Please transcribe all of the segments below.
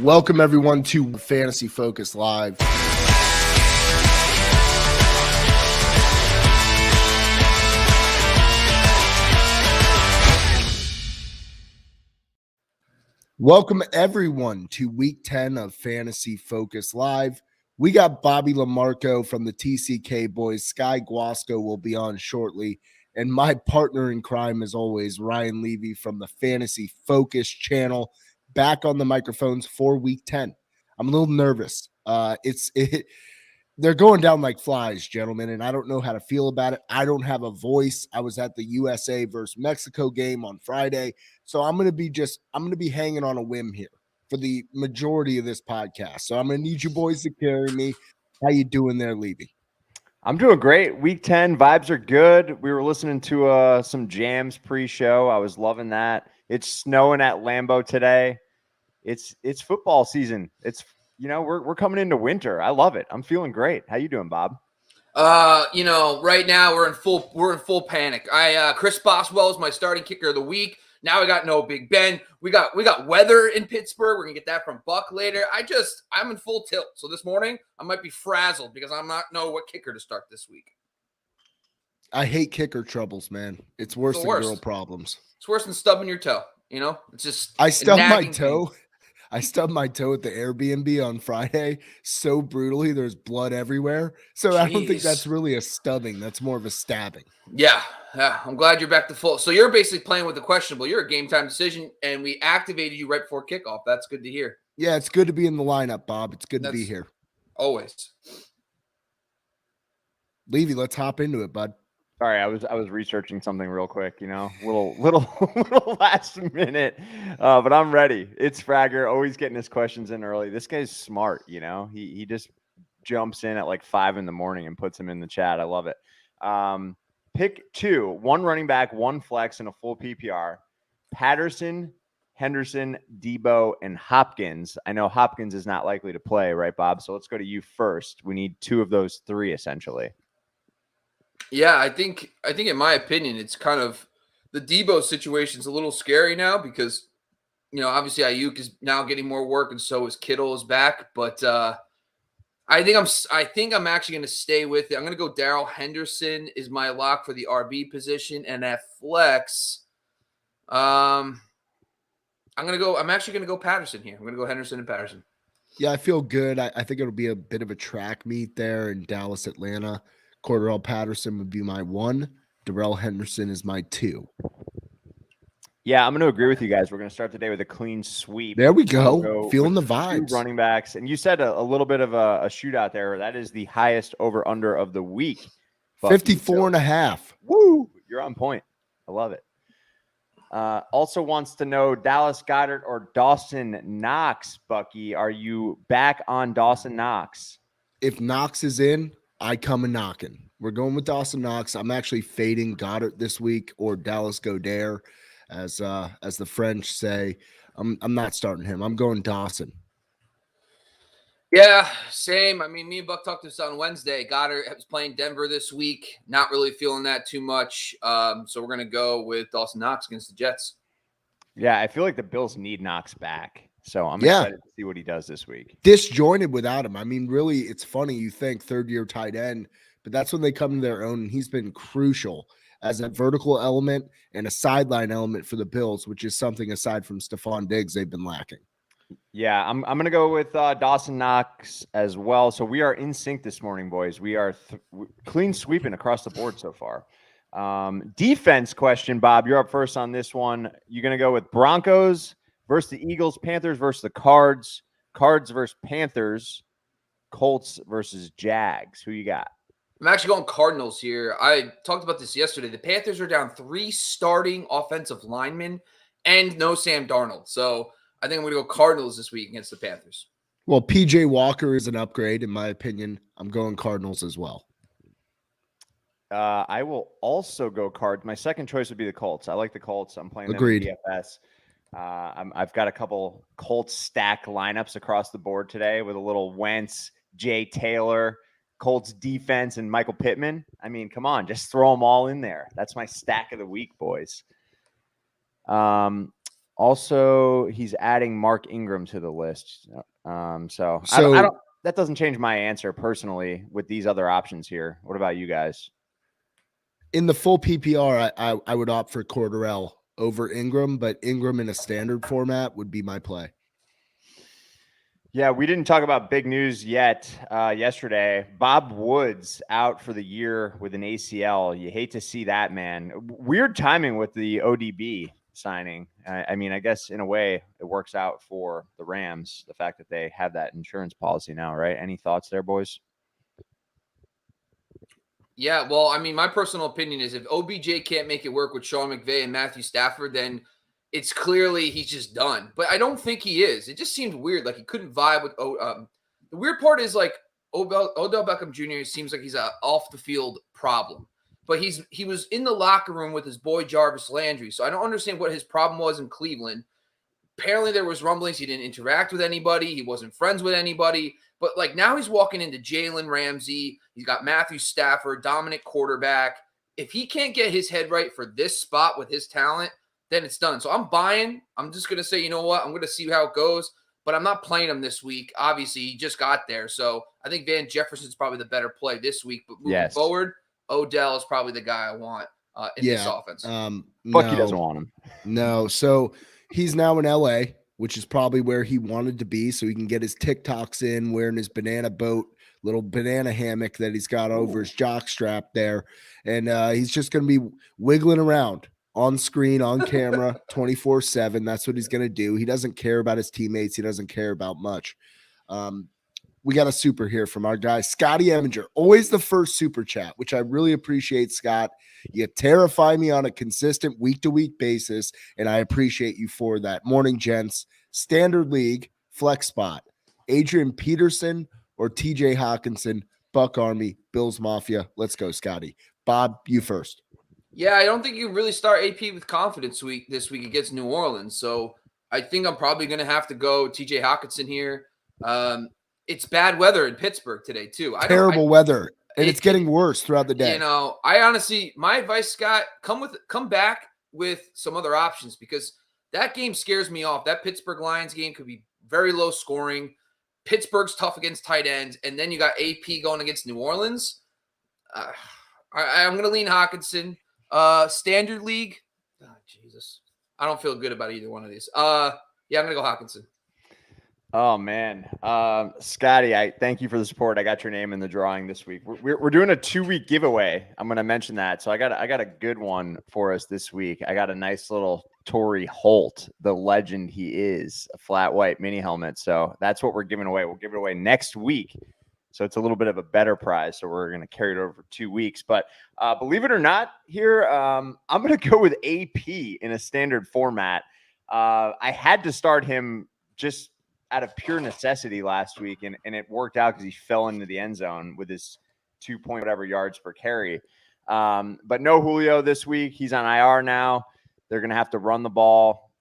Welcome, everyone, to Fantasy Focused Live. Welcome, everyone, to Week 10 of Fantasy Focused Live. We got Bobby Lamarco from the TCK boys. Sky Guasco will be on shortly. And my partner in crime, as always, Ryan Levy from the Fantasy Focused channel, back on the microphones for Week 10. I'm a little nervous. They're going down like flies, gentlemen, and I don't know how to feel about it. I don't have a voice. I was at the USA versus Mexico game on Friday, so I'm going to be hanging on a whim here for the majority of this podcast. So I'm going to need you boys to carry me. How you doing there, Levy? I'm doing great. Week 10 vibes are good. We were listening to some jams pre-show. I was loving that. It's snowing at Lambeau today. It's football season. We're coming into winter. I love it. I'm feeling great. How you doing, Bob? Right now we're in full panic. Chris Boswell is my starting kicker of the week. Now we got no Big Ben. We got weather in Pittsburgh. We're gonna get that from Buck later. I'm in full tilt. So this morning I might be frazzled because I'm not know what kicker to start this week. I hate kicker troubles, man. It's worse than girl problems. It's worse than stubbing your toe. It's just I stubbed my toe. Pain. I stubbed my toe at the Airbnb on Friday so brutally. There's blood everywhere. So I don't think that's really a stubbing. That's more of a stabbing. Yeah. I'm glad you're back to full. So you're basically playing with the questionable. You're a game time decision, and we activated you right before kickoff. That's good to hear. Yeah, it's good to be in the lineup, Bob. It's good to be here. Always. Levy, let's hop into it, bud. Sorry, I was researching something real quick, little last minute, but I'm ready. It's Fragger, always getting his questions in early. This guy's smart, he just jumps in at like 5 a.m. and puts him in the chat. I love it. Pick 2, 1 running back, 1 flex, and a full PPR. Patterson, Henderson, Debo, and Hopkins. I know Hopkins is not likely to play, right, Bob? So let's go to you first. We need 2 of those 3 essentially. Yeah, I think in my opinion, it's kind of the Debo situation's a little scary now because, obviously Ayuk is now getting more work and so is Kittle is back. But I think I'm actually going to stay with it. I'm going to go Darrell Henderson is my lock for the RB position, and at flex, I'm actually going to go Patterson here. I'm going to go Henderson and Patterson. Yeah, I feel good. I think it'll be a bit of a track meet there in Dallas, Atlanta. Cordarrelle Patterson would be my 1. Darrell Henderson is my 2. Yeah, I'm going to agree with you guys. We're going to start the day with a clean sweep. There we go. Feeling the vibes. 2 running backs. And you said a little bit of a shootout there. That is the highest over-under of the week. 54.5. Woo! You're on point. I love it. Also wants to know Dallas Goedert or Dawson Knox, Bucky. Are you back on Dawson Knox? If Knox is in, I come a knocking. We're going with Dawson Knox. I'm actually fading Goddard this week, or Dallas Goedert, as the French say. I'm not starting him. I'm going Dawson. Yeah, same. I mean, me and Buck talked this on Wednesday. Goddard was playing Denver this week. Not really feeling that too much. So we're going to go with Dawson Knox against the Jets. Yeah, I feel like the Bills need Knox back. So I'm excited to see what he does this week. Disjointed without him. I mean, really, it's funny. You think third-year tight end, but that's when they come to their own. And he's been crucial as a vertical element and a sideline element for the Bills, which is something aside from Stephon Diggs they've been lacking. Yeah, I'm going to go with Dawson Knox as well. So we are in sync this morning, boys. We are clean sweeping across the board so far. Defense question, Bob. You're up first on this one. You're going to go with Broncos versus the Eagles, Panthers versus the Cards, Cards versus Panthers, Colts versus Jags. Who you got? I'm actually going Cardinals here. I talked about this yesterday. The Panthers are down 3 starting offensive linemen and no Sam Darnold. So I think I'm going to go Cardinals this week against the Panthers. Well, PJ Walker is an upgrade, in my opinion. I'm going Cardinals as well. I will also go Cards. My second choice would be the Colts. I like the Colts. I'm playing them Agreed. in DFS. I've got a couple Colts stack lineups across the board today with a little Wentz, Jay Taylor, Colts defense, and Michael Pittman. I mean, come on, just throw them all in there. That's my stack of the week, boys. Also, he's adding Mark Ingram to the list. So I don't. That doesn't change my answer personally with these other options here. What about you guys? In the full PPR, I would opt for Cordarrelle over Ingram, but Ingram in a standard format would be my play. Yeah, we didn't talk about big news yet yesterday. Bob Woods out for the year with an ACL. You hate to see that, man. Weird timing with the ODB signing. I mean, I guess in a way it works out for the Rams, the fact that they have that insurance policy now, right? Any thoughts there, boys? Yeah, well, I mean, my personal opinion is if OBJ can't make it work with Sean McVay and Matthew Stafford, then it's clearly he's just done. But I don't think he is. It just seemed weird. Like he couldn't vibe with the weird part is like Odell Beckham Jr. seems like he's a off the field problem. But he was in the locker room with his boy Jarvis Landry. So I don't understand what his problem was in Cleveland. Apparently there was rumblings he didn't interact with anybody. He wasn't friends with anybody. But like now he's walking into Jalen Ramsey. He's got Matthew Stafford, dominant quarterback. If he can't get his head right for this spot with his talent, then it's done. So I'm buying. I'm just going to say, you know what? I'm going to see how it goes, but I'm not playing him this week. Obviously, he just got there. So I think Van Jefferson's probably the better play this week. But moving forward, Odell is probably the guy I want in this offense. Bucky doesn't want him. No. So he's now in LA, which is probably where he wanted to be. So he can get his TikToks in, wearing his banana boat, little banana hammock that he's got over his jock strap there. And he's just going to be wiggling around on screen, on camera, 24/7. That's what he's going to do. He doesn't care about his teammates. He doesn't care about much. We got a super here from our guy, Scotty Eminger. Always the first super chat, which I really appreciate, Scott. You terrify me on a consistent week-to-week basis, and I appreciate you for that. Morning, gents. Standard League, flex spot. Adrian Peterson or TJ Hawkinson, Buck Army, Bills Mafia. Let's go, Scotty. Bob, you first. Yeah, I don't think you really start AP with confidence this week against New Orleans. So I think I'm probably going to have to go TJ Hawkinson here. It's bad weather in Pittsburgh today, too. Terrible weather, and it's getting worse throughout the day. You know, I honestly, my advice, Scott, come back with some other options because that game scares me off. That Pittsburgh Lions game could be very low scoring. Pittsburgh's tough against tight ends, and then you got AP going against New Orleans. I'm going to lean Hawkinson. Standard League. Oh, Jesus. I don't feel good about either one of these. Yeah, I'm going to go Hawkinson. Oh, man. Scotty, I thank you for the support. I got your name in the drawing this week. We're doing a 2-week giveaway. I'm going to mention that. So I got a good one for us this week. I got a nice little Torrey Holt, the legend he is, a flat white mini helmet. So that's what we're giving away. We'll give it away next week. So it's a little bit of a better prize. So we're going to carry it over for 2 weeks. But believe it or not, here, I'm going to go with AP in a standard format. I had to start him just out of pure necessity last week, and it worked out because he fell into the end zone with his 2 point whatever yards per carry. But no Julio this week. He's on IR now. They're going to have to run the ball.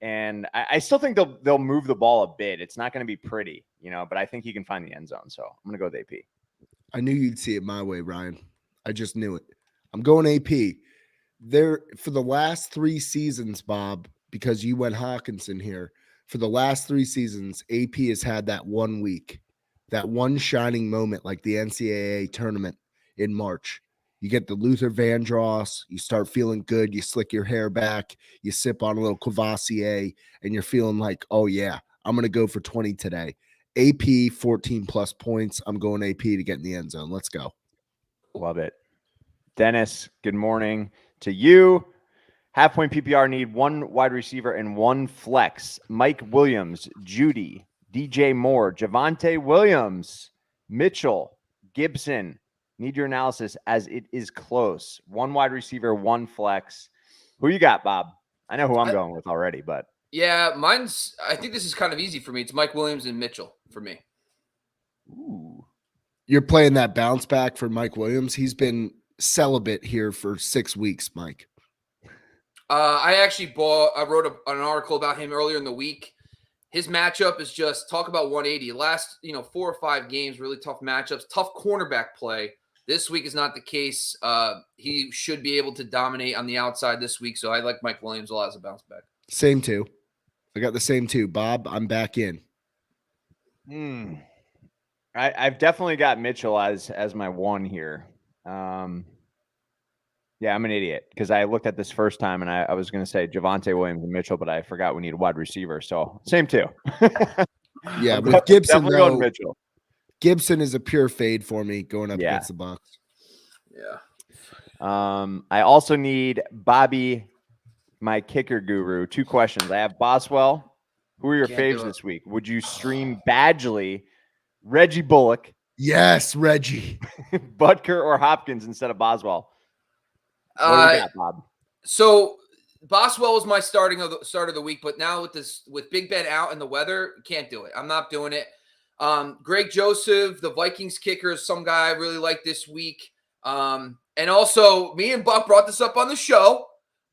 And I still think they'll move the ball a bit. It's not going to be pretty, but I think he can find the end zone. So I'm going to go with AP. I knew you'd see it my way, Ryan. I just knew it. I'm going AP. There for the last 3 seasons, Bob, because you went Hawkinson here. For the last 3 seasons, AP has had that 1 week, that one shining moment like the NCAA tournament in March. You get the Luther Vandross, you start feeling good, you slick your hair back, you sip on a little Courvoisier, and you're feeling like, oh, yeah, I'm going to go for 20 today. AP, 14-plus points. I'm going AP to get in the end zone. Let's go. Love it. Dennis, good morning to you. Half-point PPR need 1 wide receiver and 1 flex. Mike Williams, Judy, DJ Moore, Javonte Williams, Mitchell, Gibson. Need your analysis as it is close. 1 wide receiver, 1 flex. Who you got, Bob? I know who I'm going with already, but. Yeah, I think this is kind of easy for me. It's Mike Williams and Mitchell for me. Ooh. You're playing that bounce back for Mike Williams. He's been celibate here for 6 weeks, Mike. I wrote an article about him earlier in the week. His matchup is just talk about 180. Last, 4 or 5 games, really tough matchups, tough cornerback play. This week is not the case. He should be able to dominate on the outside this week. So I like Mike Williams a lot as a bounce back. Same two. I got the same two. Bob, I'm back in. I've definitely got Mitchell as my one here. Yeah, I'm an idiot because I looked at this first time and I was going to say Javonte Williams and Mitchell, but I forgot we need a wide receiver. So same two. Yeah, with Gibson, definitely though, going Mitchell. Gibson is a pure fade for me going up against the Bucs. Yeah. I also need Bobby, my kicker guru. 2 questions. I have Boswell. Who are your faves this week? Would you stream Badgley, Reggie Bullock? Yes, Reggie. Butker or Hopkins instead of Boswell? What do you got, Bob? So Boswell was my start of the week, but now with Big Ben out and the weather, can't do it. I'm not doing it. Greg Joseph, the Vikings kicker, is some guy I really like this week. And also, me and Buck brought this up on the show.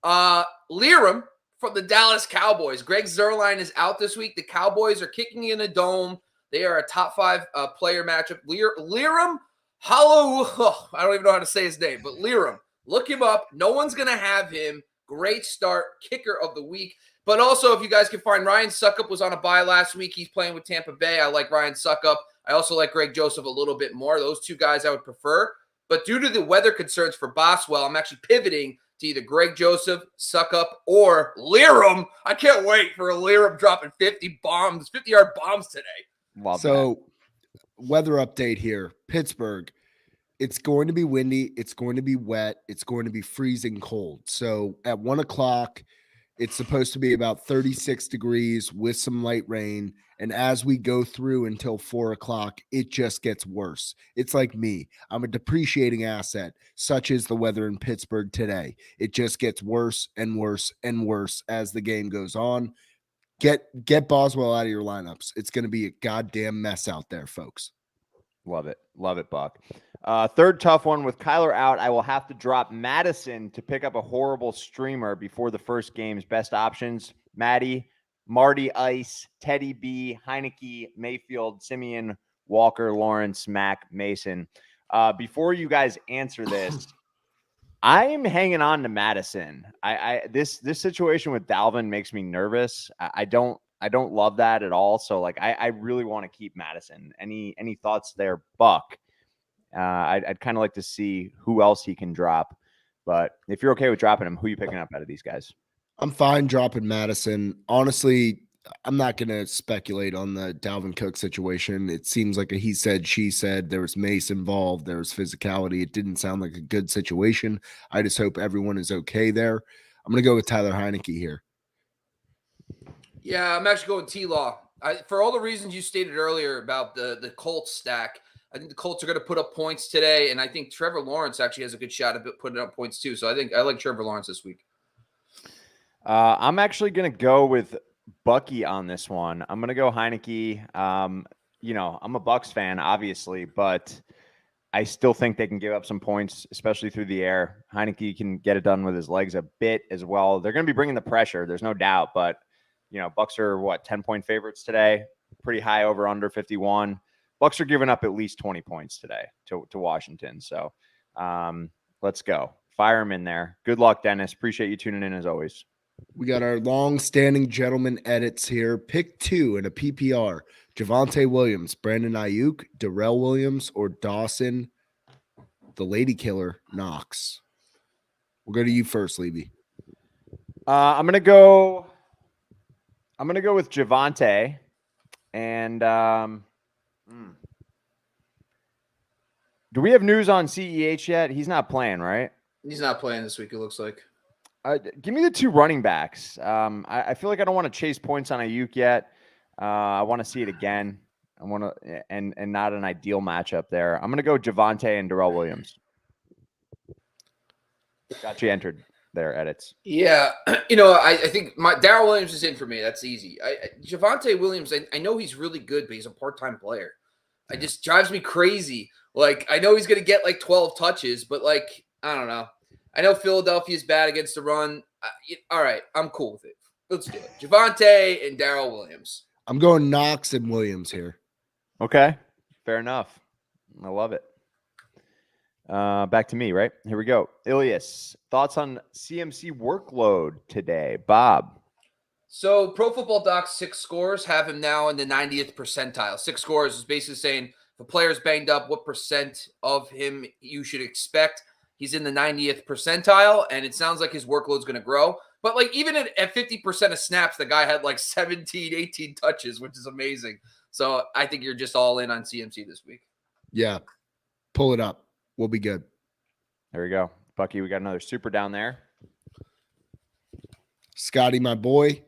Liram from the Dallas Cowboys. Greg Zuerlein is out this week. The Cowboys are kicking in a dome. They are a top 5 player matchup. Liram Hollow. I don't even know how to say his name, but Liram. Look him up. No one's going to have him. Great start. Kicker of the week. But also, if you guys can find, Ryan Suckup was on a bye last week. He's playing with Tampa Bay. I like Ryan Suckup. I also like Greg Joseph a little bit more. Those 2 guys I would prefer. But due to the weather concerns for Boswell, I'm actually pivoting to either Greg Joseph, Suckup, or Liram. I can't wait for a Liram dropping 50-yard bombs today. Love that. Weather update here. Pittsburgh. It's going to be windy. It's going to be wet. It's going to be freezing cold. So at 1 o'clock, it's supposed to be about 36 degrees with some light rain. And as we go through until 4 o'clock, it just gets worse. It's like me. I'm a depreciating asset, such is the weather in Pittsburgh today. It just gets worse and worse and worse as the game goes on. Get Boswell out of your lineups. It's going to be a goddamn mess out there, folks. Love it. Love it, Buck. Third tough one with Kyler out. I will have to drop Madison to pick up a horrible streamer before the first game's best options. Maddie, Marty Ice, Teddy B, Heineke, Mayfield, Simeon, Walker, Lawrence, Mack, Mason. Before you guys answer this, I'm hanging on to Madison. This situation with Dalvin makes me nervous. I don't love that at all. So I really want to keep Madison. Any thoughts there, Buck? I'd kind of like to see who else he can drop. But if you're okay with dropping him, who are you picking up out of these guys? I'm fine dropping Madison. Honestly, I'm not going to speculate on the Dalvin Cook situation. It seems like a he said, she said. There was Mace involved. There was physicality. It didn't sound like a good situation. I just hope everyone is okay there. I'm going to go with Tyler Heineke here. Yeah, I'm actually going T-Law. For all the reasons you stated earlier about the Colts stack, I think the Colts are going to put up points today, and I think Trevor Lawrence actually has a good shot at putting up points too. So I think I like Trevor Lawrence this week. I'm actually going to go with Bucky on this one. I'm going to go Heineke. I'm a Bucs fan, obviously, but I still think they can give up some points, especially through the air. Heineke can get it done with his legs a bit as well. They're going to be bringing the pressure. There's no doubt, but Bucs are 10-point favorites today, pretty high over under 51. Bucs are giving up at least 20 points today to Washington. So let's go. Fire him in there. Good luck, Dennis. Appreciate you tuning in as always. We got our long-standing gentleman edits here. Pick 2 in a PPR. Javonte Williams, Brandon Ayuk, Darrell Williams, or Dawson, the lady killer, Knox. We'll go to you first, Levy. I'm gonna go with Javonte, and do we have news on CEH yet? He's not playing, right? He's not playing this week, it looks like. Give me the 2 running backs. I feel like I don't want to chase points on Ayuk yet. I want to see it again. I want to, and not an ideal matchup there. I'm going to go Javonte and Darrell Williams. Got you entered there, edits. Yeah, I think Darrell Williams is in for me. That's easy. Javonte Williams, I know he's really good, but he's a part-time player. It just drives me crazy. I know he's going to get 12 touches, but I don't know. I know Philadelphia's bad against the run. All right, I'm cool with it. Let's do it. Javonte and Darrell Williams. I'm going Knox and Williams here. Okay, fair enough. I love it. Back to me, right? Here we go. Ilias, thoughts on CMC workload today? Bob? So Pro Football Doc's 6 scores have him now in the 90th percentile. 6 scores is basically saying if a player's banged up, what percent of him you should expect. He's in the 90th percentile, and it sounds like his workload's going to grow. But like even at 50% of snaps, the guy had like 17, 18 touches, which is amazing. So I think you're just all in on CMC this week. Yeah. Pull it up. We'll be good. There we go. Bucky, we got another super down there. Scotty, my boy.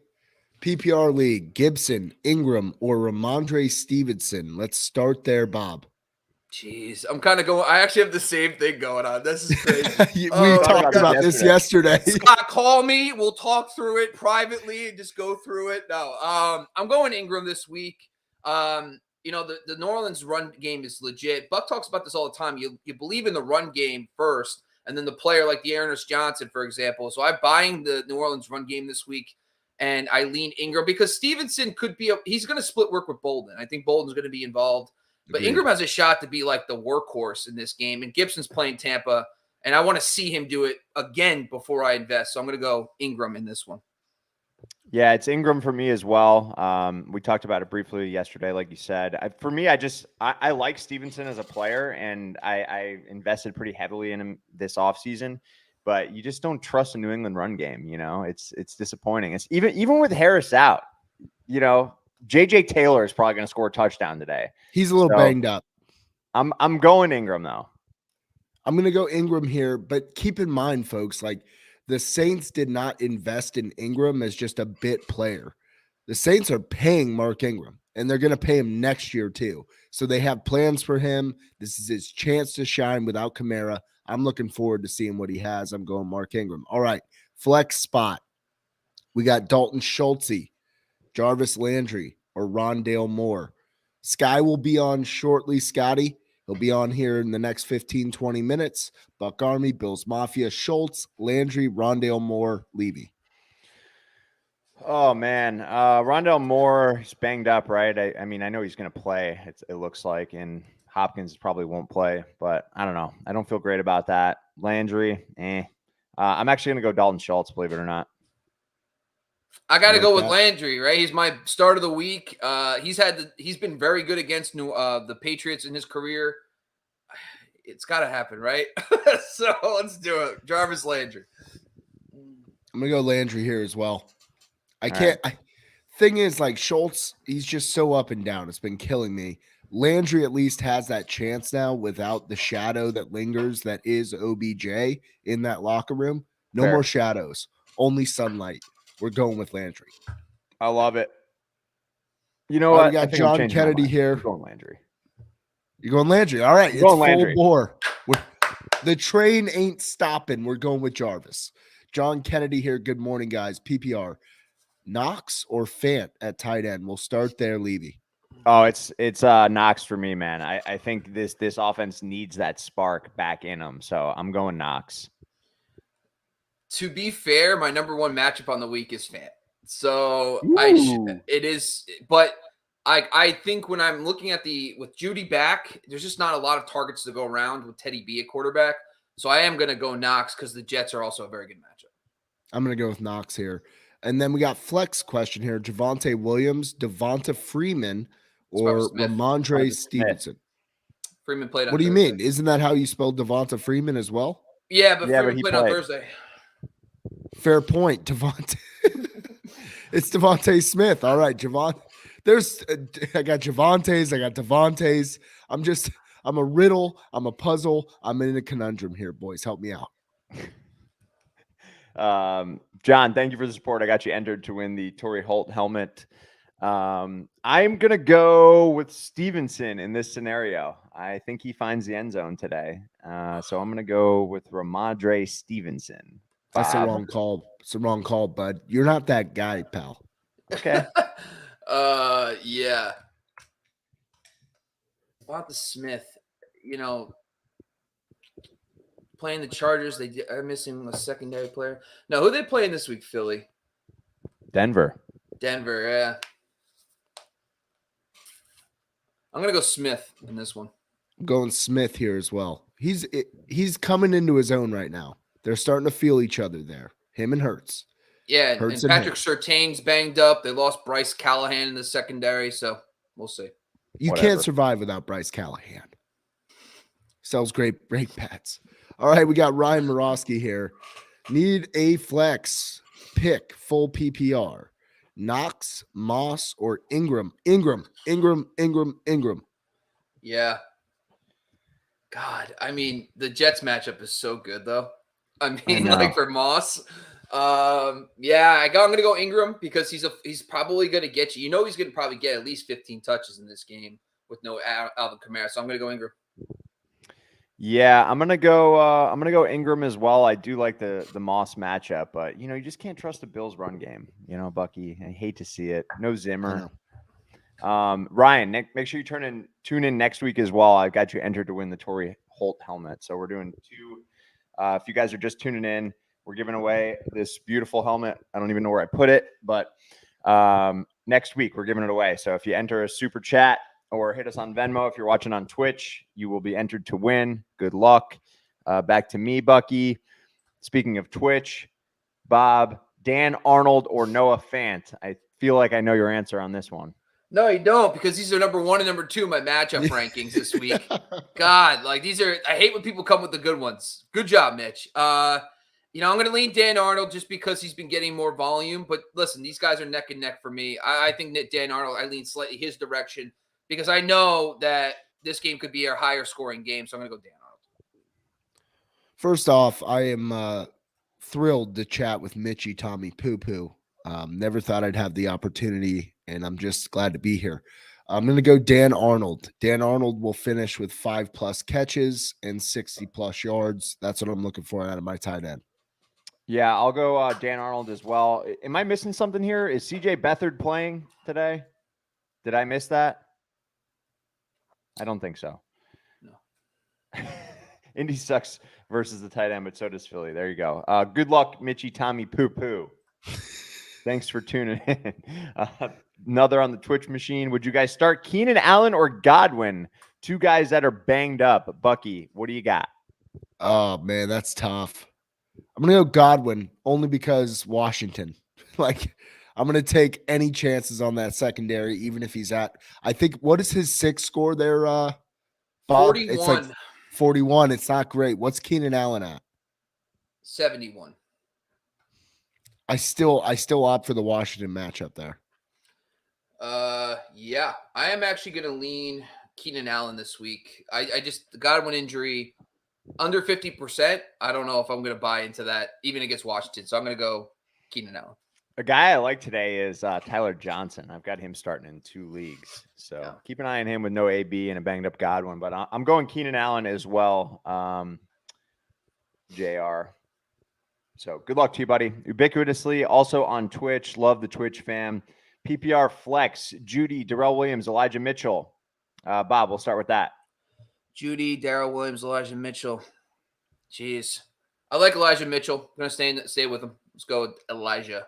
PPR league, Gibson, Ingram, or Ramondre Stevenson. Let's start there, Bob. Jeez, I'm kind of going. I actually have the same thing going on. This is crazy. We talked about this yesterday. Scott, call me. We'll talk through it privately and just go through it. No, I'm going Ingram this week. You know, the New Orleans run game is legit. Buck talks about this all the time. You believe in the run game first, and then the player like the Ernest Johnson, for example. So I'm buying the New Orleans run game this week, and I lean Ingram because Stevenson could be he's going to split work with Bolden. I think Bolden's going to be involved. But Ingram has a shot to be like the workhorse in this game, and Gibson's playing Tampa, and I want to see him do it again before I invest. So I'm going to go Ingram in this one. Yeah, it's Ingram for me as well. We talked about it briefly yesterday, like you said. For me, I like Stevenson as a player, and I invested pretty heavily in him this offseason. But you just don't trust a New England run game. You know, it's disappointing. It's even with Harris out, you know. JJ Taylor is probably going to score a touchdown today. He's a little banged up. I'm going Ingram though. I'm going to go Ingram here, but keep in mind, folks, like the Saints did not invest in Ingram as just a bit player. The Saints are paying Mark Ingram, and they're going to pay him next year too. So they have plans for him. This is his chance to shine without Kamara. I'm looking forward to seeing what he has. I'm going Mark Ingram. All right, flex spot. We got Dalton Schultz, Jarvis Landry, or Rondale Moore. Sky will be on shortly, Scotty. He'll be on here in the next 15, 20 minutes. Buck Army, Bills Mafia, Schultz, Landry, Rondale Moore, Levy. Oh, man. Rondale Moore is banged up, right? I mean, I know he's going to play, it looks like, and Hopkins probably won't play, but I don't know. I don't feel great about that. Landry, I'm actually going to go Dalton Schultz, believe it or not. I got to go with Landry, right? He's my start of the week. He's been very good against the Patriots in his career. It's got to happen, right? So let's do it. Jarvis Landry. I'm going to go Landry here as well. Thing is, like Schultz, he's just so up and down. It's been killing me. Landry at least has that chance now without the shadow that lingers that is OBJ in that locker room. No more shadows, only sunlight. We're going with Landry. I love it. You know what? We got John Kennedy here. I'm going Landry. You're going Landry. All right. It's going full Landry. bore. The train ain't stopping. We're going with Jarvis. John Kennedy here. Good morning, guys. PPR. Knox or Fant at tight end? We'll start there, Levy. Oh, it's Knox for me, man. I think this offense needs that spark back in them. So I'm going Knox. To be fair, my number one matchup on the week is Fant. So it is, but I think when I'm looking at with Judy back, there's just not a lot of targets to go around with Teddy B at quarterback. So I am going to go Knox because the Jets are also a very good matchup. I'm going to go with Knox here. And then we got flex question here. Javonte Williams, Devonta Freeman, or Ramondre Stevenson. Freeman played on What do you Thursday. mean? Isn't that how you spelled Devonta Freeman as well? Yeah, but Freeman played on Thursday. Fair point, Devontae. It's Devontae Smith. All right, Javonte. I got Javontes. I got Devontaes. I'm a riddle. I'm a puzzle. I'm in a conundrum here, boys. Help me out. John, thank you for the support. I got you entered to win the Torrey Holt helmet. I'm going to go with Stevenson in this scenario. I think he finds the end zone today. So I'm going to go with Ramondre Stevenson. That's the wrong call. It's the wrong call, bud. You're not that guy, pal. Okay. Yeah. About the Smith, playing the Chargers, they are missing a secondary player. No, who are they playing this week? Philly. Denver, yeah. I'm gonna go Smith in this one. I'm going Smith here as well. He's coming into his own right now. They're starting to feel each other there. Him and Hurts. Yeah, and Hurts in Patrick hand. Surtain's banged up. They lost Bryce Callahan in the secondary, so we'll see. You Whatever. can't survive without Bryce Callahan. Sells great pets. All right, we got Ryan Morosky here. Need a flex pick, full PPR. Knox, Moss, or Ingram? Ingram. Yeah. God, I mean, the Jets matchup is so good, though. I mean, like for Moss. Yeah, I'm going to go Ingram because he's probably going to get you. You know he's going to probably get at least 15 touches in this game with no Alvin Kamara, so I'm going to go Ingram. Yeah, I'm gonna go Ingram as well. I do like the Moss matchup, but you just can't trust the Bills run game. Bucky, I hate to see it. No Zimmer. Ryan, make sure you tune in next week as well. I've got you entered to win the Torrey Holt helmet. So we're doing 2. If you guys are just tuning in, we're giving away this beautiful helmet. I don't even know where I put it, but next week we're giving it away. So if you enter a super chat or hit us on Venmo, if you're watching on Twitch, you will be entered to win. Good luck. Back to me, Bucky. Speaking of Twitch, Bob, Dan Arnold, or Noah Fant? I feel like I know your answer on this one. No, you don't, because these are number 1 and number 2 in my matchup rankings this week. God, like I hate when people come with the good ones. Good job, Mitch. I'm going to lean Dan Arnold just because he's been getting more volume. But listen, these guys are neck and neck for me. I think that Dan Arnold, I lean slightly his direction because I know that this game could be a higher scoring game. So I'm going to go Dan Arnold. First off, I am thrilled to chat with Mitchie Tommy Poo Poo. Never thought I'd have the opportunity, and I'm just glad to be here. I'm going to go Dan Arnold. Dan Arnold will finish with 5+ catches and 60+ yards. That's what I'm looking for out of my tight end. Yeah, I'll go Dan Arnold as well. Am I missing something here? Is CJ Beathard playing today? Did I miss that? I don't think so. No. Indy sucks versus the tight end, but so does Philly. There you go. Good luck, Mitchie Tommy Poo Poo. Thanks for tuning in. Another on the Twitch machine. Would you guys start Keenan Allen or Godwin? 2 guys that are banged up. Bucky, what do you got? Oh, man, that's tough. I'm going to go Godwin only because Washington. I'm going to take any chances on that secondary, even if he's at, I think, what is his 6 score there, Bob? 41. It's like 41. It's not great. What's Keenan Allen at? 71. I still opt for the Washington matchup there. Yeah, I am actually going to lean Keenan Allen this week. I just, the Godwin injury, under 50%. I don't know if I'm going to buy into that, even against Washington. So I'm going to go Keenan Allen. A guy I like today is Tyler Johnson. I've got him starting in 2 leagues. So keep an eye on him with no AB and a banged up Godwin. But I'm going Keenan Allen as well, JR. So good luck to you, buddy. Ubiquitously, also on Twitch. Love the Twitch fam. PPR Flex, Judy, Darrell Williams, Elijah Mitchell. Bob, we'll start with that. Judy, Darrell Williams, Elijah Mitchell. Jeez. I like Elijah Mitchell. I'm going to stay with him. Let's go with Elijah.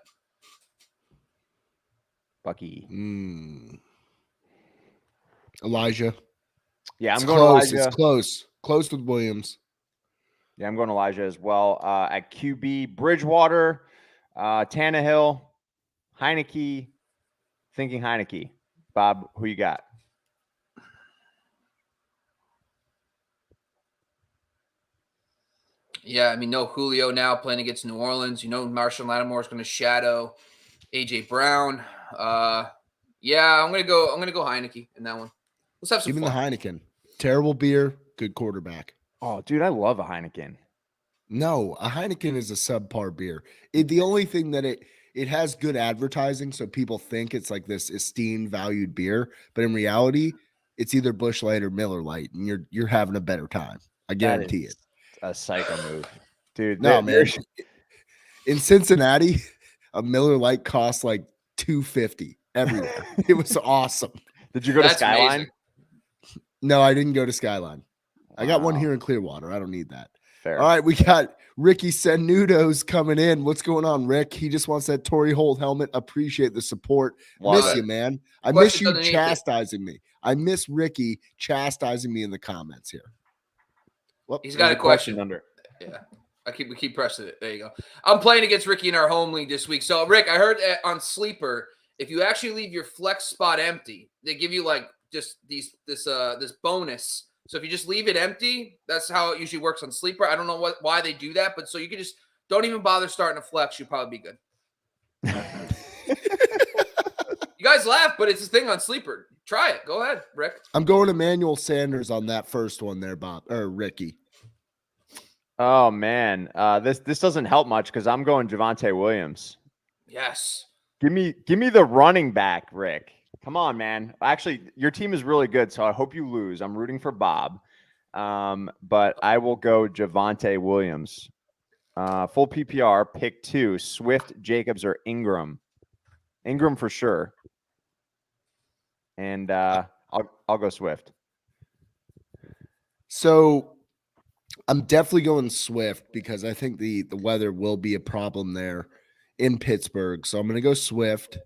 Bucky. Elijah. Yeah, I'm it's going close. Elijah. It's close. Close with Williams. Yeah, I'm going Elijah as well. At QB, Bridgewater, Tannehill, Heineke. Thinking Heineke. Bob, who you got? Yeah, I mean, no Julio now playing against New Orleans. Marshall Lattimore is going to shadow AJ Brown. Yeah, I'm gonna go Heineke in that one. Let's have some Even fun. the Heineken. Terrible beer, good quarterback. Oh, dude, I love a Heineken. No, a Heineken is a subpar beer. The only thing that it has good advertising, so people think it's like this esteemed, valued beer, but in reality, it's either Busch Light or Miller Light, and you're having a better time. I guarantee it. A psycho move, dude. No, man. In Cincinnati, a Miller Light costs like $2.50 everywhere. It was awesome. Did you go to Skyline? Amazing. No, I didn't go to Skyline. I got one here in Clearwater. I don't need that. Fair. All right, we got Ricky Senudos coming in. What's going on, Rick? He just wants that Torrey Holt helmet. Appreciate the support. Miss you, man. I miss you chastising me. I miss Ricky chastising me in the comments here. He's got a question under. Yeah. We keep pressing it. There you go. I'm playing against Ricky in our home league this week. So, Rick, I heard on Sleeper, if you actually leave your flex spot empty, they give you like just this bonus. So if you just leave it empty, that's how it usually works on Sleeper. I don't know why they do that, but so you can just don't even bother starting a flex. You'll probably be good. You guys laugh, but it's a thing on Sleeper. Try it. Go ahead, Rick. I'm going Emmanuel Sanders on that first one there, Bob or Ricky. Oh man, this doesn't help much because I'm going Javonte Williams. Yes. Give me the running back, Rick. Come on, man. Actually, your team is really good, so I hope you lose. I'm rooting for Bob. But I will go Javonte Williams. Full PPR, pick 2, Swift, Jacobs, or Ingram. Ingram for sure. And I'll go Swift. So I'm definitely going Swift because I think the weather will be a problem there in Pittsburgh. So I'm going to go Swift.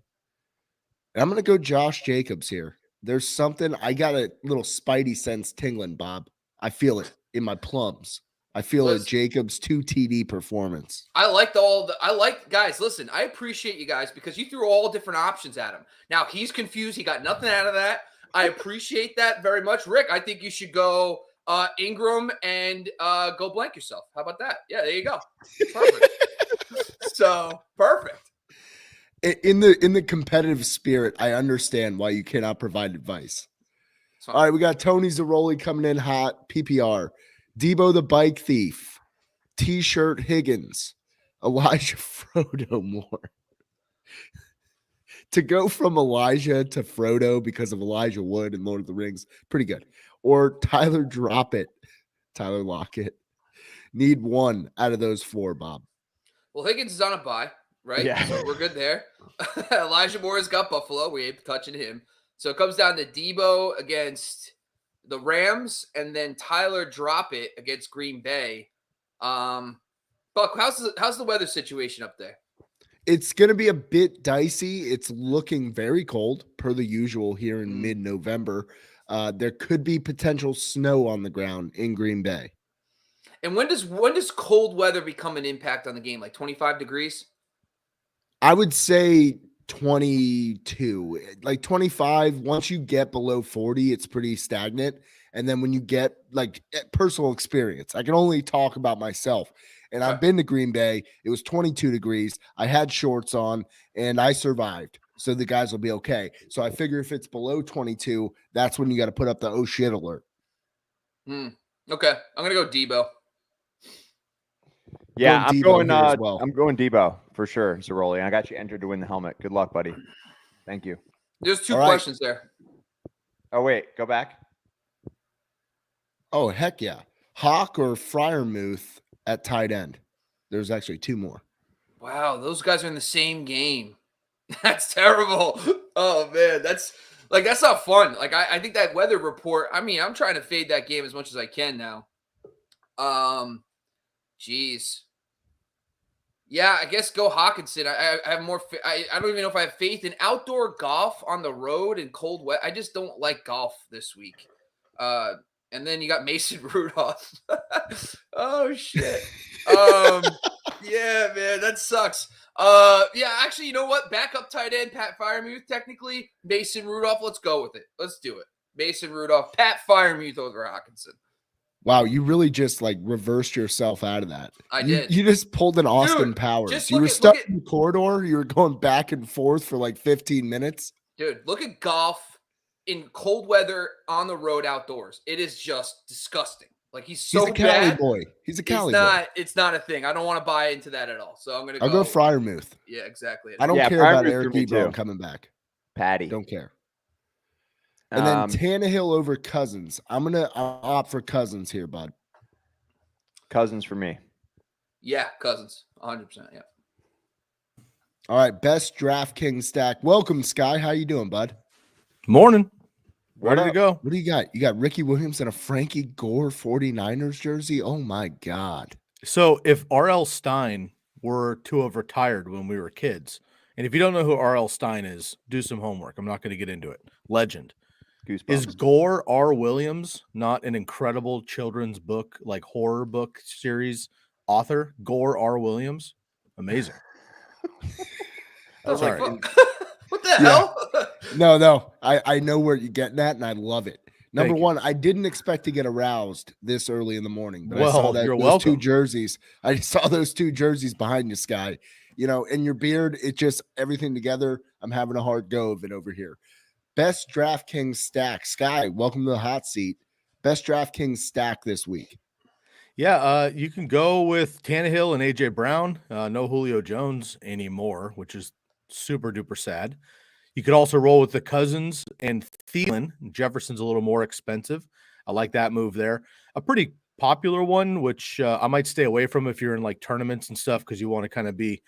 And I'm going to go Josh Jacobs here. There's something, I got a little spidey sense tingling, Bob. I feel it in my plums. I feel a Jacobs 2 TD performance. Guys, listen, I appreciate you guys because you threw all different options at him. Now he's confused. He got nothing out of that. I appreciate that very much. Rick, I think you should go Ingram and go blank yourself. How about that? Yeah, there you go. Perfect. So perfect. In the competitive spirit, I understand why you cannot provide advice. All right, we got Tony Zaroli coming in hot, PPR. Debo the Bike Thief, T-shirt Higgins, Elijah Frodo Moore. To go from Elijah to Frodo because of Elijah Wood and Lord of the Rings, pretty good. Or Tyler Tyler Lockett. Need one out of those 4, Bob. Well, Higgins is on a bye, right? Yeah. So we're good there. Elijah Moore has got Buffalo. We ain't touching him. So it comes down to Debo against the Rams and then Tyler Droppett against Green Bay. Buck, how's the weather situation up there? It's going to be a bit dicey. It's looking very cold per the usual here in mid-November. There could be potential snow on the ground in Green Bay. And when does cold weather become an impact on the game? Like 25 degrees? I would say 22, like 25. Once you get below 40, it's pretty stagnant. And then when you get like personal experience, I can only talk about myself. And I've been to Green Bay. It was 22 degrees. I had shorts on and I survived. So the guys will be okay. So I figure if it's below 22, that's when you got to put up the oh shit alert. Okay. I'm going to go Debo. Yeah, I'm going as well. I'm going Debo for sure, Zaroli. And I got you entered to win the helmet. Good luck, buddy. Thank you. There's 2 questions there. Oh, wait. Go back. Oh, heck yeah. Hawk or Freiermuth at tight end. There's actually 2 more. Wow, those guys are in the same game. That's terrible. Oh, man. That's not fun. Like, I think that weather report, I mean, I'm trying to fade that game as much as I can now. Jeez. Yeah, I guess go Hawkinson. I have more. I don't even know if I have faith in outdoor golf on the road in cold weather. I just don't like golf this week. And then you got Mason Rudolph. Oh shit. Yeah, man, that sucks. Yeah, actually, you know what? Backup tight end Pat Freiermuth. Technically, Mason Rudolph. Let's go with it. Let's do it. Mason Rudolph, Pat Freiermuth over Hawkinson. Wow, you really just like reversed yourself out of that. I did. You just pulled an Austin Powers. You were stuck in the corridor. You were going back and forth for like 15 minutes. Dude, look at golf in cold weather on the road outdoors. It is just disgusting. Like he's a Cali boy. He's a Cali boy. It's not a thing. I don't want to buy into that at all. So I'll go Freiermuth. Yeah, exactly. I don't care about Eric Ebron coming back. Patty. Don't care. And then Tannehill over Cousins. I'm going to opt for Cousins here, bud. Cousins for me. Yeah, Cousins. 100%. Yeah. All right, best DraftKings stack. Welcome, Sky. How you doing, bud? Morning. Ready to go. What do you got? You got Ricky Williams and a Frankie Gore 49ers jersey? Oh, my God. So if R.L. Stein were to have retired when we were kids, and if you don't know who R.L. Stein is, do some homework. I'm not going to get into it. Legend. Goosebumps. Is Gore R. Williams not an incredible children's book, like horror book series author Gore R. Williams. Amazing. I was like, Sorry. what the hell? No. I know where you're getting at, and I love it. Number Thank you. one, I didn't expect to get aroused this early in the morning, but I Well, saw that you're those two welcome. jerseys. I saw those two jerseys behind you, Sky. You know, and your beard, it just everything together. I'm having a hard go of it over here. Best DraftKings stack. Sky, welcome to the hot seat. Best DraftKings stack this week. Yeah, you can go with Tannehill and AJ Brown. No Julio Jones anymore, which is super duper sad. You could also roll with the Cousins and Thielen. Jefferson's a little more expensive. I like that move there. A pretty popular one, which I might stay away from if you're in like tournaments and stuff because you want to kind of be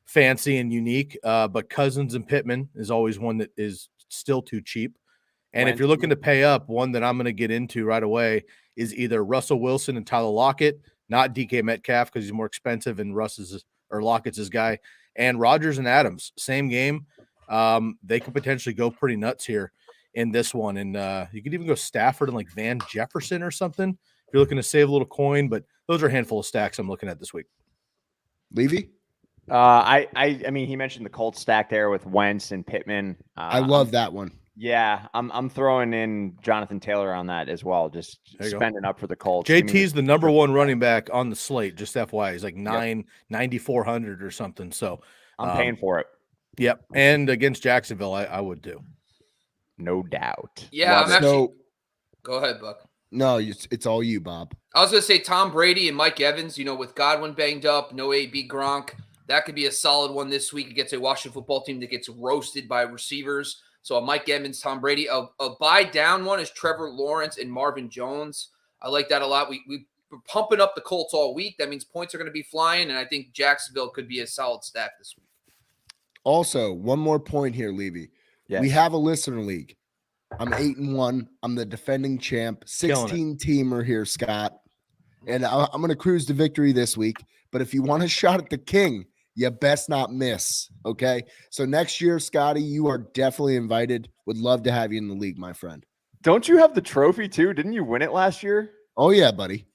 fancy and unique. But Cousins and Pittman is always one that is still too cheap. And if you're looking to pay up, one that I'm going to get into right away is either Russell Wilson and Tyler Lockett, not DK Metcalf because he's more expensive and Lockett's his guy, and Rodgers and Adams, same game. They could potentially go pretty nuts here in this one. And you could even go Stafford and like Van Jefferson or something if you're looking to save a little coin. But those are a handful of stacks I'm looking at this week. Levy? I mean, he mentioned the Colts stack there with Wentz and Pittman. I love that one. Yeah, I'm throwing in Jonathan Taylor on that as well. Just spending up for the Colts. JT's the number one running back on the slate. Just FYI, he's like 9,400 or something. So I'm paying for it. Yep, and against Jacksonville, I would do. No doubt. Yeah, I'm actually. Go ahead, Buck. No, it's all you, Bob. I was going to say Tom Brady and Mike Evans, you know, with Godwin banged up, no AB Gronk. That could be a solid one this week against a Washington football team that gets roasted by receivers. So a Mike Evans, Tom Brady. A buy down one is Trevor Lawrence and Marvin Jones. I like that a lot. We're pumping up the Colts all week. That means points are going to be flying, and I think Jacksonville could be a solid stack this week. Also, one more point here, Levy. Yes. We have a listener league. I'm 8-1. I'm the defending champ. 16-teamer here, Scott. And I'm going to cruise to victory this week. But if you want a shot at the king, you best not miss. Okay. So next year, Scotty, you are definitely invited. Would love to have you in the league, my friend. Don't you have the trophy too? Didn't you win it last year? Oh, yeah, buddy.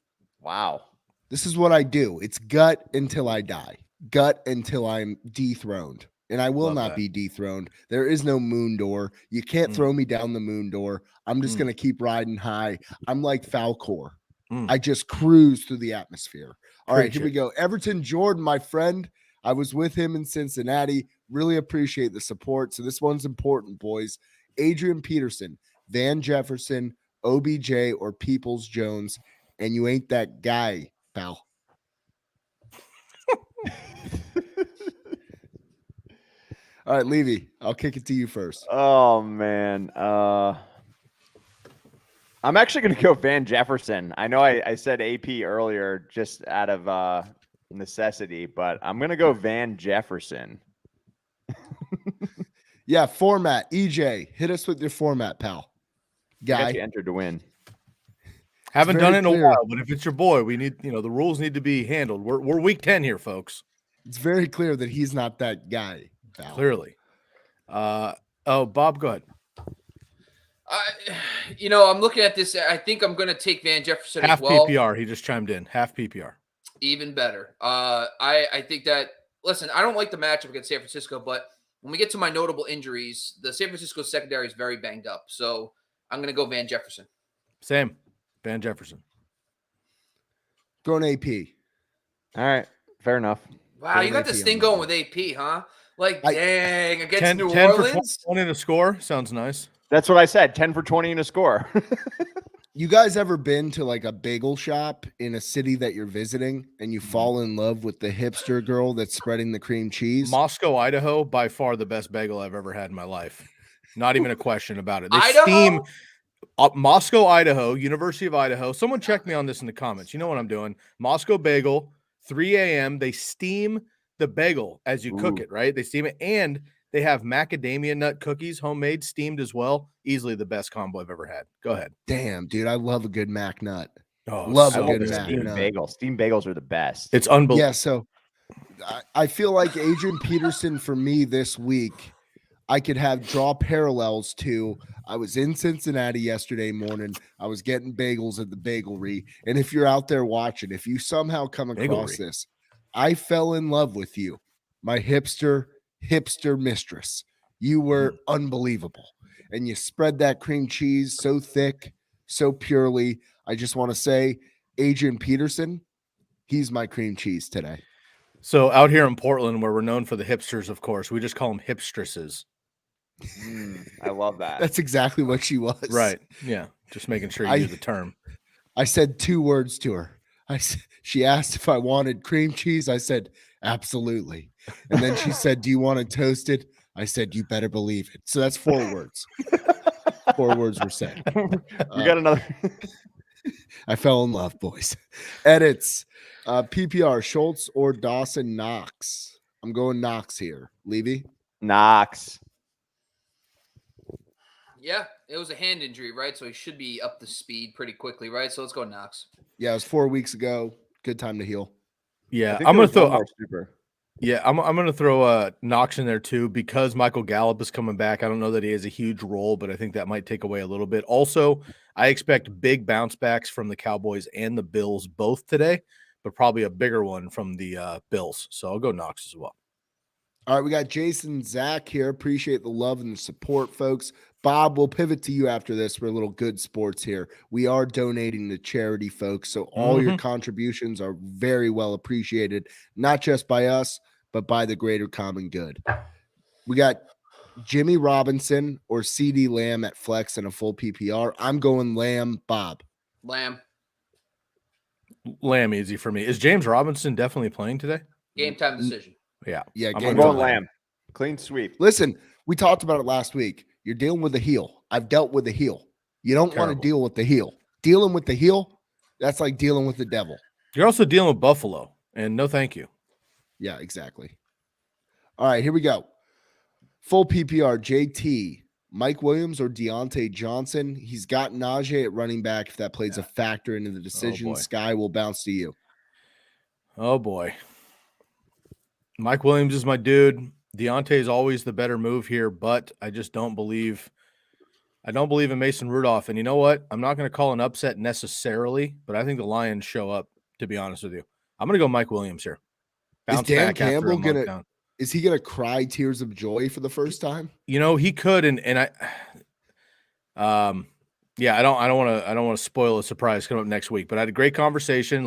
Wow. This is what I do. It's gut until I die. Gut until I'm dethroned. And I will not be dethroned. There is no moon door. You can't throw me down the moon door. I'm just going to keep riding high. I'm like Falcor. I just cruise through the atmosphere. All right, here we go. Everton Jordan, my friend. I was with him in Cincinnati. Really appreciate the support. So this one's important, boys. Adrian Peterson, Van Jefferson, OBJ, or Peoples Jones. And you ain't that guy, pal. All right, Levy, I'll kick it to you first. Oh, man. I'm actually going to go Van Jefferson. I know I said AP earlier just out of necessity, but I'm going to go Van Jefferson. Yeah, format. EJ, hit us with your format, pal. Guy. You entered to win. Haven't done it in a while, but if it's your boy, we need, the rules need to be handled. We're week 10 here, folks. It's very clear that he's not that guy. Pal. Clearly. Bob, go ahead. I'm looking at this. I think I'm going to take Van Jefferson half as well. PPR. He just chimed in. Half PPR. Even better. I think that, listen, I don't like the matchup against San Francisco, but when we get to my notable injuries, the San Francisco secondary is very banged up. So I'm going to go Van Jefferson. Same. Van Jefferson. Going AP. All right. Fair enough. Wow, you got this thing going with AP, huh? Like, dang, against New 10 Orleans? for 20 to score. Sounds nice. That's what I said. 10 for 20 in a score. You guys ever been to like a bagel shop in a city that you're visiting and you fall in love with the hipster girl that's spreading the cream cheese? Moscow, Idaho, by far the best bagel I've ever had in my life. Not even a question about it. They Idaho? steam Moscow, Idaho, University of Idaho. Someone check me on this in the comments. You know what I'm doing. Moscow bagel, 3 a.m. They steam the bagel as you cook it, right? They steam it, and they have macadamia nut cookies, homemade, steamed as well. Easily the best combo I've ever had. Go ahead. Damn, dude, I love a good mac nut. Oh, love so a good good. mac Steamed nut. bagels. Steamed bagels are the best. It's unbelievable. Yeah, so I feel like Adrian Peterson for me this week. I could draw parallels to, I was in Cincinnati yesterday morning. I was getting bagels at the bagelry. And if you're out there watching, if you somehow come across this, I fell in love with you, my hipster mistress. You were unbelievable. And you spread that cream cheese so thick, so purely. I just want to say, Adrian Peterson, he's my cream cheese today. So out here in Portland, where we're known for the hipsters, of course, we just call them hipstresses. I love that. That's exactly what she was. Right. Yeah. Just making sure you knew the term. I said 2 words to her. She asked if I wanted cream cheese. I said, absolutely. And then she said, do you want it toasted? I said, you better believe it. So that's 4 words. 4 words were said. We got another. I fell in love, boys. Edits. PPR, Schultz or Dawson Knox? I'm going Knox here. Levy? Knox. Yeah, it was a hand injury, right? So he should be up to speed pretty quickly, right? So let's go Knox. Yeah, it was 4 weeks ago. Good time to heal. Yeah, I'm going to throw super. Yeah, I'm going to throw Knox in there too because Michael Gallup is coming back. I don't know that he has a huge role, but I think that might take away a little bit. Also, I expect big bounce backs from the Cowboys and the Bills both today, but probably a bigger one from the Bills. So I'll go Knox as well. All right, we got Jason Zach here. Appreciate the love and the support, folks. Bob, we'll pivot to you after this for a little good sports here. We are donating to charity, folks, so all your contributions are very well appreciated, not just by us, but by the greater common good. We got Jimmy Robinson or CeeDee Lamb at flex and a full PPR. I'm going Lamb. Bob? Lamb easy for me. Is James Robinson definitely playing today? game time decision. Yeah. I'm going Lamb. Clean sweep. Listen, we talked about it last week. You're dealing with a heel. I've dealt with a heel. You don't want to deal with the heel. Dealing with the heel, that's like dealing with the devil. You're also dealing with Buffalo, and no thank you. Yeah, exactly. All right, here we go. Full PPR, JT, Mike Williams or Deontay Johnson. He's got Najee at running back if that plays a factor into the decision. Sky will bounce to you. Oh, boy. Mike Williams is my dude. Deontay is always the better move here, but I just don't believe in Mason Rudolph. And you know what? I'm not going to call an upset necessarily, but I think the Lions show up, to be honest with you. I'm going to go Mike Williams here. Is Dan Campbell is he gonna cry tears of joy for the first time? You know, he could, and I I don't want to spoil a surprise coming up next week, but I had a great conversation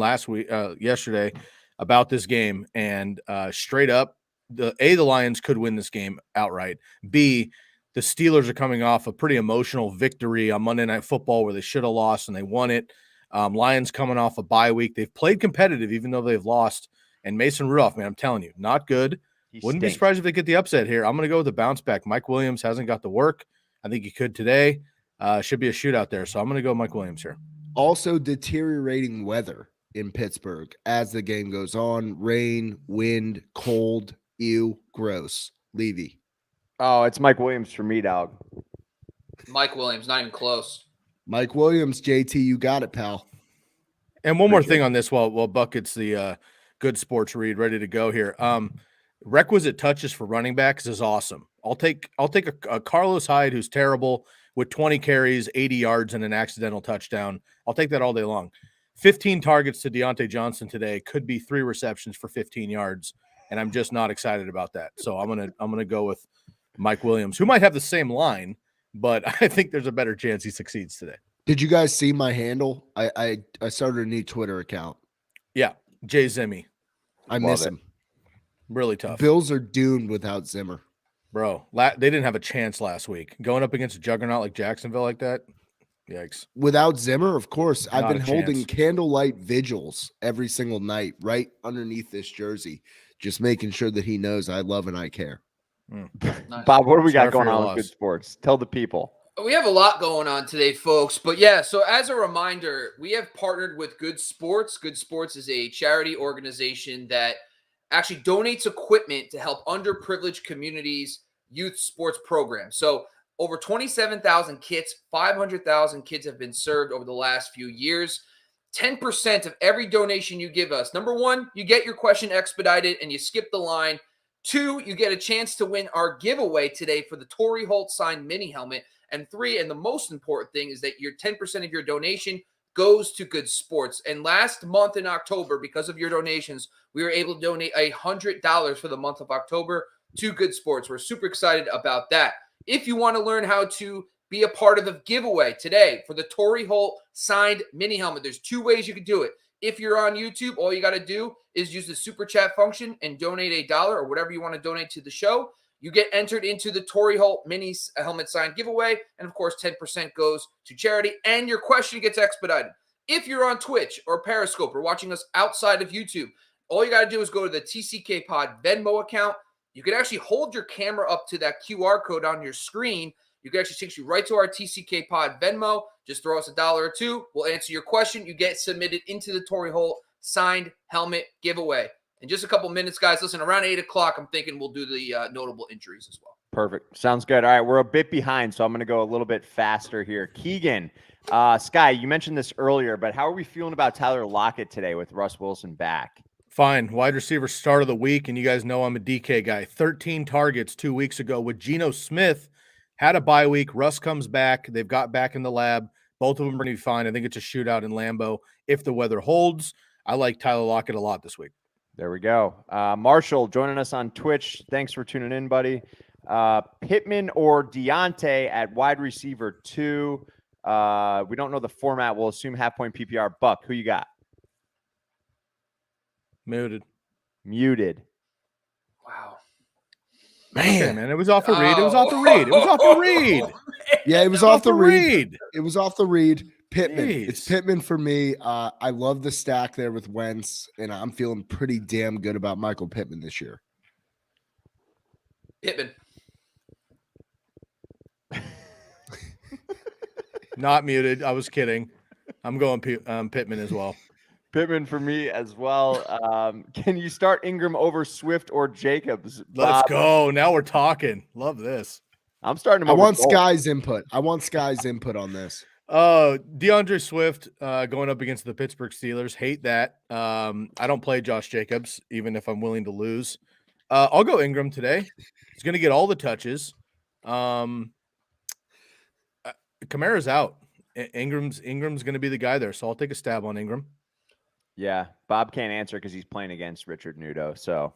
yesterday about this game, and straight up, the Lions could win this game outright. B, the Steelers are coming off a pretty emotional victory on Monday Night Football where they should have lost and they won it. Lions coming off a bye week. They've played competitive even though they've lost. And Mason Rudolph, man, I'm telling you, not good. Wouldn't be surprised if they get the upset here. I'm going to go with the bounce back. Mike Williams hasn't got the work. I think he could today. Should be a shootout there. So I'm going to go Mike Williams here. Also deteriorating weather in Pittsburgh as the game goes on. Rain, wind, cold, ew, gross. Levy. Oh, it's Mike Williams for me, dog. Mike Williams, not even close. Mike Williams, JT, you got it, pal. And one more thing on this while Buck gets the good sports read ready to go here. Requisite touches for running backs is awesome. I'll take a Carlos Hyde who's terrible with 20 carries, 80 yards, and an accidental touchdown. I'll take that all day long. 15 targets to Deontay Johnson today could be 3 receptions for 15 yards, and I'm just not excited about that. So I'm gonna go with Mike Williams, who might have the same line, but I think there's a better chance he succeeds today. Did you guys see my handle? I started a new Twitter account. Yeah, Jay Zimmy. I miss him. Really tough. Bills are doomed without Zimmer. Bro, they didn't have a chance last week. Going up against a juggernaut like Jacksonville like that, yikes. Without Zimmer, of course. I've been holding chance. candlelight vigils every single night right underneath this jersey, just making sure that he knows I love and I care. Nice. Bob, what do we got going on with good sports? Tell the people. We have a lot going on today, folks. But yeah, so as a reminder, we have partnered with Good Sports. Good Sports is a charity organization that actually donates equipment to help underprivileged communities' youth sports programs. So over 27,000 kits, 500,000 kids have been served over the last few years. 10% of every donation you give us. Number one, you get your question expedited and you skip the line. 2, you get a chance to win our giveaway today for the Torrey Holt signed mini helmet. And 3, and the most important thing is that your 10% of your donation goes to good sports. And last month in October, because of your donations, we were able to donate $100 for the month of October to good sports. We're super excited about that. If you want to learn how to be a part of the giveaway today for the Torrey Holt signed mini helmet, there's 2 ways you can do it. If you're on YouTube, all you got to do is use the super chat function and donate $1 or whatever you want to donate to the show. You get entered into the Torrey Holt mini helmet sign giveaway. And of course, 10% goes to charity and your question gets expedited. If you're on Twitch or Periscope or watching us outside of YouTube, all you got to do is go to the TCK Pod Venmo account. You can actually hold your camera up to that QR code on your screen. You can actually take you right to our TCK Pod Venmo. Just throw us $1 or $2. We'll answer your question. You get submitted into the Torrey Holt signed helmet giveaway. In just a couple minutes, guys. Listen, around 8 o'clock, I'm thinking we'll do the notable injuries as well. Perfect. Sounds good. All right, we're a bit behind, so I'm going to go a little bit faster here. Keegan, Sky, you mentioned this earlier, but how are we feeling about Tyler Lockett today with Russ Wilson back? Fine. Wide receiver start of the week, and you guys know I'm a DK guy. 13 targets 2 weeks ago with Geno Smith. Had a bye week. Russ comes back. They've got back in the lab. Both of them are going to be fine. I think it's a shootout in Lambeau if the weather holds. I like Tyler Lockett a lot this week. There we go. Marshall joining us on Twitch. Thanks for tuning in, buddy. Pittman or Deontay at wide receiver 2. We don't know the format. We'll assume half-point PPR. Buck, who you got? Muted. Wow. Man, it was off the read. It was off the read. It was off the read. Yeah, it was off the read. It was off the read. Pittman. Jeez. It's Pittman for me. I love the stack there with Wentz, and I'm feeling pretty damn good about Michael Pittman this year. Pittman. Not muted. I was kidding. I'm going Pittman as well. Pittman for me as well. Can you start Ingram over Swift or Jacobs? Let's go. Now we're talking. Love this. I'm starting him I over want both. Sky's input. on this. DeAndre Swift going up against the Pittsburgh Steelers. Hate that. I don't play Josh Jacobs, even if I'm willing to lose. I'll go Ingram today. He's going to get all the touches. Kamara's out. Ingram's going to be the guy there, so I'll take a stab on Ingram. Yeah, Bob can't answer because he's playing against Richard Nudo. So,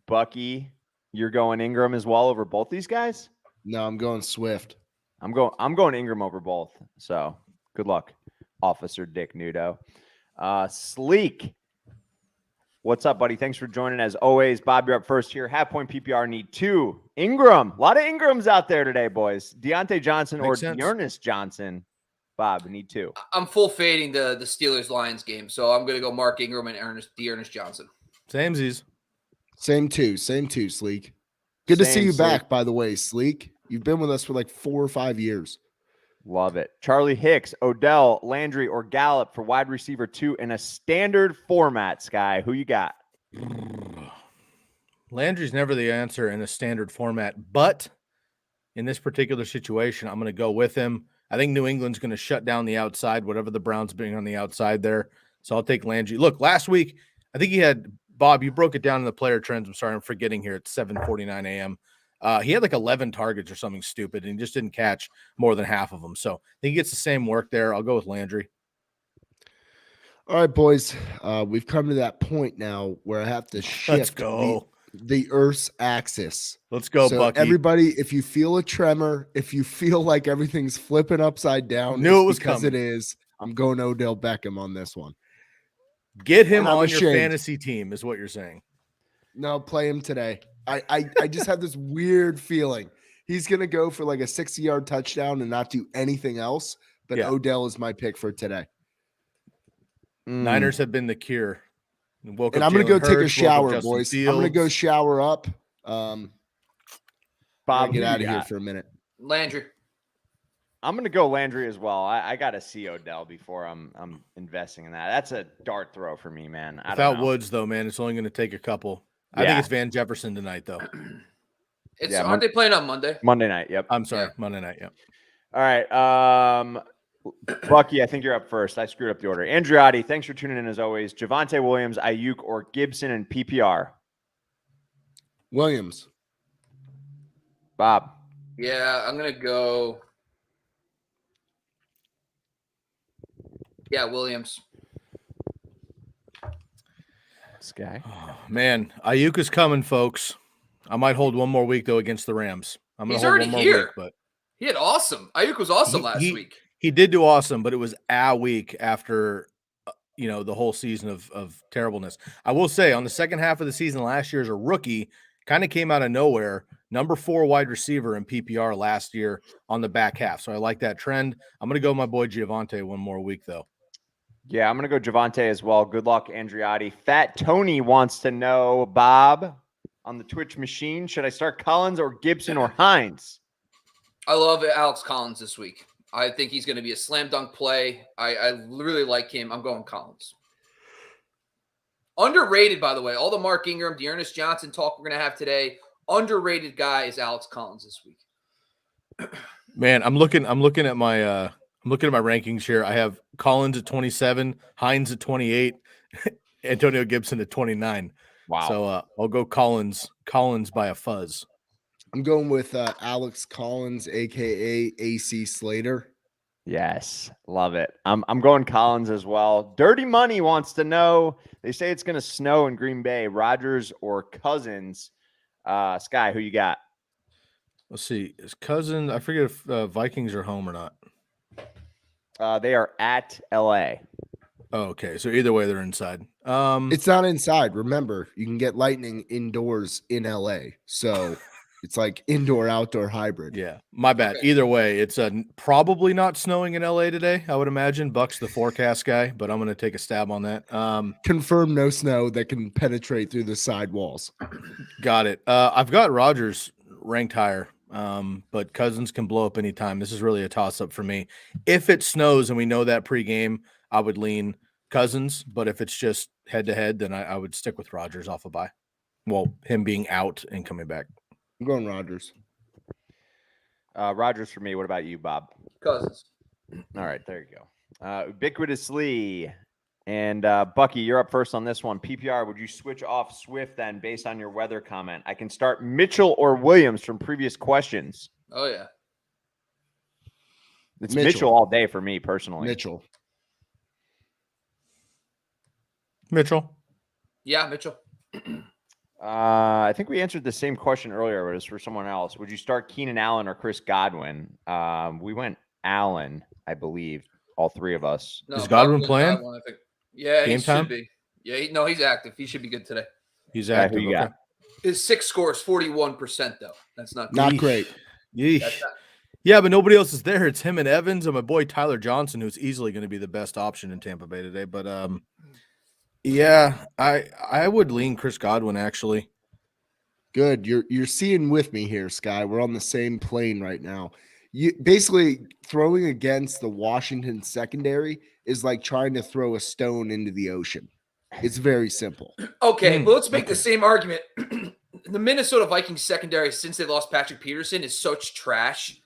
Bucky, you're going Ingram as well over both these guys? No, I'm going Swift. I'm going Ingram over both. So, good luck, Officer Dick Nudo. Sleek, what's up, buddy? Thanks for joining as always. Bob, you're up first here. Half-point PPR need 2. Ingram. A lot of Ingrams out there today, boys. Deontay Johnson or Dearness Johnson. Bob, we need 2. I'm full fading the Steelers-Lions game, so I'm going to go Mark Ingram and Dearness Johnson. Samesies. Same two, Sleek. Good to see you back, by the way, Sleek. You've been with us for like 4 or 5 years. Love it. Charlie Hicks, Odell, Landry, or Gallup for wide receiver 2 in a standard format, Sky. Who you got? Landry's never the answer in a standard format, but in this particular situation, I'm going to go with him. I think New England's going to shut down the outside, whatever the Browns being on the outside there. So I'll take Landry. Look, last week, I think he had, Bob, you broke it down in the player trends. I'm sorry, I'm forgetting here. It's 7:49 a.m. He had like 11 targets or something stupid, and he just didn't catch more than half of them. So I think he gets the same work there. I'll go with Landry. All right, boys. We've come to that point now where I have to shift the Earth's axis. Let's go, so Bucky. Everybody, if you feel a tremor, if you feel like everything's flipping upside down, knew it was because coming. It is. I'm going Odell Beckham on this one. Get him on your fantasy team is what you're saying. No, play him today. I just have this weird feeling he's going to go for like a 60-yard touchdown and not do anything else. But yeah. Odell is my pick for today. Niners have been the cure. And I'm going to go take a shower, boys. I'm going to go shower up. Bob, get out of here for a minute. Landry. I'm going to go Landry as well. I got to see Odell before I'm investing in that. That's a dart throw for me, man. Without Woods, though, man, it's only going to take a couple. I think it's Van Jefferson tonight, though. Aren't they playing on Monday? Monday night, yep. I'm sorry, Monday night, yep. All right. Bucky, I think you're up first. I screwed up the order. Andriotti, thanks for tuning in as always. Javonte Williams, Ayuk, or Gibson in PPR? Williams. Bob. Yeah, I'm going to go. Yeah, Williams. Sky. Oh, man, Ayuk is coming, folks. I might hold one more week, though, against the Rams. I'm going He's to hold already one more here. week, but He had awesome. Ayuk was awesome last week. He did do awesome, but it was a week after the whole season of terribleness. I will say on the second half of the season last year as a rookie, kind of came out of nowhere. Number 4 wide receiver in PPR last year on the back half. So I like that trend. I'm going to go my boy Javonte one more week, though. Yeah, I'm going to go Javonte as well. Good luck, Andriotti. Fat Tony wants to know, Bob, on the Twitch machine, should I start Collins or Gibson or Hines? I love Alex Collins this week. I think he's going to be a slam dunk play. I really like him. I'm going Collins. Underrated, by the way. All the Mark Ingram, Dearness Johnson talk we're going to have today. Underrated guy is Alex Collins this week. Man, I'm looking at my rankings here. I have Collins at 27, Hines at 28, Antonio Gibson at 29. Wow. So I'll go Collins by a fuzz. I'm going with Alex Collins, aka AC Slater. Yes, love it. I'm going Collins as well. Dirty Money wants to know. They say it's going to snow in Green Bay. Rodgers or Cousins? Sky, who you got? Let's see. Is Cousins? I forget if Vikings are home or not. They are at LA. Oh, okay. So either way, they're inside. It's not inside. Remember, you can get lightning indoors in LA. So it's like indoor-outdoor hybrid. Yeah, my bad. Okay. Either way, it's probably not snowing in LA today, I would imagine. Buck's the forecast guy, but I'm going to take a stab on that. Confirm no snow that can penetrate through the side walls. Got it. I've got Rodgers ranked higher, but Cousins can blow up anytime. This is really a toss-up for me. If it snows and we know that pregame, I would lean Cousins, but if it's just head-to-head, then I would stick with Rodgers off a bye. Well, him being out and coming back. I'm going Rodgers. Rodgers for me. What about you, Bob? Cousins. All right, there you go. Ubiquitously. And Bucky, you're up first on this one. PPR, would you switch off Swift then based on your weather comment? I can start Mitchell or Williams from previous questions. Oh, yeah. It's Mitchell all day for me personally. Mitchell. Yeah, Mitchell. I think we answered the same question earlier, but it's for someone else. Would you start Keenan Allen or Chris Godwin? We went Allen, I believe, all three of us. No, Is Godwin playing? I think. Yeah, Game he time? should be. Yeah, he's active. He should be good today. He's Yeah, active. who you got? His 6 scores 41%, though. That's not good. Not great. Yeesh. That's not- Yeah, but nobody else is there. It's him and Evans and my boy Tyler Johnson, who's easily going to be the best option in Tampa Bay today. But yeah, I would lean Chris Godwin actually. Good. You're seeing with me here, Sky. We're on the same plane right now. You basically throwing against the Washington secondary is like trying to throw a stone into the ocean. It's very simple. Okay, but let's make okay. the same argument. The Minnesota Vikings secondary, since they lost Patrick Peterson, is such trash.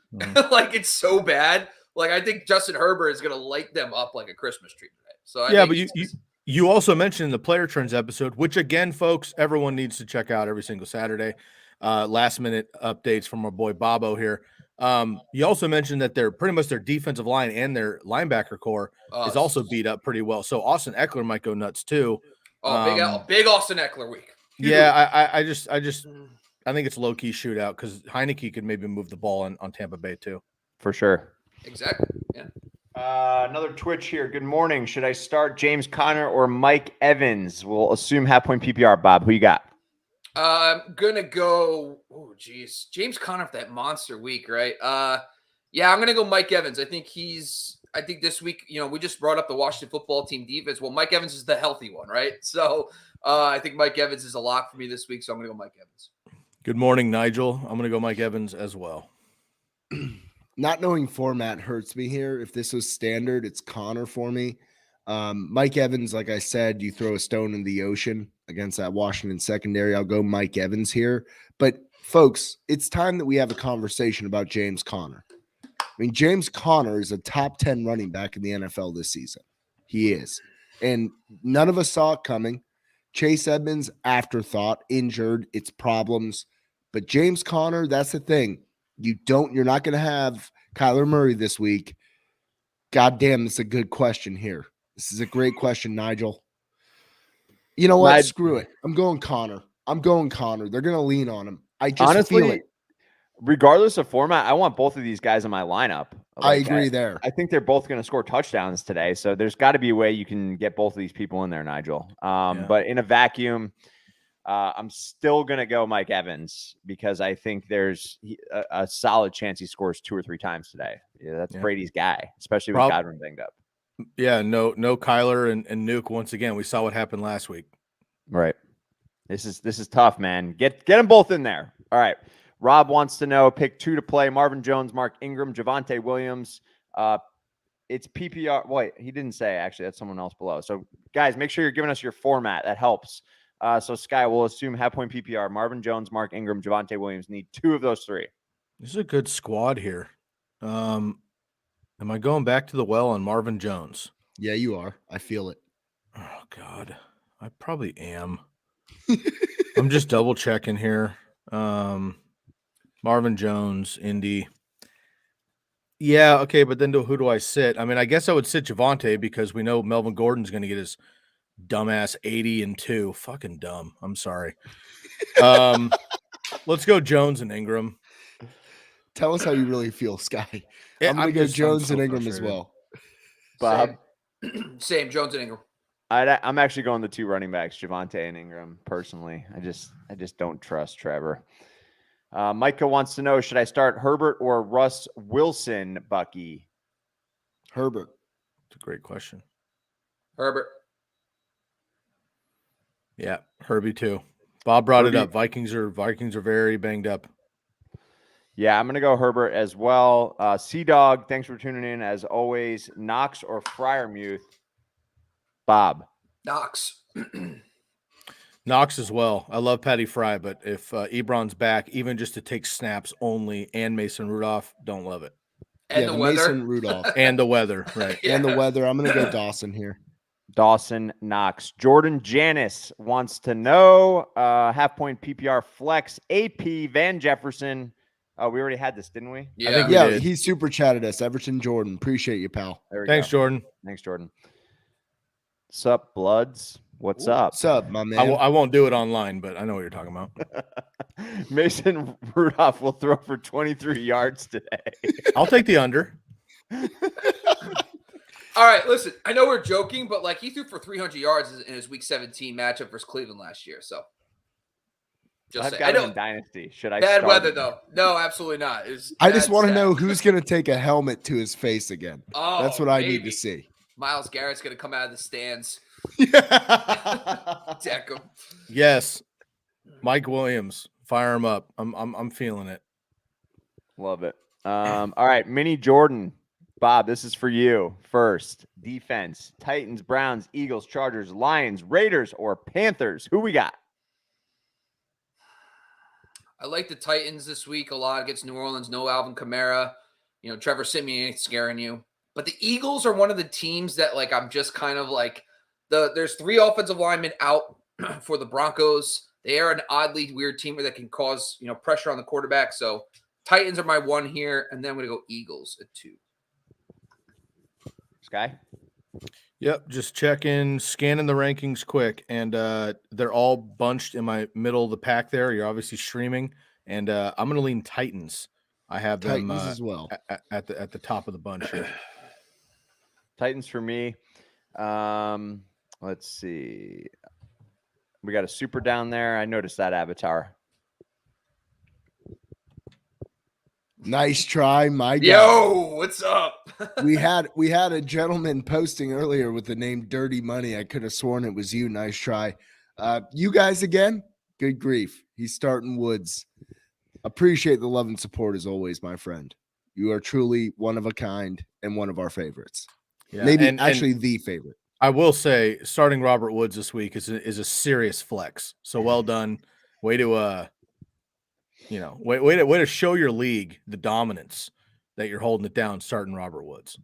Like, it's so bad. Like, I think Justin Herbert is going to light them up like a Christmas tree today. So I think but you also mentioned in the Player Trends episode, which again, folks, everyone needs to check out every single Saturday. Last minute updates from our boy Bobo here. You also mentioned that their defensive line and their linebacker core is also beat up pretty well. So Austin Eckler might go nuts too. big Austin Eckler week. Yeah, I think it's low key shootout because Heineke could maybe move the ball on Tampa Bay too. For sure. Exactly. Yeah. Another Twitch here. Good morning. Should I start James Conner or Mike Evans? We'll assume half-point PPR. Bob, who you got? I'm gonna go. Oh, geez, James Conner for that monster week, right? Yeah, I'm gonna go Mike Evans. I think this week, we just brought up the Washington football team defense. Well, Mike Evans is the healthy one, right? So I think Mike Evans is a lock for me this week. So I'm gonna go Mike Evans. Good morning, Nigel. I'm gonna go Mike Evans as well. Not knowing format hurts me here. If this was standard, it's Connor for me. Mike Evans, like I said, you throw a stone in the ocean against that Washington secondary. I'll go Mike Evans here. But folks, it's time that we have a conversation about James Conner. I mean, James Conner is a top 10 running back in the NFL this season. He is. And none of us saw it coming. Chase Edmonds, afterthought, injured, it's problems. But James Conner, that's the thing. You're not going to have Kyler Murray this week. God damn, this is a good question here. This is a great question, Nigel. You know what? Screw it. I'm going Conner. They're going to lean on him. I just honestly feel it. Regardless of format, I want both of these guys in my lineup. I agree there. I think they're both going to score touchdowns today. So there's got to be a way you can get both of these people in there, Nigel. But in a vacuum, I'm still going to go Mike Evans because I think there's a solid chance he scores 2 or 3 times today. Yeah, that's Brady's guy, especially with Godwin banged up. Yeah, no Kyler and Nuke once again. We saw what happened last week. Right. This is tough, man. Get them both in there. All right. Rob wants to know, pick 2 to play: Marvin Jones, Mark Ingram, Javonte Williams. It's PPR. Wait, he didn't say, actually. That's someone else below. So, guys, make sure you're giving us your format. That helps. So, Sky, we'll assume half-point PPR. Marvin Jones, Mark Ingram, Javonte Williams. Need 2 of those 3. This is a good squad here. Am I going back to the well on Marvin Jones? Yeah, you are. I feel it. Oh, God. I probably am. I'm just double-checking here. Marvin Jones, Indy. Yeah, okay, but then who do I sit? I mean, I guess I would sit Javonte because we know Melvin Gordon's going to get his dumbass 80 and 2. Fucking dumb. I'm sorry. Let's go Jones and Ingram. Tell us how you really feel, Sky. Yeah, I'm going to go Jones and Ingram as well. Bob? Same, Jones and Ingram. I'm actually going the 2 running backs, Javonte and Ingram, personally. I just don't trust Trevor. Micah wants to know, should I start Herbert or Russ Wilson, Bucky? Herbert. It's a great question. Herbert. Yeah, Herbie too. Bob brought it up. Vikings are very banged up. Yeah, I'm going to go Herbert as well. C-Dog, thanks for tuning in as always. Knox or Freiermuth? Bob. Knox. Knox as well. I love Patty Fry, but if Ebron's back, even just to take snaps only, and Mason Rudolph, don't love it. And the weather. Mason Rudolph. And the weather, right. And the weather. I'm going to go Dawson here. Dawson Knox. Jordan Janis wants to know, half-point PPR flex, AP, Van Jefferson. We already had this, didn't we? Yeah, I think we did. He super chatted us. Everton Jordan. Appreciate you, pal. Thanks, Jordan. Thanks, Jordan. Sup, Bloods? What's up? What's up, my man? I won't do it online, but I know what you're talking about. Mason Rudolph will throw for 23 yards today. I'll take the under. All right, listen, I know we're joking, but he threw for 300 yards in his Week 17 matchup versus Cleveland last year. So, I've got him in Dynasty. Should I? Bad weather though. No, absolutely not. I just want to know who's going to take a helmet to his face again. Oh, that's what I need to see. Myles Garrett's going to come out of the stands. Deck him. Yes, Mike Williams, fire him up. I'm feeling it. Love it. All right, Mini Jordan. Bob, this is for you. First, defense: Titans, Browns, Eagles, Chargers, Lions, Raiders, or Panthers. Who we got? I like the Titans this week a lot against New Orleans. No Alvin Kamara. Trevor Siemian ain't scaring you. But the Eagles are one of the teams that I'm just kind of there's 3 offensive linemen out for the Broncos. They are an oddly weird team that can cause pressure on the quarterback. So Titans are my 1 here, and then I'm going to go Eagles at 2. Sky? Yep, just checking, scanning the rankings quick, and they're all bunched in my middle of the pack there. You're obviously streaming, and I'm going to lean Titans. I have them Titans as well at the top of the bunch here. Titans for me. Let's see. We got a super down there. I noticed that avatar. Nice try, my guy. Yo, what's up? we had a gentleman posting earlier with the name Dirty Money. I could have sworn it was you. Nice try. You guys again? Good grief. He's starting Woods. Appreciate the love and support as always, my friend. You are truly one of a kind and one of our favorites. Yeah, maybe actually the favorite. I will say starting Robert Woods this week is a serious flex. So well done. Way to way to show your league the dominance that you're holding it down starting Robert Woods.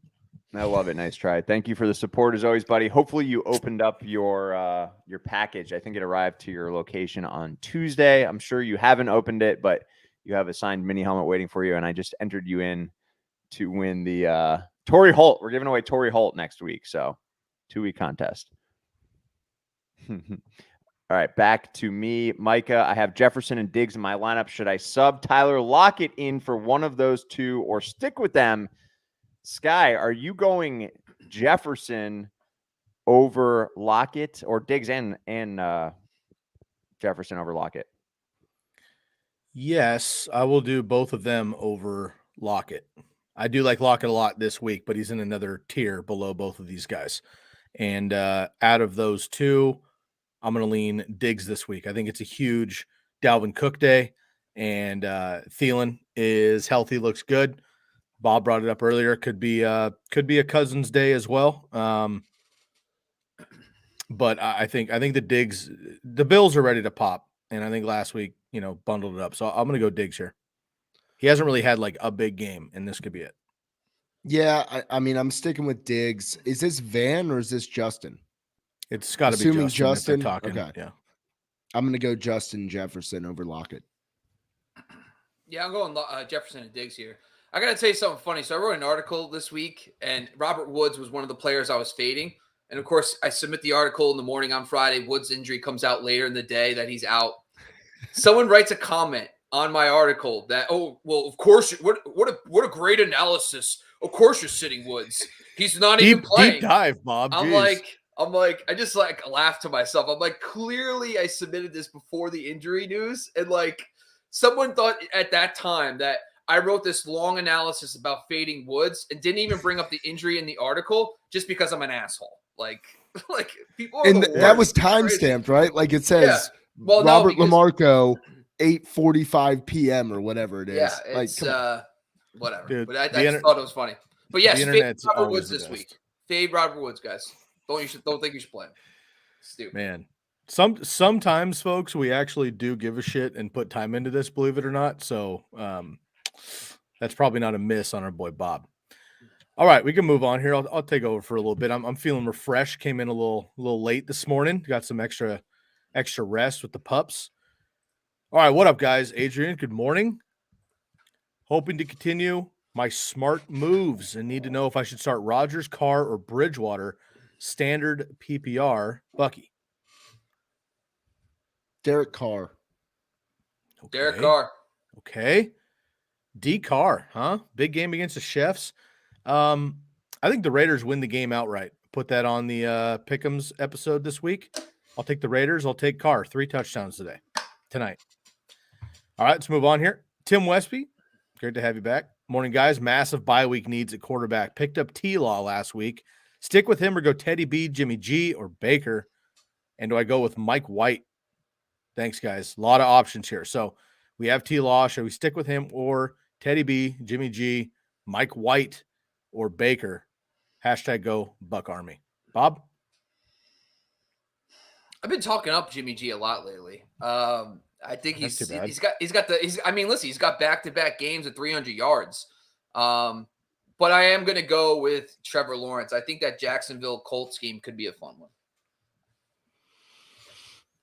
I love it. Nice try. Thank you for the support as always, buddy. Hopefully you opened up your package. I think it arrived to your location on Tuesday. I'm sure you haven't opened it, but you have a signed mini helmet waiting for you. And I just entered you in to win the Torrey Holt. We're giving away Torrey Holt next week. So 2-week contest. All right, back to me, Micah. I have Jefferson and Diggs in my lineup. Should I sub Tyler Lockett in for one of those two or stick with them? Sky, are you going Jefferson over Lockett, or Diggs and Jefferson over Lockett? Yes, I will do both of them over Lockett. I do like Lockett a lot this week, but he's in another tier below both of these guys. And out of those two, I'm going to lean Diggs this week. I think it's a huge Dalvin Cook day, and Thielen is healthy, looks good. Bob brought it up earlier. Could be a Cousins day as well. But I think the Diggs, the Bills are ready to pop, and I think last week bundled it up. So I'm going to go Diggs here. He hasn't really had like a big game, and this could be it. Yeah, I mean, I'm sticking with Diggs. Is this Van or is this Justin? It's got to be Assuming Justin. Justin. Talking. Okay. Yeah. I'm going to go Justin Jefferson over Lockett. Yeah, I'm going Jefferson and Diggs here. I got to tell you something funny. So I wrote an article this week, and Robert Woods was one of the players I was fading. And, of course, I submit the article in the morning on Friday. Woods' injury comes out later in the day that he's out. Someone writes a comment on my article that, oh, well, of course, what a great analysis. Of course you're sitting Woods. He's not even playing. Deep dive, Bob. I'm Jeez. like, I just like laughed to myself. I'm like, clearly I submitted this before the injury news. And like someone thought at that time that I wrote this long analysis about fading Woods and didn't even bring up the injury in the article just because I'm an asshole. Like people are And the that was worst. timestamped, right? Like it says Well, Robert no, because, Lamarco, 8:45 p.m. or whatever it is. Yeah, like, it's whatever. Dude, but I just thought it was funny. But yes, fade Robert Woods this week. Fade Robert Woods, guys. Don't think you should play him. Stupid. Man. Sometimes, folks, we actually do give a shit and put time into this, believe it or not. So that's probably not a miss on our boy Bob. All right, we can move on here. I'll take over for a little bit. I'm feeling refreshed. Came in a little late this morning. Got some extra rest with the pups. All right, what up, guys? Adrian, good morning. Hoping to continue my smart moves and need to know if I should start Rodgers, Carr, or Bridgewater. Standard PPR. Bucky. Derek Carr. Okay. Derek Carr. Okay. D Carr, huh? Big game against the Chefs. I think the Raiders win the game outright. Put that on the Pick'ems episode this week. I'll take the Raiders. I'll take Carr. 3 touchdowns tonight. All right, let's move on here. Tim Westby, great to have you back. Morning, guys. Massive bye week needs at quarterback. Picked up T-Law last week. Stick with him or go Teddy B, Jimmy G, or Baker. And do I go with Mike White? Thanks, guys. A lot of options here. So we have T-Law. Should we stick with him or Teddy B, Jimmy G, Mike White, or Baker? Hashtag go Buck Army. Bob? I've been talking up Jimmy G a lot lately. I think he's got back-to-back games at 300 yards. But I am going to go with Trevor Lawrence. I think that Jacksonville Colts game could be a fun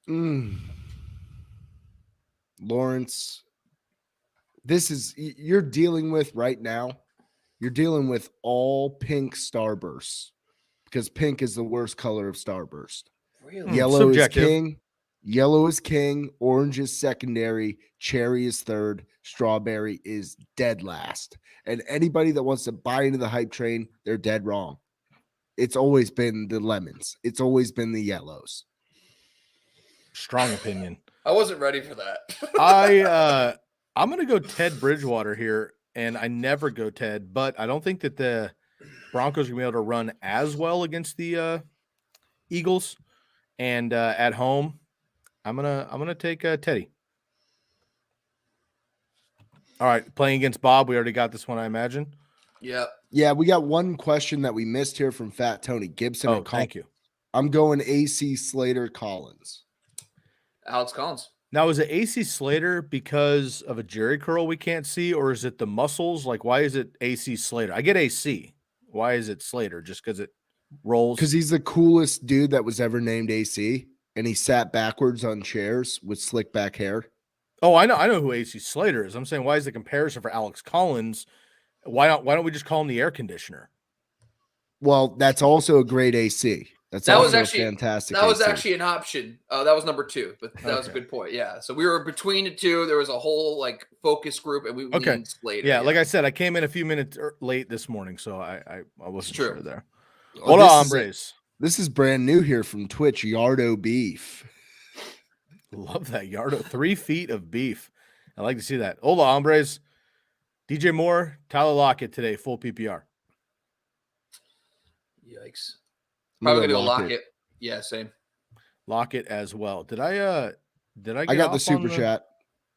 one. Lawrence, you're dealing with right now. You're dealing with all pink starbursts because pink is the worst color of starburst. Really? Yellow is king. Yellow is king. Orange is secondary. Cherry is third. Strawberry is dead last. And anybody that wants to buy into the hype train, they're dead wrong. It's always been the lemons. It's always been the yellows. Strong opinion. I wasn't ready for that. I'm going to go Ted Bridgewater here, and I never go Ted, but I don't think that the Broncos are going to be able to run as well against the Eagles. And at home, I'm gonna take Teddy. All right, playing against Bob. We already got this one, I imagine. Yeah, we got one question that we missed here from Fat Tony Gibson. Oh, thank you. I'm going AC Slater Collins. Alex Collins. Now, is it AC Slater because of a Jerry curl we can't see, or is it the muscles? Like, why is it AC Slater? I get AC. Why is it Slater? Just because it rolls? Because he's the coolest dude that was ever named AC, and he sat backwards on chairs with slick back hair. Oh, I know who AC Slater is. I'm saying, why is the comparison for Alex Collins? Why don't we just call him the air conditioner? Well, that's also a great AC. That was also actually fantastic. That was AC. actually an option. That was number 2, but that was a good point. Yeah, so we were between the two. There was a whole like focus group, and we leaned Slater. Yeah, like I said, I came in a few minutes late this morning, so I wasn't sure there. Oh, Hola, hombres. This is brand new here from Twitch. Yardo beef. Love that Yardo. 3 feet of beef. I like to see that. Hola, hombres. DJ Moore, Tyler Lockett today, full PPR. Yikes. Probably gonna go Lockett. Lockett. Yeah, same. Lockett as well. Did I get I got the off super on chat.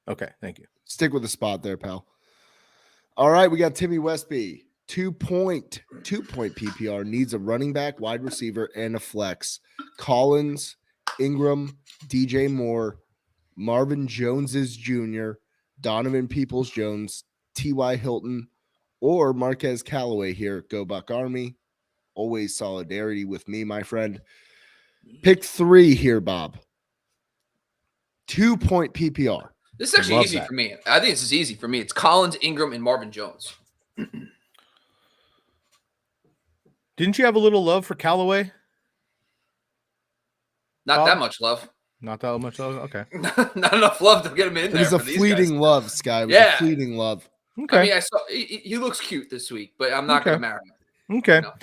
Okay, thank you. Stick with the spot there, pal. All right, we got Timmy Westby. 2-point PPR, needs a running back, wide receiver, and a flex. Collins, Ingram, DJ Moore, Marvin Joneses Jr., Donovan Peoples-Jones, T.Y. Hilton, or Marquez Callaway here. Go Buck Army. Always solidarity with me, my friend. Pick 3 here, Bob. 2-point PPR. This is actually Love easy that. for me. I think this is easy for me. It's Collins, Ingram, and Marvin Jones. Didn't you have a little love for Callaway? Not Bob? that much love. Not that much love? Okay. Not enough love to get him in It there. was a for these fleeting guys. love, Sky. It was Yeah. a fleeting love. Okay. I mean, I saw he looks cute this week, but I'm not Okay. gonna marry him. Okay. No.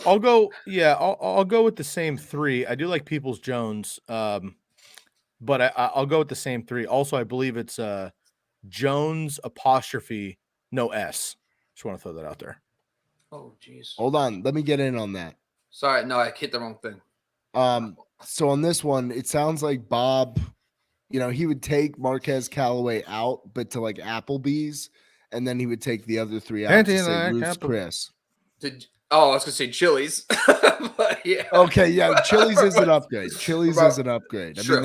I'll go. Yeah, I'll go with the same 3. I do like Peoples Jones, but I'll go with the same 3. Also, I believe it's Jones apostrophe no S. Just want to throw that out there. Oh, jeez. Hold on. Let me get in on that. Sorry, no, I hit the wrong thing. So on this one, it sounds like Bob, he would take Marquez Callaway out, but to like Applebee's, and then he would take the other 3 out to say Ruth's Chris. I was gonna say Chili's, but yeah. Okay, yeah, Chili's is an upgrade. Chili's is an upgrade. I Sure. mean,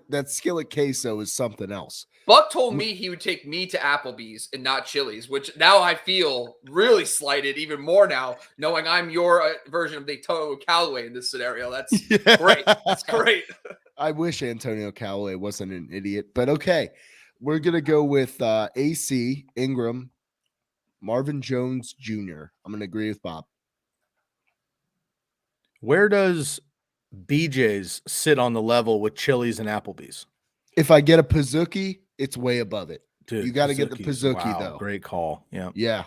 that skillet queso is something else. Buck told me he would take me to Applebee's and not Chili's, which now I feel really slighted even more now, knowing I'm your version of the Antonio Callaway in this scenario. That's great. That's great. I wish Antonio Callaway wasn't an idiot, but okay. We're going to go with AC, Ingram, Marvin Jones Jr. I'm going to agree with Bob. Where does BJ's sit on the level with Chili's and Applebee's? If I get a Pizookie, it's way above it. Dude, You got to get the Pizookies, Pizookie, wow, though. Great call. Yeah. Yeah.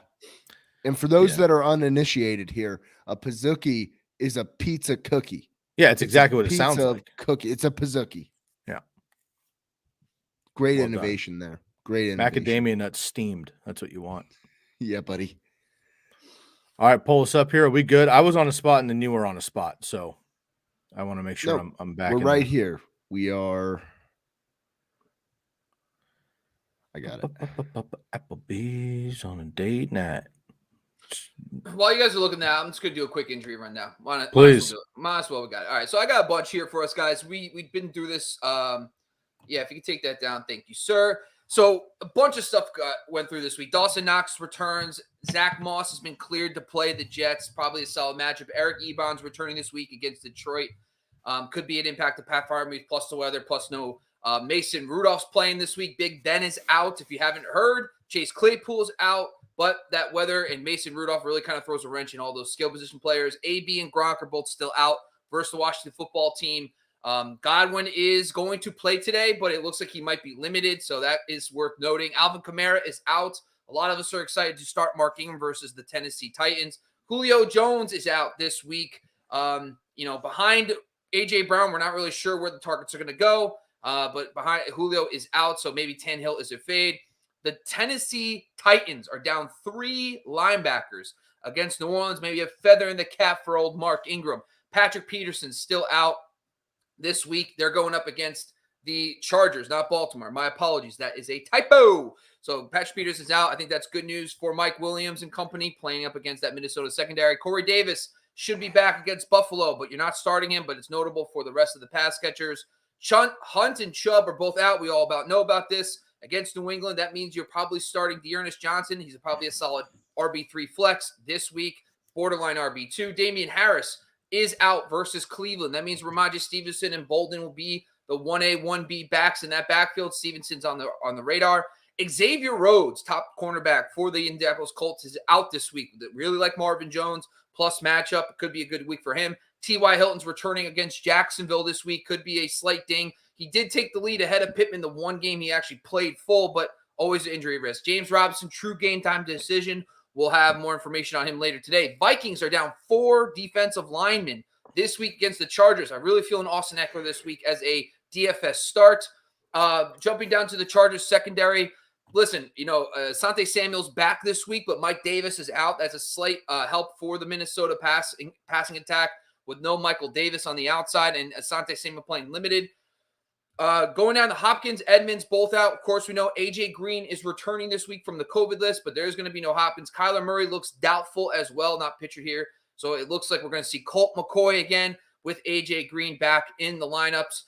And for those Yeah. that are uninitiated here, a Pizookie is a pizza cookie. Yeah, it's exactly what it sounds Pizza like. cookie. It's a Pizookie. Yeah. Great Well done. innovation there. Great innovation. Macadamia nuts steamed. That's what you want. Yeah, buddy. All right, pull us up here. Are we good? I was on a spot and then you were on a spot. So I want to make sure No, I'm back. We're in right there. here. We are. I got it. Applebee's on a date night. While you guys are looking at, I'm just gonna do a quick injury rundown. Please. Might as well we got it. All right, so I got a bunch here for us guys. We've been through this. Yeah, if you could take that down, thank you, sir. So a bunch of stuff went through this week. Dawson Knox returns. Zach Moss has been cleared to play the Jets. Probably a solid matchup. Eric Ebon's returning this week against Detroit. Could be an impact to Pat Freiermuth plus the weather plus no Mason Rudolph's playing this week. Big Ben is out. If you haven't heard, Chase Claypool's out. But that weather and Mason Rudolph really kind of throws a wrench in all those skill position players. AB and Gronk are both still out versus the Washington football team. Godwin is going to play today, but it looks like he might be limited, so that is worth noting. Alvin Kamara is out. A lot of us are excited to start Mark Ingram versus the Tennessee Titans. Julio Jones is out this week. Behind A.J. Brown, we're not really sure where the targets are going to go, but behind Julio is out, so maybe Tannehill is a fade. The Tennessee Titans are down 3 linebackers against New Orleans. Maybe a feather in the cap for old Mark Ingram. Patrick Peterson still out this week. They're going up against the Chargers, not Baltimore. My apologies. That is a typo. So Patrick Peterson's out. I think that's good news for Mike Williams and company playing up against that Minnesota secondary. Corey Davis should be back against Buffalo, but you're not starting him, but it's notable for the rest of the pass catchers. Hunt and Chubb are both out. We all know about this. Against New England, that means you're probably starting Dearness Johnson. He's probably a solid RB3 flex this week. borderline RB2. Damian Harris is out versus Cleveland. That means Ramondre Stevenson and Bolden will be the 1A, 1B backs in that backfield. Stevenson's on the radar. Xavier Rhodes, top cornerback for the Indianapolis Colts, is out this week. Really like Marvin Jones, plus matchup. Could be a good week for him. T.Y. Hilton's returning against Jacksonville this week. Could be a slight ding. He did take the lead ahead of Pittman the one game he actually played full, but always injury risk. James Robinson, true game time decision. We'll have more information on him later today. Vikings are down 4 defensive linemen this week against the Chargers. I'm really feeling Austin Eckler this week as a DFS start. Jumping down to the Chargers secondary. Listen, Asante Samuel's back this week, but Mike Davis is out. That's a slight help for the Minnesota passing attack with no Michael Davis on the outside and Asante Samuel playing limited. Going down to Hopkins, Edmonds, both out. Of course, we know A.J. Green is returning this week from the COVID list, but there's going to be no Hopkins. Kyler Murray looks doubtful as well, not pictured here. So it looks like we're going to see Colt McCoy again with A.J. Green back in the lineups.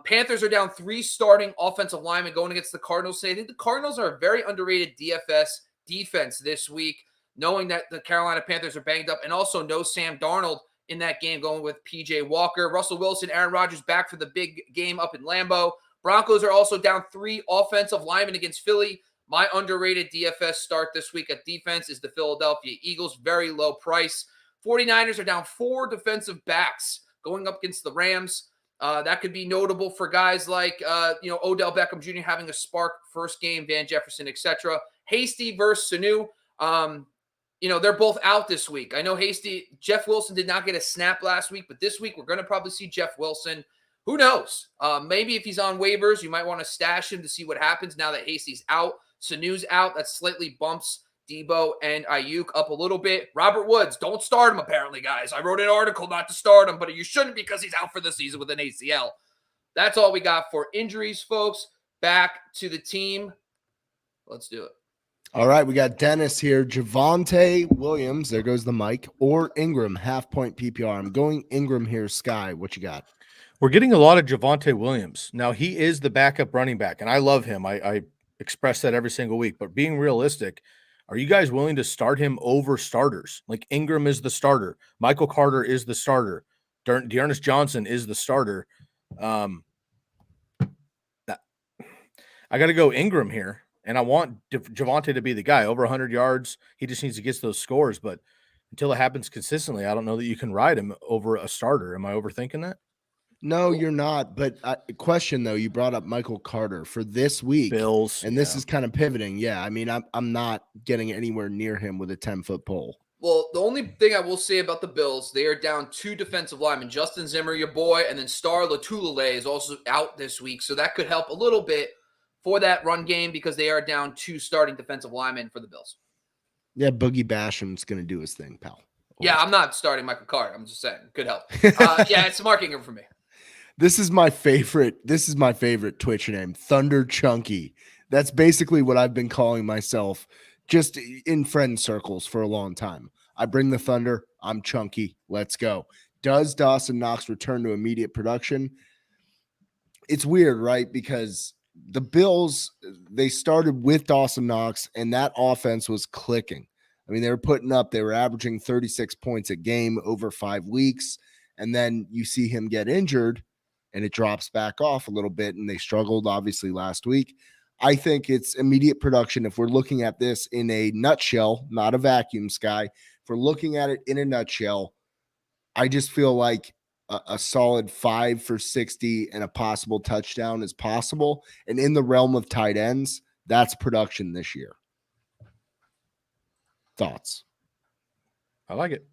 Panthers are down 3 starting offensive linemen going against the Cardinals today. I think the Cardinals are a very underrated DFS defense this week, knowing that the Carolina Panthers are banged up and also no Sam Darnold in that game, going with P.J. Walker. Russell Wilson, Aaron Rodgers back for the big game up in Lambeau. Broncos are also down 3 offensive linemen against Philly. My underrated DFS start this week at defense is the Philadelphia Eagles, very low price. 49ers are down 4 defensive backs going up against the Rams. That could be notable for guys like, Odell Beckham Jr. having a spark first game, Van Jefferson, etc. Hasty versus Sanu. They're both out this week. I know Jeff Wilson did not get a snap last week, but this week we're going to probably see Jeff Wilson. Who knows? Maybe if he's on waivers, you might want to stash him to see what happens now that Hasty's out. Sanu's out. That slightly bumps Debo and Ayuk up a little bit. Robert Woods, don't start him apparently, guys. I wrote an article not to start him, but you shouldn't because he's out for the season with an ACL. That's all we got for injuries, folks. Back to the team. Let's do it. All right, we got Dennis here. Javonte Williams, there goes the mic, or Ingram, half-point PPR. I'm going Ingram here. Sky, what you got? We're getting a lot of Javonte Williams. Now, he is the backup running back, and I love him. I express that every single week. But being realistic, are you guys willing to start him over starters? Like Ingram is the starter. Michael Carter is the starter. Dearness Johnson is the starter. I got to go Ingram here. And I want Javonte to be the guy, over 100 yards. He just needs to get those scores. But until it happens consistently, I don't know that you can ride him over a starter. Am I overthinking that? No, you're not. But question, though, you brought up Michael Carter for this week. Bills. And this is kind of pivoting. Yeah, I mean, I'm not getting anywhere near him with a 10-foot pole. Well, the only thing I will say about the Bills, they are down 2 defensive linemen. Justin Zimmer, your boy, and then Star Latulele is also out this week. So that could help a little bit for that run game because they are down 2 starting defensive linemen for the Bills. Yeah, Boogie Basham's going to do his thing, pal. Yeah, I'm not starting Michael Carter. I'm just saying. Could help. It's Mark Ingram for me. This is my favorite Twitch name, Thunder Chunky. That's basically what I've been calling myself just in friend circles for a long time. I bring the thunder. I'm chunky. Let's go. Does Dawson Knox return to immediate production? It's weird, right? Because the Bills, they started with Dawson Knox, and that offense was clicking. I mean, they were averaging 36 points a game over 5 weeks, and then you see him get injured, and it drops back off a little bit, and they struggled, obviously, last week. I think it's immediate production. If we're looking at this in a nutshell, not a vacuum, Sky, if we're looking at it in a nutshell, I just feel like a solid 5 for 60 and a possible touchdown is possible. And in the realm of tight ends, that's production this year. Thoughts? I like it.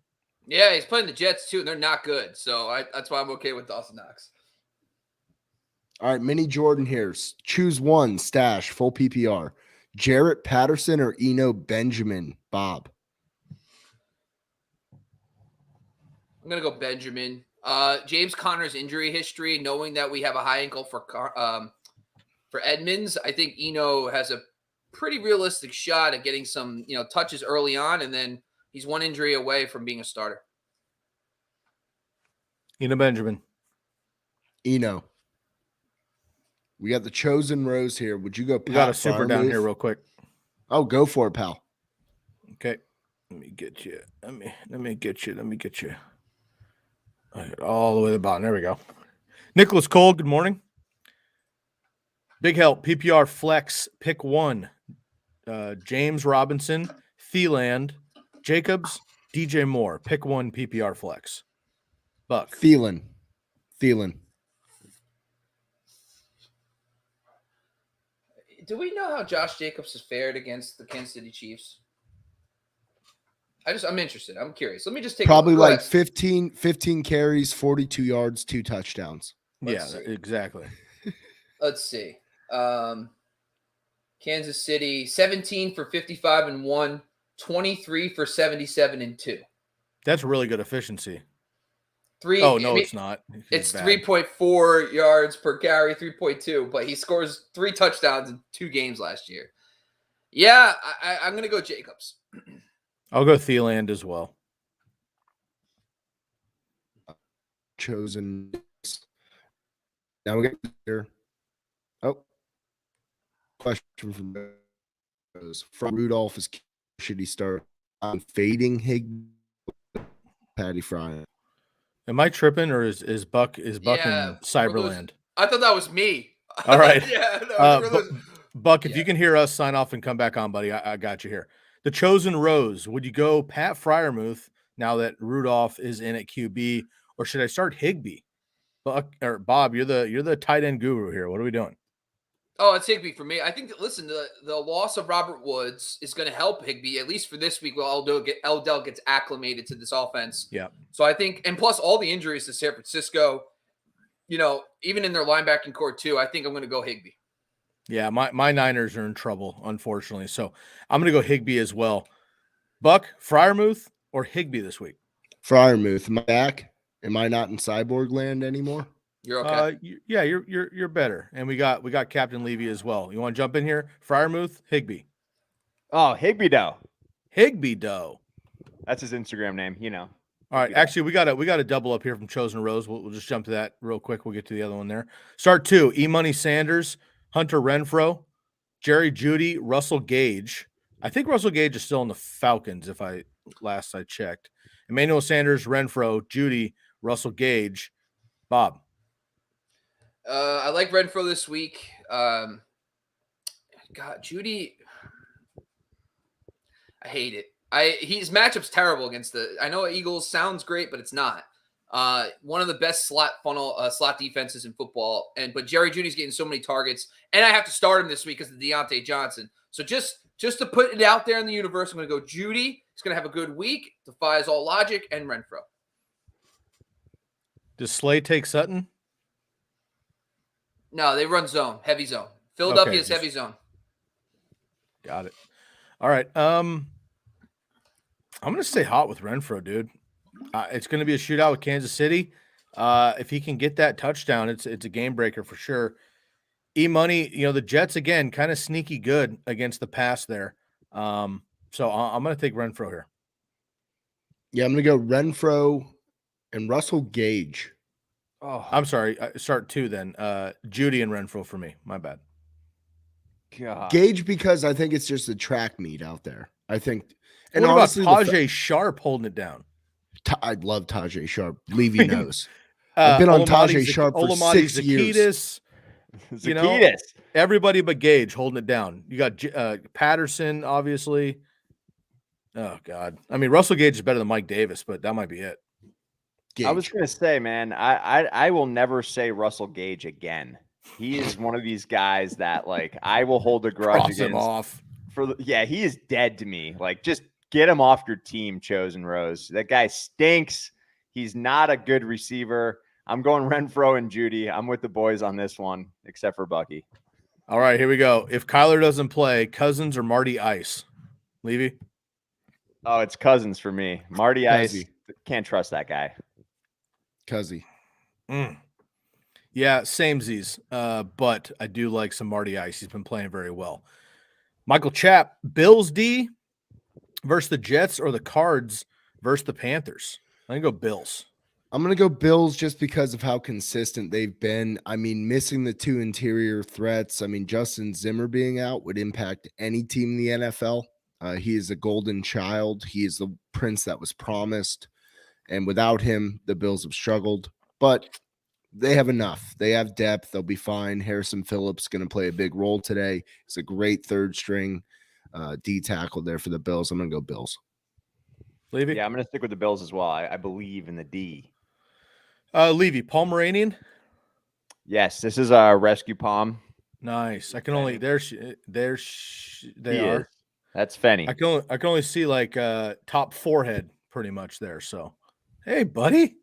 Yeah, he's playing the Jets too, and they're not good. So that's why I'm okay with Dawson Knox. All right, Mini Jordan here. Choose one, stash, full PPR. Jarrett Patterson or Eno Benjamin, Bob? I'm going to go Benjamin. James Conner's injury history, knowing that we have a high ankle for Edmonds, I think Eno has a pretty realistic shot at getting some, touches early on, and then he's one injury away from being a starter. Eno Benjamin. Eno. We got the chosen rows here. Would you go? We got a super down here real quick. Oh, go for it, pal. Okay. Let me get you. Let me get you. Let me get you. All the way to the bottom. There we go. Nicholas Cole, good morning. Big help. PPR flex, pick one. James Robinson, Thieland, Jacobs, DJ Moore. Pick one PPR flex. Buck. Thielen. Do we know how Josh Jacobs has fared against the Kansas City Chiefs? I'm interested. I'm curious. Let me just take Probably a like guess. 15 carries, 42 yards, 2 touchdowns. Let's Yeah, see. exactly. Let's see. Kansas City, 17 for 55 and 1, 23 for 77 and 2. That's really good efficiency. It's not. It's 3.4 yards per carry, 3.2, but he scores 3 touchdowns in 2 games last year. Yeah, I'm going to go Jacobs. I'll go Thieland as well. Chosen. Now we get here. Oh, question from Rudolph is: should he start fading Higby, Patty Fry? Am I tripping, or is Buck in Cyberland? I thought that was me. All right. Yeah. Buck, if you can hear us, sign off and come back on, buddy. I got you here. The chosen rose. Would you go Pat Freiermuth now that Rudolph is in at QB, or should I start Higbee? Buck or Bob, you're the tight end guru here. What are we doing? Oh, it's Higbee for me. I think that, listen, the loss of Robert Woods is going to help Higbee, at least for this week, while Odell gets acclimated to this offense. Yeah. So I think, and plus all the injuries to San Francisco, even in their linebacking core too, I think I'm going to go Higbee. Yeah, my Niners are in trouble, unfortunately. So I'm going to go Higbee as well. Buck, Freiermuth, or Higbee this week? Freiermuth. Am I back? Am I not in cyborg land anymore? You're okay. You're better. And we got Captain Levy as well. You want to jump in here? Freiermuth, Higbee. Oh, Higbee Doe. That's his Instagram name, All right. Actually, we got a double up here from Chosen Rose. We'll just jump to that real quick. We'll get to the other one there. Start 2. E-Money Sanders, Hunter Renfrow, Jerry Jeudy, Russell Gage. I think Russell Gage is still in the Falcons if I checked. Emmanuel Sanders, Renfrow, Jeudy, Russell Gage. Bob. I like Renfrow this week. God, Jeudy, I hate it. His matchup's terrible against I know Eagles sounds great, but it's not. One of the best slot defenses in football. But Jerry Jeudy's getting so many targets, and I have to start him this week because of Deontay Johnson. So just to put it out there in the universe, I'm going to go Jeudy. He's going to have a good week. Defies all logic, and Renfrow. Does Slay take Sutton? No, they run zone, heavy zone. Philadelphia's heavy zone. Got it. All right. I'm going to stay hot with Renfrow, dude. It's going to be a shootout with Kansas City. If he can get that touchdown, it's a game breaker for sure. E-Money, the Jets, again, kind of sneaky good against the pass there. So I'm going to take Renfrow here. Yeah, I'm going to go Renfrow and Russell Gage. Oh, I'm sorry. Start 2 then. Jeudy and Renfrow for me. My bad. God. Gage, because I think it's just a track meet out there. I think. And what honestly, about Tajay Sharp holding it down? I love Tajay Sharp. Levy knows. I've been on Tajay Sharp for 6 years. Zacchaeus. Everybody but Gage holding it down. You got Patterson, obviously. Oh, God. I mean, Russell Gage is better than Mike Davis, but that might be it. Gage. I was going to say, man, I will never say Russell Gage again. He is one of these guys that, I will hold a grudge Cross against. Him off. He is dead to me. Just get him off your team, Chosen Rose. That guy stinks. He's not a good receiver. I'm going Renfrow and Jeudy. I'm with the boys on this one, except for Bucky. All right, here we go. If Kyler doesn't play, Cousins or Marty Ice? Levy? Oh, it's Cousins for me. Marty Ice, Cuzzy. can't trust that guy. Cuzzy. Yeah, samesies. But I do like some Marty Ice. He's been playing very well. Michael Chapp, Bills D versus the Jets or the Cards versus the Panthers? I'm going to go Bills. I'm going to go Bills just because of how consistent they've been. I mean, missing the 2 interior threats. I mean, Justin Zimmer being out would impact any team in the NFL. He is a golden child. He is the prince that was promised. And without him, the Bills have struggled. But they have enough. They have depth. They'll be fine. Harrison Phillips going to play a big role today. He's a great third string D tackle there for the Bills. I'm going to go Bills. Levy? Yeah, I'm going to stick with the Bills as well. I believe in the D. Levy, Palmeranian? Yes, this is a rescue palm. Nice. I can only they are. That's Fenny. I can only see like top forehead pretty much there. So, hey, buddy.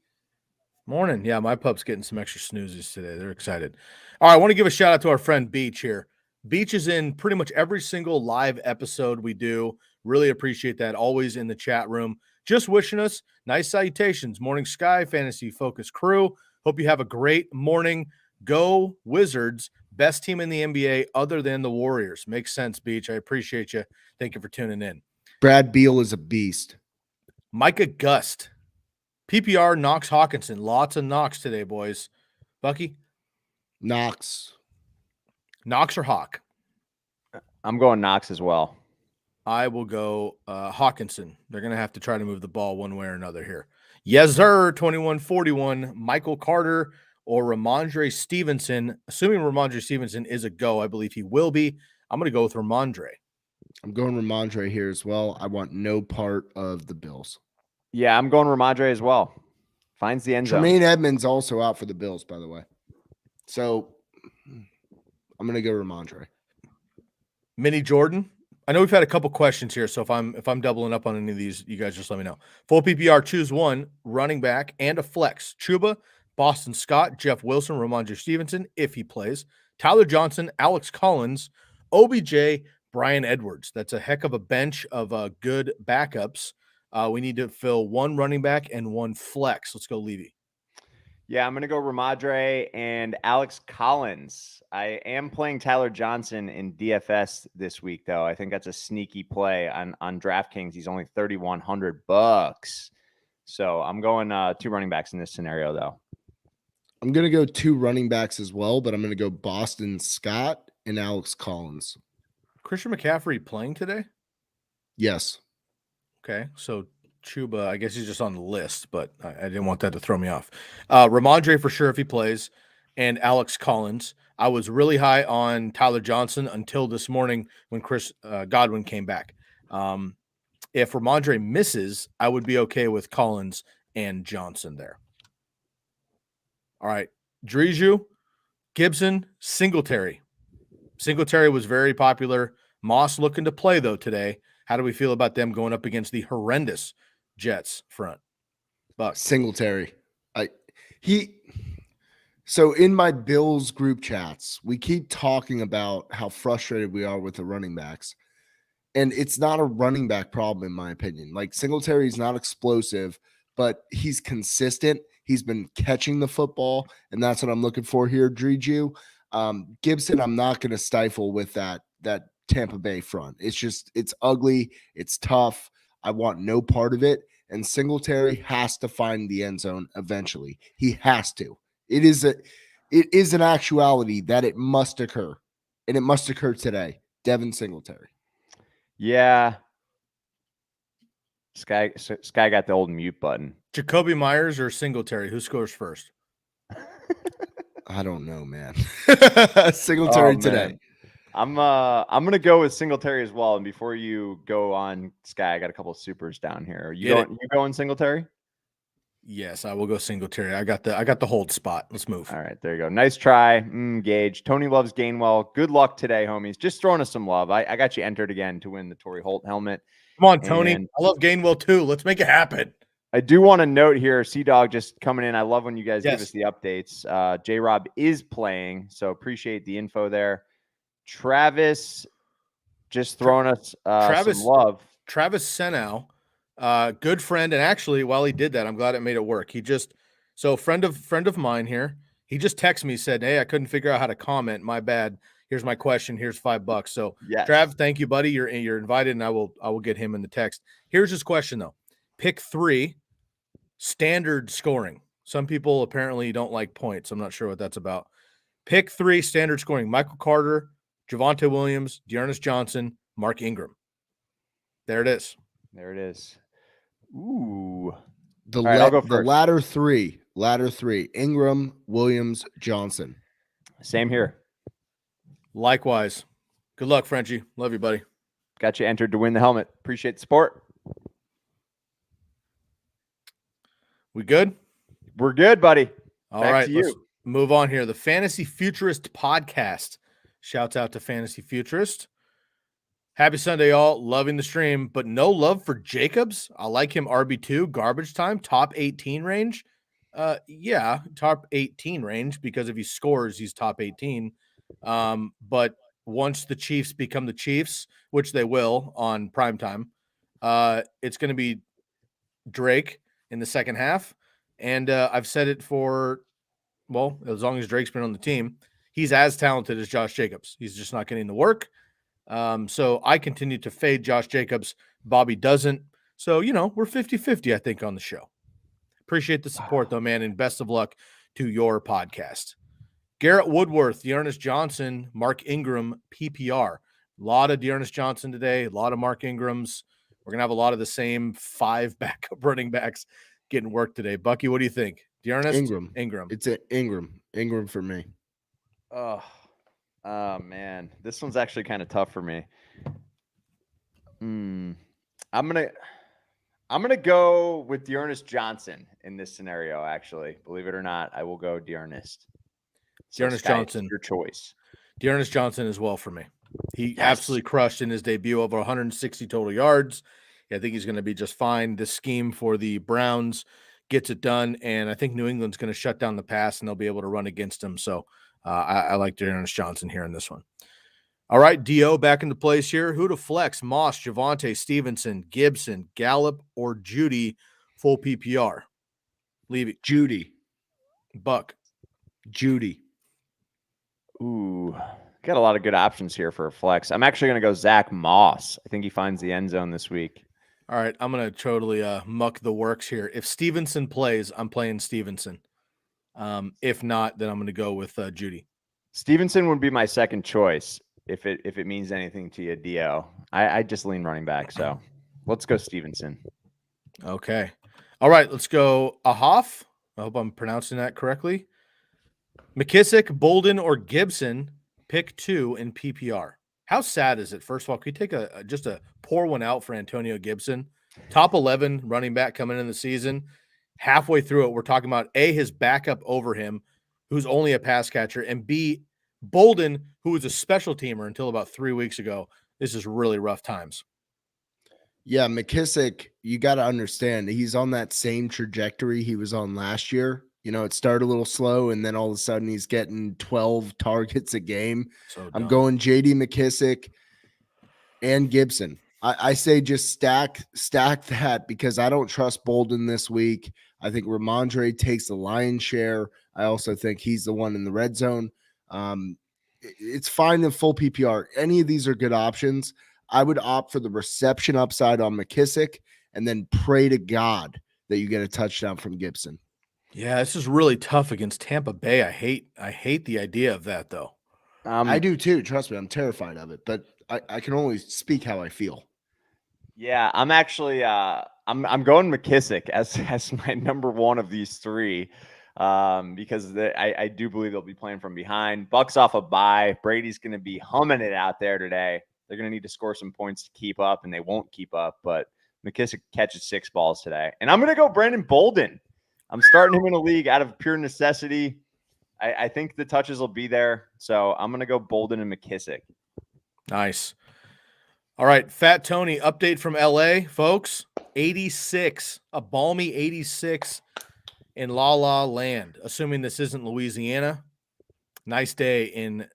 Morning. Yeah, my pup's getting some extra snoozes today. They're excited. All right, I want to give a shout out to our friend Beach here. Beach is in pretty much every single live episode we do. Really appreciate that. Always in the chat room. Just wishing us nice salutations. Morning Sky Fantasy Focused crew. Hope you have a great morning. Go Wizards. Best team in the NBA other than the Warriors. Makes sense, Beach. I appreciate you. Thank you for tuning in. Brad Beal is a beast. Micah Gust. PPR, Knox Hawkinson. Lots of Knox today, boys. Bucky? Knox. Knox or Hawk? I'm going Knox as well. I will go Hawkinson. They're going to have to try to move the ball one way or another here. Yes, sir. 21-41. Michael Carter or Ramondre Stevenson. Assuming Ramondre Stevenson is a go, I believe he will be. I'm going to go with Ramondre. I'm going Ramondre here as well. I want no part of the Bills. Yeah, I'm going Ramondre as well. Finds the end zone. Tremaine Edmonds also out for the Bills, by the way. So I'm going to go Ramondre. Mini Jordan. I know we've had a couple questions here, so if I'm doubling up on any of these, you guys just let me know. Full PPR, choose one running back and a flex. Chuba, Boston Scott, Jeff Wilson, Ramondre Stevenson, if he plays, Tyler Johnson, Alex Collins, OBJ, Brian Edwards. That's a heck of a bench of good backups. We need to fill one running back and one flex. Let's go, Levy. Yeah, I'm going to go Ramondre and Alex Collins. I am playing Tyler Johnson in DFS this week, though. I think that's a sneaky play on DraftKings. He's only $3,100. So I'm going two running backs in this scenario, though. I'm going to go two running backs as well, but I'm going to go Boston Scott and Alex Collins. Christian McCaffrey playing today? Yes. Okay, so Chuba, I guess he's just on the list, but I didn't want that to throw me off. Ramondre for sure if he plays, and Alex Collins. I was really high on Tyler Johnson until this morning when Chris Godwin came back. If Ramondre misses, I would be okay with Collins and Johnson there. All right, Dreju, Gibson, Singletary. Singletary was very popular. Moss looking to play, though, today. How do we feel about them going up against the horrendous Jets front? Buck. Singletary. So in my Bills group chats, we keep talking about how frustrated we are with the running backs. And it's not a running back problem, in my opinion. Like, Singletary is not explosive, but he's consistent. He's been catching the football, and that's what I'm looking for here, Dreju. Gibson, I'm not going to stifle with that Tampa Bay front. It's ugly. It's tough. I want no part of it. And Singletary has to find the end zone eventually. He has to. It is an actuality that it must occur, and it must occur today. Devin Singletary. Yeah. Sky got the old mute button. Jacoby Myers or Singletary? Who scores first? I don't know, man. Singletary today. I'm gonna go with Singletary as well. And before you go on, Sky, I got a couple of supers down here. You going Singletary? Yes, I will go Singletary. I got the hold spot. Let's move. All right, there you go. Nice try, Gage. Tony loves Gainwell. Good luck today, homies. Just throwing us some love. I got you entered again to win the Torrey Holt helmet. Come on, Tony. I love Gainwell too. Let's make it happen. I do want to note here, Dog just coming in. I love when you guys give us the updates. J-Rob is playing, so appreciate the info there. Travis just throwing us some love. Travis Senow, good friend, and actually, while he did that, I'm glad it made it work. Friend of mine here. He just texted me, said, "Hey, I couldn't figure out how to comment. My bad. Here's my question. Here's $5." So, yes. Trav, thank you, buddy. You're invited, and I will get him in the text. Here's his question though: pick 3, standard scoring. Some people apparently don't like points. I'm not sure what that's about. Pick 3, standard scoring: Michael Carter, Javonte Williams, Dearness Johnson, Mark Ingram. There it is. There it is. Ooh. The All right, I'll go the first. ladder three. Ingram, Williams, Johnson. Same here. Likewise. Good luck, Frenchie. Love you, buddy. Got you entered to win the helmet. Appreciate the support. We good? We're good, buddy. All Back right, to let's you. move on here. The Fantasy Futurist podcast. Shouts out to Fantasy Futurist. Happy Sunday, y'all. Loving the stream, but no love for Jacobs. I like him RB2, garbage time, top 18 range. Yeah, top 18 range, because if he scores, he's top 18. But once the Chiefs become the Chiefs, which they will on primetime, it's going to be Drake in the second half. And I've said it for, well, as long as Drake's been on the team, he's as talented as Josh Jacobs. He's just not getting the work. So I continue to fade Josh Jacobs. Bobby doesn't. So, we're 50-50, I think, on the show. Appreciate the support, though, man, and best of luck to your podcast. Garrett Woodworth, Dearness Johnson, Mark Ingram, PPR. A lot of Dearness Johnson today, a lot of Mark Ingrams. We're going to have a lot of the same 5 backup running backs getting work today. Bucky, what do you think? Dearness? Ingram. It's Ingram for me. Oh man, this one's actually kind of tough for me. I'm gonna go with Dearness Johnson in this scenario. Actually, believe it or not, I will go Dearness. Dearness Johnson, your choice. Dearness Johnson as well for me. He absolutely crushed in his debut, over 160 total yards. I think he's going to be just fine. This scheme for the Browns gets it done, and I think New England's going to shut down the pass, and they'll be able to run against him. So I like Dearness Johnson here in this one. All right, D.O. back into place here. Who to flex? Moss, Javonte, Stevenson, Gibson, Gallup, or Judy, full PPR? Leave it. Judy. Buck. Judy. Ooh, got a lot of good options here for a flex. I'm actually going to go Zach Moss. I think he finds the end zone this week. All right, I'm going to totally muck the works here. If Stevenson plays, I'm playing Stevenson. If not, then I'm going to go with Judy. Stevenson would be my second choice if it means anything to you, Dio. I just lean running back, so let's go Stevenson. Okay. All right, let's go Ahoff. I hope I'm pronouncing that correctly. McKissick, Bolden, or Gibson, pick 2 in PPR. How sad is it? First of all, could you take just a pour one out for Antonio Gibson? Top 11 running back coming in the season. Halfway through it, we're talking about A, his backup over him, who's only a pass catcher, and B, Bolden, who was a special teamer until about 3 weeks ago. This is really rough times. Yeah, McKissick, you got to understand, he's on that same trajectory he was on last year. It started a little slow, and then all of a sudden he's getting 12 targets a game. So I'm going J.D. McKissick and Gibson. I say just stack that, because I don't trust Bolden this week. I think Ramondre takes the lion's share. I also think he's the one in the red zone. It's fine in full PPR. Any of these are good options. I would opt for the reception upside on McKissick and then pray to God that you get a touchdown from Gibson. Yeah, this is really tough against Tampa Bay. I hate the idea of that, though. I do too. Trust me, I'm terrified of it, but I can only speak how I feel. Yeah, I'm actually I'm going McKissick as my number one of these three, because I do believe they'll be playing from behind. Bucks off a bye. Brady's going to be humming it out there today. They're going to need to score some points to keep up, and they won't keep up. But McKissick catches 6 balls today, and I'm going to go Brandon Bolden. I'm starting him in a league out of pure necessity. I think the touches will be there, so I'm going to go Bolden and McKissick. Nice. All right, Fat Tony, update from LA, folks. 86, a balmy 86 in La La Land, assuming this isn't Louisiana. Nice day in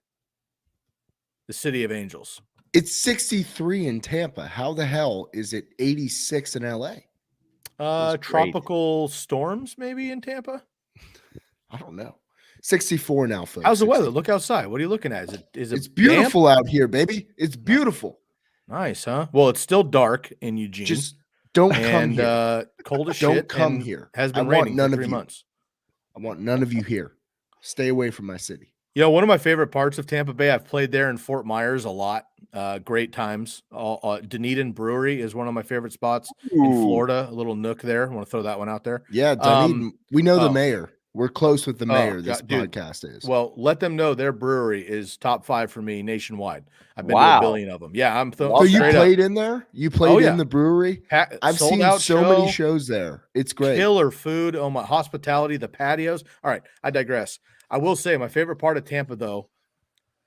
the City of Angels. It's 63 in Tampa. How the hell is it 86 in LA? Tropical storms maybe in Tampa? I don't know. 64 now, folks. How's the weather? Look outside. What are you looking at? Is it It's beautiful out here, baby. It's beautiful. Nice, huh? Well, it's still dark in Eugene. Just don't come here. Cold as Don't shit. come and here. Has been I want raining none for of 3 you. months. I want none of you here. Stay away from my city. One of my favorite parts of Tampa Bay, I've played there in Fort Myers a lot. Great times. Dunedin Brewery is one of my favorite spots in Florida, a little nook there. I want to throw that one out there. Yeah, Dunedin. We know the mayor. We're close with the mayor. This dude, podcast is. Well, let them know their brewery is top 5 for me nationwide. I've been to a billion of them. Yeah, so you played in there? You played in the brewery? I've seen so many shows there. It's great. Killer food. Oh my, hospitality, the patios. All right, I digress. I will say my favorite part of Tampa though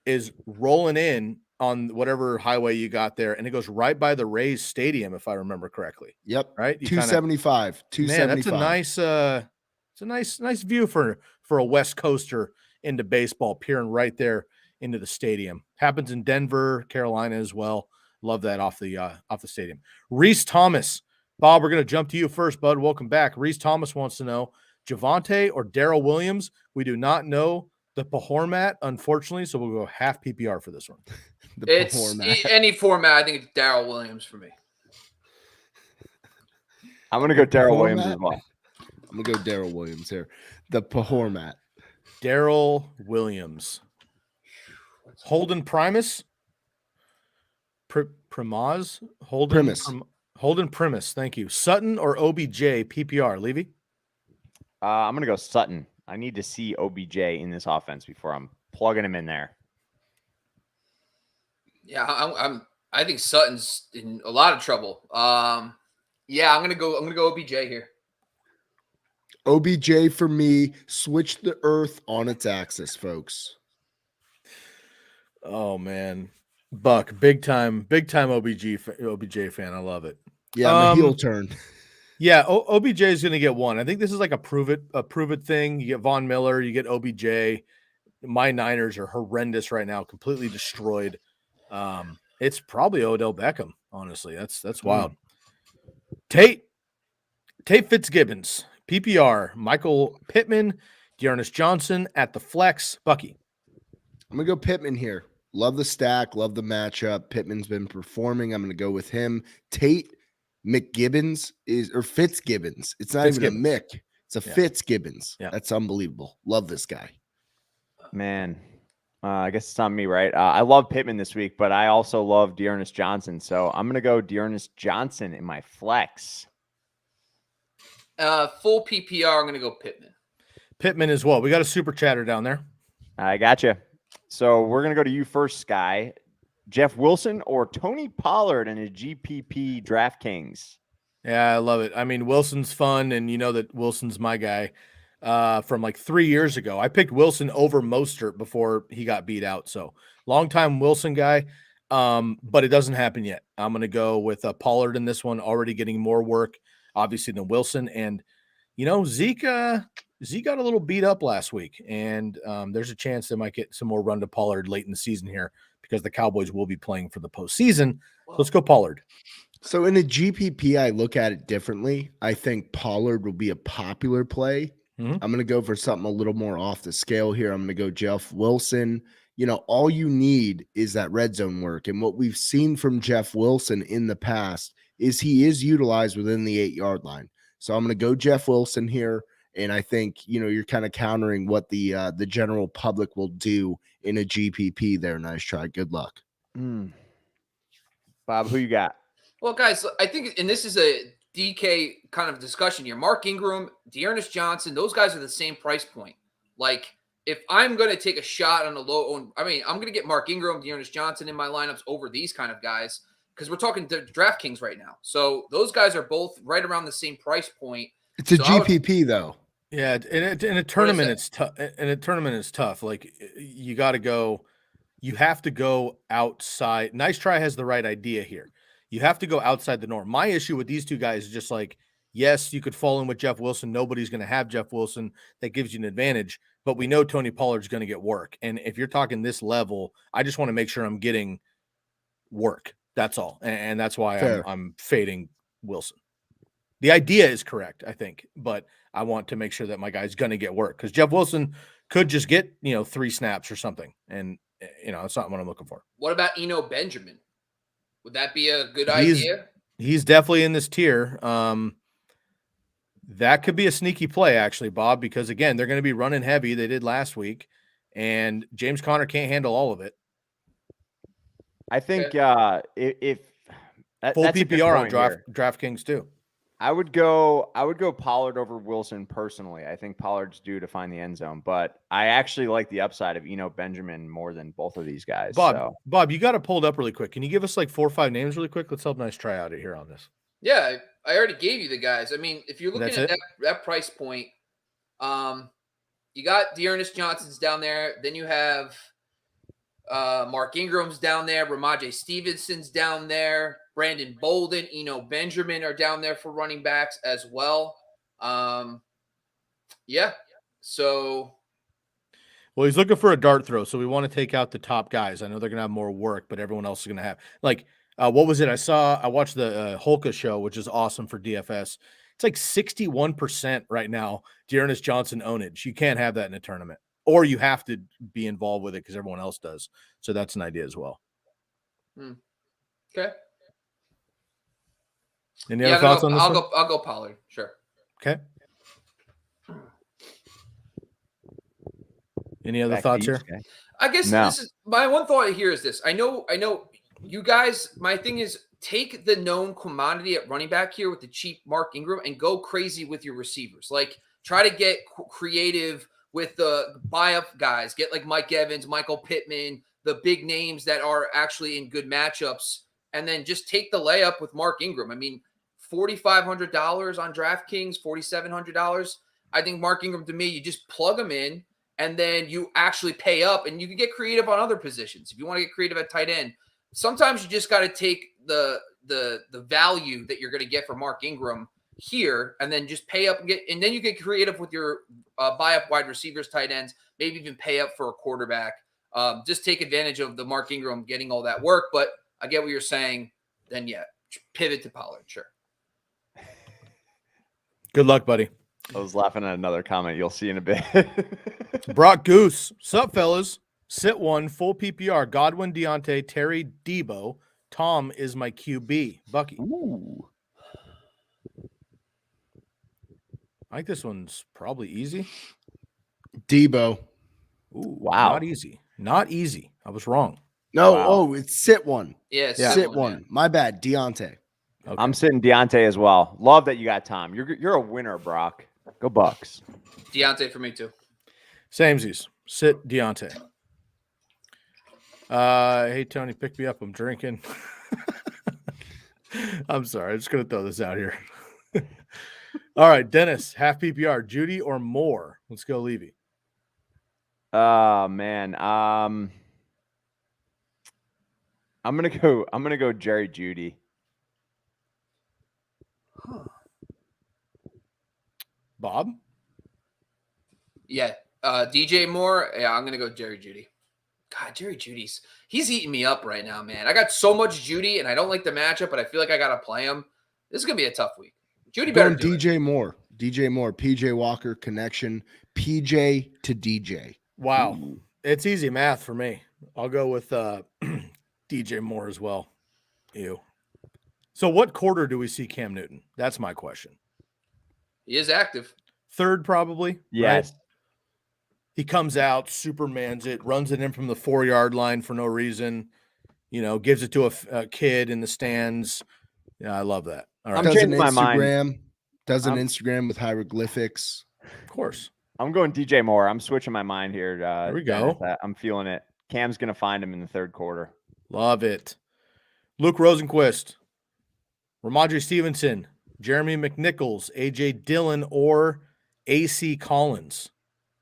is rolling in on whatever highway you got there, and it goes right by the Rays Stadium, if I remember correctly. Yep. Right. 275. 275. Man, that's a nice. It's a nice view for a West Coaster into baseball, peering right there into the stadium. Happens in Denver, Carolina as well. Love that off the stadium. Reese Thomas, Bob, we're gonna jump to you first, bud. Welcome back. Reese Thomas wants to know Javonte or Darrell Williams. We do not know the format, unfortunately, so we'll go half PPR for this one. It's any format. I think it's Darrell Williams for me. I'm gonna go Darrell Williams as well. I'm going to go Darrell Williams here. The Pahormat. Darrell Williams. Holden Primus. Primaz? Holden Primus. Thank you. Sutton or OBJ PPR? Levy? I'm going to go Sutton. I need to see OBJ in this offense before I'm plugging him in there. Yeah, I think Sutton's in a lot of trouble. Yeah, I'm gonna go OBJ here. OBJ for me. Switch the earth on its axis, folks. Oh man, Buck, big time OBJ fan. I love it. Yeah, I'm a heel turn. Yeah, OBJ is going to get one. I think this is like a prove it thing. You get Von Miller, you get OBJ. My Niners are horrendous right now, completely destroyed. It's probably Odell Beckham, honestly. That's wild. Tate Fitzgibbons, PPR, Michael Pittman, Dearness Johnson at the flex. Bucky. I'm going to go Pittman here. Love the stack, love the matchup. Pittman's been performing. I'm going to go with him. Tate McGibbons Fitzgibbons. It's not even a Mick. It's a Fitzgibbons. Yeah. That's unbelievable. Love this guy. Man, I guess it's on me, right? I love Pittman this week, but I also love Dearness Johnson. So I'm going to go Dearness Johnson in my flex. Full PPR, I'm going to go Pittman. Pittman as well. We got a super chatter down there. I got you. So we're going to go to you first, Sky. Jeff Wilson or Tony Pollard in a GPP DraftKings? Yeah, I love it. I mean, Wilson's fun, and you know that Wilson's my guy from like 3 years ago. I picked Wilson over Mostert before he got beat out. So long-time Wilson guy, but it doesn't happen yet. I'm going to go with Pollard in this one, already getting more work, obviously, than Wilson. And, you know, Zeke got a little beat up last week, and there's a chance they might get some more run to Pollard late in the season here because the Cowboys will be playing for the postseason. So let's go Pollard. So in a GPP, I look at it differently. I think Pollard will be a popular play. I'm going to go for something a little more off the scale here. I'm going to go Jeff Wilson. You know, all you need is that red zone work. And what we've seen from Jeff Wilson in the past is he is utilized within the 8-yard line. So I'm going to go Jeff Wilson here. And I think, you know, you're kind of countering what the general public will do in a GPP there. Nice try. Good luck. Bob, who you got? Well, guys, I think, and this is a DK kind of discussion here. Mark Ingram, Dearness Johnson, those guys are the same price point. Like, if I'm going to take a shot on a low, I'm going to get Mark Ingram, Dearness Johnson in my lineups over these kind of guys because we're talking DraftKings right now. So those guys are both right around the same price point. It's a GPP though. Yeah, in a tournament it's tough. In a tournament it's tough. Like you have to go outside. Nice Try has the right idea here. You have to go outside the norm. My issue with these two guys is just like, yes, you could fall in with Jeff Wilson. Nobody's going to have Jeff Wilson. That gives you an advantage. But we know Tony Pollard's going to get work. And if you're talking this level, I just want to make sure I'm getting work. That's all. And that's why I'm fading Wilson. The idea is correct, I think. But I want to make sure that my guy's going to get work. Because Jeff Wilson could just get, 3 snaps or something. And, it's not what I'm looking for. What about Eno Benjamin? Would that be a good idea? He's definitely in this tier. That could be a sneaky play, actually, Bob, because, again, they're going to be running heavy. They did last week. and James Conner can't handle all of it. I think if Full that's a good PPR on point here. DraftKings too. I would go Pollard over Wilson personally. I think Pollard's due to find the end zone, but I actually like the upside of Benjamin more than both of these guys. Bob, you got it pulled up really quick. Can you give us like 4 or 5 names really quick? Let's help Nice try out here on this. Yeah, I already gave you the guys. I mean, if you're looking at that price point, you got Dearness Johnson's down there. Then you have Mark Ingram's down there. Ramondre Stevenson's down there. Brandon Bolden, Benjamin are down there for running backs as well. Yeah. So. Well, he's looking for a dart throw, so we want to take out the top guys. I know they're going to have more work, but everyone else is going to have what was it? I watched the Holka show, which is awesome for DFS. It's like 61% right now. Dearness Johnson ownage. You can't have that in a tournament, or you have to be involved with it because everyone else does. So that's an idea as well. Okay. Any other thoughts on this? I'll go Pollard. Sure. Okay. Any other thoughts here? I guess this is my one thought here is this. I know you guys, my thing is take the known commodity at running back here with the cheap Mark Ingram and go crazy with your receivers. Like try to get creative with the buy-up guys. Get like Mike Evans, Michael Pittman, the big names that are actually in good matchups, and then just take the layup with Mark Ingram. I mean, $4,500 on DraftKings, $4,700. I think Mark Ingram, to me, you just plug him in, and then you actually pay up, and you can get creative on other positions. If you want to get creative at tight end, sometimes you just got to take the value that you're going to get for Mark Ingram here, and then just pay up and then you get creative with your buy up wide receivers, tight ends, maybe even pay up for a quarterback. Just take advantage of the Mark Ingram getting all that work. But I get what you're saying. Then pivot to Pollard. Sure. Good luck, buddy. I was laughing at another comment you'll see in a bit. Brock Goose. Sup, fellas? Sit one, full PPR. Godwin, Deontay, Terry, Debo. Tom is my QB. Bucky. Ooh. I think this one's probably easy. Debo. Ooh, wow. Not easy. Not easy. I was wrong. No, wow. it's sit one. Yeah, sit one. Yeah. My bad, Deontay. Okay. I'm sitting Deontay as well. Love that you got Tom. You're a winner, Brock. Go Bucks. Deontay for me too. Samesies. Sit Deontay. Hey Tony, pick me up. I'm drinking. I'm sorry. I'm just gonna throw this out here. All right, Dennis, half PPR, Judy or Moore? Let's go, Levy. Oh man. I'm gonna go Jerry Judy. Huh. Bob? Yeah. DJ Moore. Yeah, I'm gonna go Jerry Judy. God, Jerry Judy's he's eating me up right now, man. I got so much Judy, and I don't like the matchup, but I feel like I gotta play him. This is gonna be a tough week. Judy better do DJ it. Moore. DJ Moore. PJ Walker connection. PJ to DJ. Wow. Ooh. It's easy math for me. I'll go with DJ Moore as well. Ew. So what quarter do we see Cam Newton? That's my question. He is active. Third, probably. Yes. Right? He comes out, Supermans it, runs it in from the 4-yard line for no reason, gives it to a kid in the stands. Yeah, I love that. All right. I'm changing my mind. Does an Instagram with hieroglyphics. Of course. I'm going DJ Moore. I'm switching my mind here. There we go. I'm feeling it. Cam's going to find him in the third quarter. Love it. Luke Rosenquist, Ramondre Stevenson, Jeremy McNichols, AJ Dillon, or AC Collins.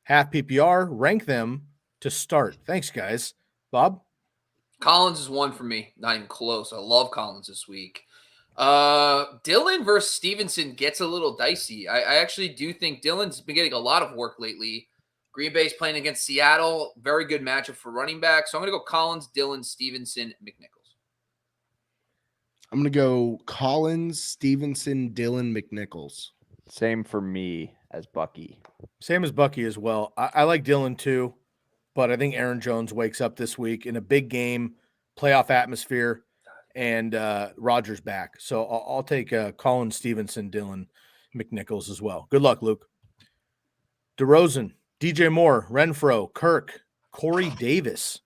Half PPR, rank them to start. Thanks, guys. Bob? Collins is one for me. Not even close. I love Collins this week. Dillon versus Stevenson gets a little dicey. I actually do think Dillon's been getting a lot of work lately. Green Bay's playing against Seattle. Very good matchup for running back. So I'm going to go Collins, Dillon, Stevenson, McNichols. I'm going to go Collins, Stevenson, Dillon, McNichols. Same for me as Bucky. Same as Bucky as well. I like Dillon too, but I think Aaron Jones wakes up this week in a big game, playoff atmosphere, and Rodgers back. So I'll take Collins, Stevenson, Dillon, McNichols as well. Good luck, Luke. DeRozan, DJ Moore, Renfro, Kirk, Corey Davis,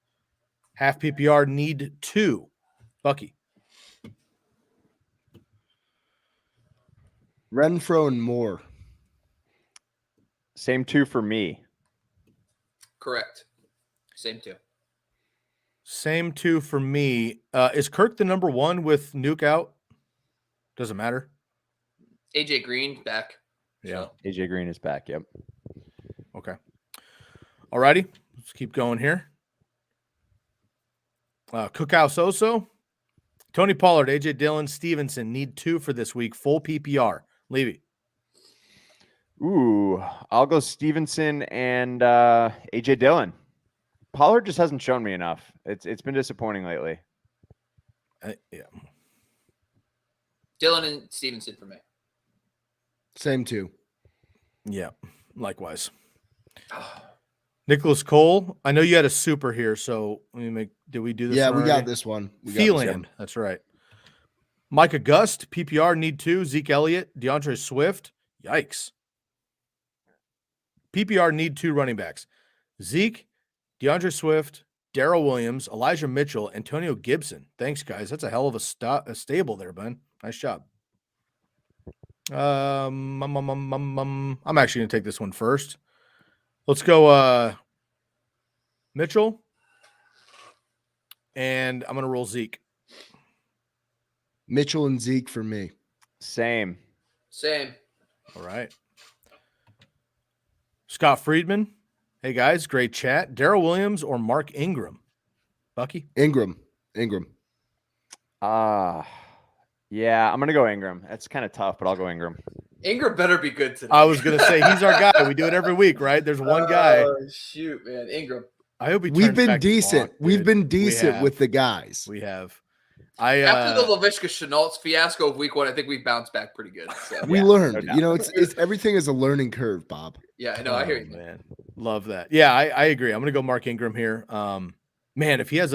half PPR, need 2. Bucky. Renfro and Moore. Same 2 for me. Correct. Same 2. Same 2 for me. Is Kirk the number 1 with Nuke out? Doesn't matter. AJ Green back. Yeah. AJ Green is back. Yep. Okay. All righty. Let's keep going here. Cookhouse Oso. Tony Pollard, AJ Dillon, Stevenson need 2 for this week. Full PPR. Levy. Ooh, I'll go Stevenson and AJ Dillon. Pollard just hasn't shown me enough. It's been disappointing lately. Yeah. Dillon and Stevenson for me. Same 2. Yeah. Likewise. Nicholas Cole. I know you had a super here, so let me make. Did we do this? Yeah, we already? got this one. Phelan. That's right. Micah Gust, PPR need 2. Zeke Elliott, DeAndre Swift. Yikes. PPR need 2 running backs. Zeke, DeAndre Swift, Darrell Williams, Elijah Mitchell, Antonio Gibson. Thanks, guys. That's a hell of a stable there, Ben. Nice job. I'm actually going to take this one first. Let's go Mitchell. And I'm going to roll Zeke. Mitchell and Zeke for me. Same. All right. Scott Friedman. Hey, guys. Great chat. Darrell Williams or Mark Ingram? Bucky? Ingram. Yeah, I'm going to go Ingram. That's kind of tough, but I'll go Ingram. Ingram better be good today. I was going to say, he's our guy. We do it every week, right? There's one guy. Oh, shoot, man. Ingram. I hope We've been decent. We've been decent with the guys. We have. After the Laviska Chenault's fiasco of week 1, I think we've bounced back pretty good. So. We learned. No it's everything is a learning curve, Bob. Yeah, I know. I hear you, man. Love that. Yeah, I agree. I'm going to go Mark Ingram here. Man, if he has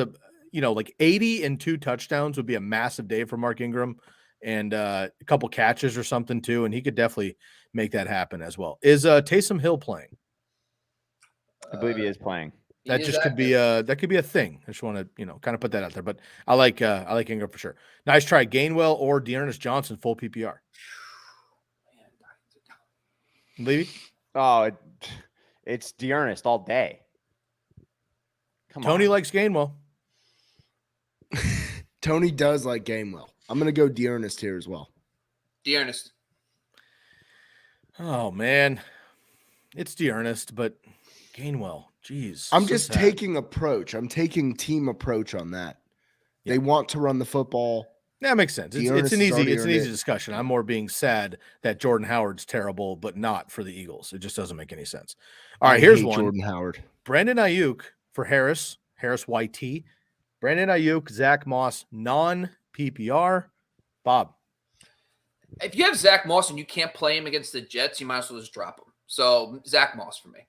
like 80 and 2 touchdowns would be a massive day for Mark Ingram, and a couple catches or something too, and he could definitely make that happen as well. Is Taysom Hill playing? I believe he is playing. That just could be a thing. I just want to, kind of put that out there. But I like Ingram for sure. Nice try. Gainwell or Dearness Johnson, full PPR. Levy? Oh, it's Dearness all day. Tony likes Gainwell. Tony does like Gainwell. I'm going to go Dearness here as well. Dearness. Oh, man. It's Dearness, but Gainwell. Jeez. I'm just taking approach. I'm taking team approach on that. Yeah. They want to run the football. That makes sense. It's an easy discussion. I'm more being sad that Jordan Howard's terrible, but not for the Eagles. It just doesn't make any sense. All right, here's one. Jordan Howard. Brandon Ayuk for Harris YT. Brandon Ayuk, Zach Moss, non-PPR. Bob. If you have Zach Moss and you can't play him against the Jets, you might as well just drop him. So Zach Moss for me.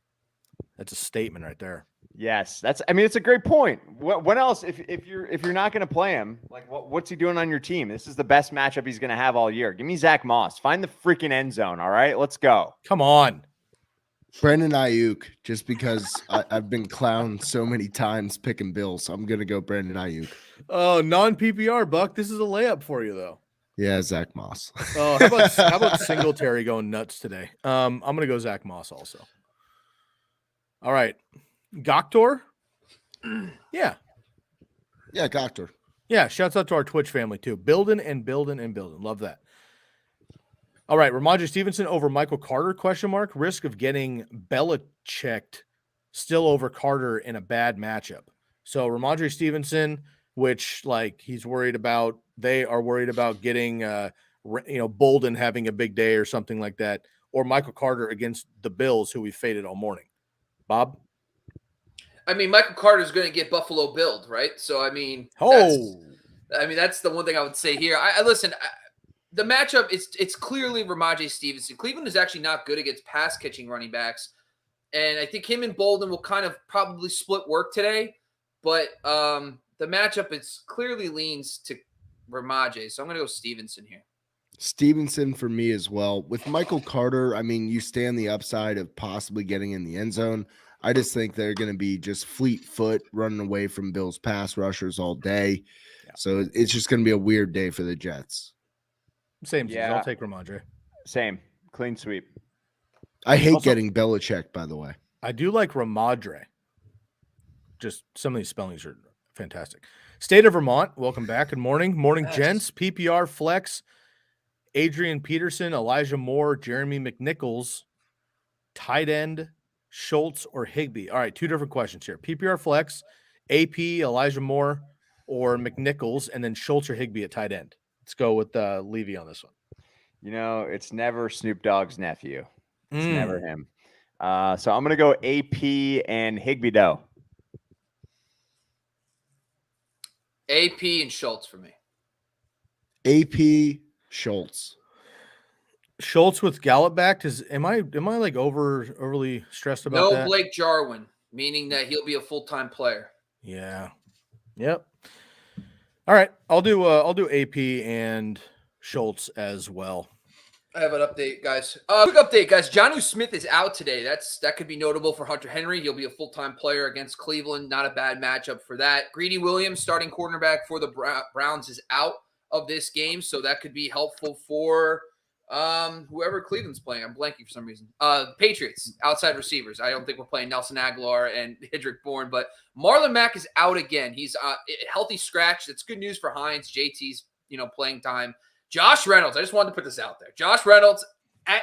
That's a statement right there. Yes, it's a great point. What else? If you're not going to play him, like what's he doing on your team? This is the best matchup he's going to have all year. Give me Zach Moss. Find the freaking end zone. All right, let's go. Come on, Brandon Ayuk. Just because I've been clowned so many times picking Bills, so I'm going to go Brandon Ayuk. Oh, non-PPR, Buck. This is a layup for you though. Yeah, Zach Moss. Oh, how about Singletary going nuts today? I'm going to go Zach Moss also. All right. Goktor? Yeah. Yeah, Goktor. Yeah, shouts out to our Twitch family too. Building. Love that. All right, Ramondre Stevenson over Michael Carter, ? Risk of getting Belichicked still over Carter in a bad matchup. So Ramondre Stevenson, which he's worried about, they are worried about getting Bolden having a big day or something like that, or Michael Carter against the Bills, who we faded all morning. Bob? Michael Carter's going to get Buffalo Billed, right? So, that's the one thing I would say here. Listen, the matchup, it's clearly Ramondre Stevenson. Cleveland is actually not good against pass-catching running backs, and I think him and Bolden will kind of probably split work today, but the matchup, it's clearly leans to Ramondre, so I'm going to go Stevenson here. Stevenson for me as well. With Michael Carter, I mean, you stand the upside of possibly getting in the end zone. I just think they're going to be just fleet foot running away from Bills pass rushers all day. Yeah. So it's just going to be a weird day for the Jets. Same. Yeah. I'll take Ramondre. Same. Clean sweep. I hate Also- getting Belichick, by the way. I do like Ramondre. Just some of these spellings are fantastic. State of Vermont, welcome back. Good morning. Morning, Yes. gents. PPR flex, Adrian Peterson, Elijah Moore, Jeremy McNichols, tight end, Schultz, or Higbee. All right, two different questions here. PPR flex, AP, Elijah Moore, or McNichols, and then Schultz or Higbee at tight end. Let's go with Levy on this one. You know, it's never Snoop Dogg's nephew. It's Mm. never him. So I'm going to go AP and Higbee Doe. AP and Schultz for me. AP Schultz. Schultz with Gallup back. Am I like overly stressed about No that? Blake Jarwin, meaning that he'll be a full-time player. Yeah. Yep. All right. I'll do AP and Schultz as well. I have an update, guys. Quick update, guys. Jonnu Smith is out today. That could be notable for Hunter Henry. He'll be a full-time player against Cleveland. Not a bad matchup for that. Greedy Williams, starting cornerback for the Browns, is out of this game, so that could be helpful for whoever Cleveland's playing. I'm blanking for some reason. Patriots, outside receivers. I don't think we're playing Nelson Aguilar and Hidrick Bourne, but Marlon Mack is out again. He's a healthy scratch. That's good news for Hines. JT's playing time. Josh Reynolds, I just wanted to put this out there. Josh Reynolds,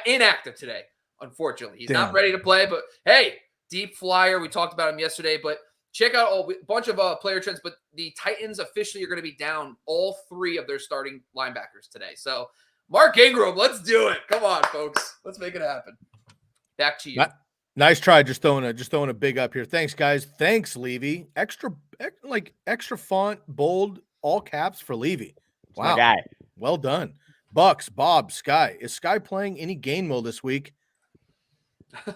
inactive today, unfortunately. He's not ready to play, but hey, deep flyer. We talked about him yesterday, but check out a bunch of player trends. But the Titans officially are going to be down all three of their starting linebackers today. So Mark Ingram, let's do it. Come on, folks. Let's make it happen. Back to you. Nice try. Just throwing a big up here. Thanks, guys. Thanks, Levy. Extra font, bold, all caps for Levy. Wow. My guy. Well done. Bucks, Bob, Sky. Is Sky playing any game mode this week? You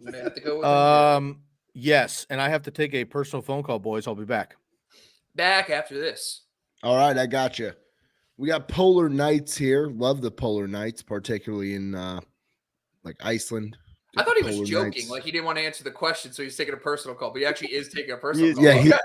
may have to go with him. Yes, and I have to take a personal phone call, boys. I'll be back. Back after this. All right, I got you. We got Polar Nights here. Love the Polar Nights, particularly in Iceland. I thought he was Polar joking, Nights. like he didn't want to answer the question, so he's taking a personal call. But he actually is taking a personal call. Yeah,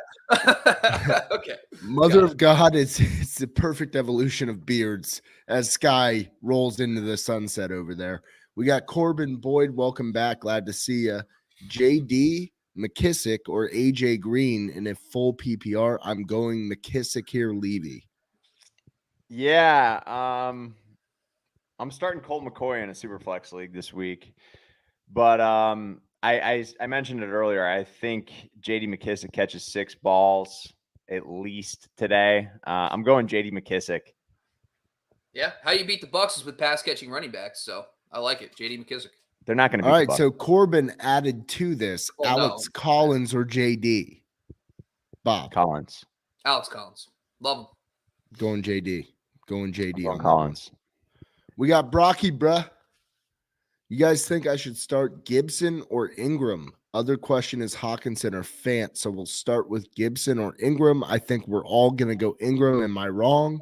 Okay. Mother of God, it's the perfect evolution of beards as Sky rolls into the sunset over there. We got Corbin Boyd. Welcome back. Glad to see you. JD McKissick or AJ Green in a full PPR. I'm going McKissick here, Levy. Yeah. I'm starting Colt McCoy in a super flex league this week. But I mentioned it earlier. I think J.D. McKissick catches 6 balls at least today. I'm going J.D. McKissick. Yeah, how you beat the Bucks is with pass catching running backs. So I like it, J.D. McKissick. They're not going to be. All right, so Corbin added to this. Oh, Alex no. Collins or JD? Bob. Collins. Alex Collins, love him. Going JD. Going JD on Collins. We got Brocky, bruh. You guys think I should start Gibson or Ingram? Other question is Hawkinson or Fant. So we'll start with Gibson or Ingram. I think we're all going to go Ingram. Am I wrong?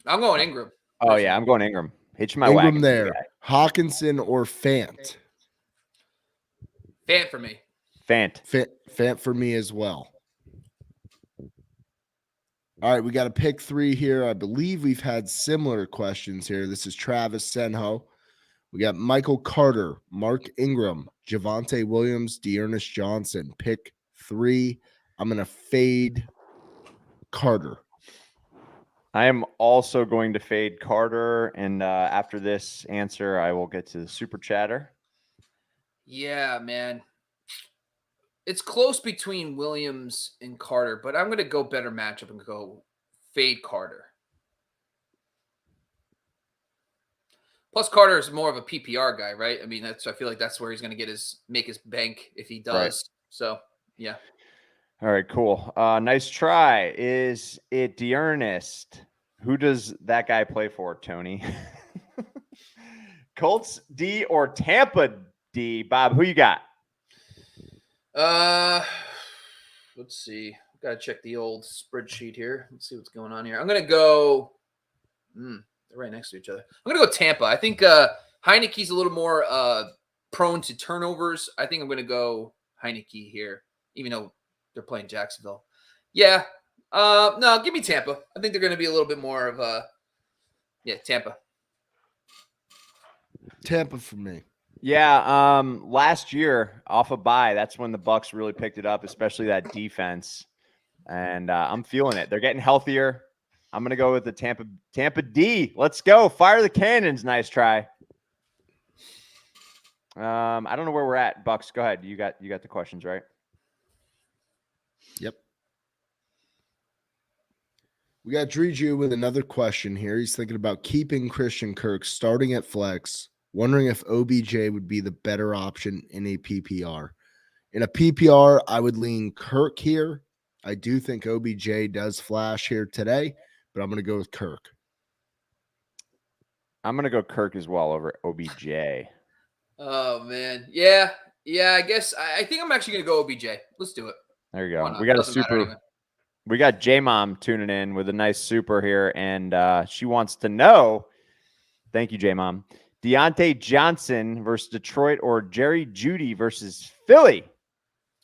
I'm going Ingram. Oh, yeah, I'm going Ingram. Hitch my Ingram wagon. there. Hawkinson or Fant? Fant for me. Fant. Fant for me as well. All right, we got a pick 3 here. I believe we've had similar questions here. This is Travis Senho. We got Michael Carter, Mark Ingram, Javonte Williams, Dearness Johnson. Pick 3. I'm going to fade Carter. I am also going to fade Carter. And after this answer, I will get to the super chatter. Yeah, man. It's close between Williams and Carter, but I'm going to go better matchup and go fade Carter. Plus, Carter is more of a PPR guy, right? I mean, I feel like that's where he's going to make his bank if he does. Right. So, yeah. All right, cool. Nice try. Is it Dearnest? Who does that guy play for, Tony? Colts D or Tampa D? Bob, who you got? Let's see. Got to check the old spreadsheet here. Let's see what's going on here. I'm going to go. They're right next to each other. I'm going to go Tampa. I think Heineke's a little more prone to turnovers. I think I'm going to go Heineke here, even though they're playing Jacksonville. Yeah. No, give me Tampa. I think they're going to be a little bit more of Tampa. Tampa for me. Yeah, last year off a bye, that's when the Bucs really picked it up, especially that defense. And I'm feeling it. They're getting healthier. I'm gonna go with the Tampa D. Let's go. Fire the cannons. Nice try. I don't know where we're at. Bucs, go ahead. You got the questions, right? Yep. We got Dreju with another question here. He's thinking about keeping Christian Kirk starting at flex, wondering if OBJ would be the better option in a PPR. In a PPR, I would lean Kirk here. I do think OBJ does flash here today, but I'm going to go with Kirk. I'm going to go Kirk as well over OBJ. Oh, man. Yeah, I guess I think I'm actually going to go OBJ. Let's do it. There you go. We got a super. Anyway. We got J-Mom tuning in with a nice super here, and she wants to know, thank you, J-Mom, Deontay Johnson versus Detroit or Jerry Jeudy versus Philly?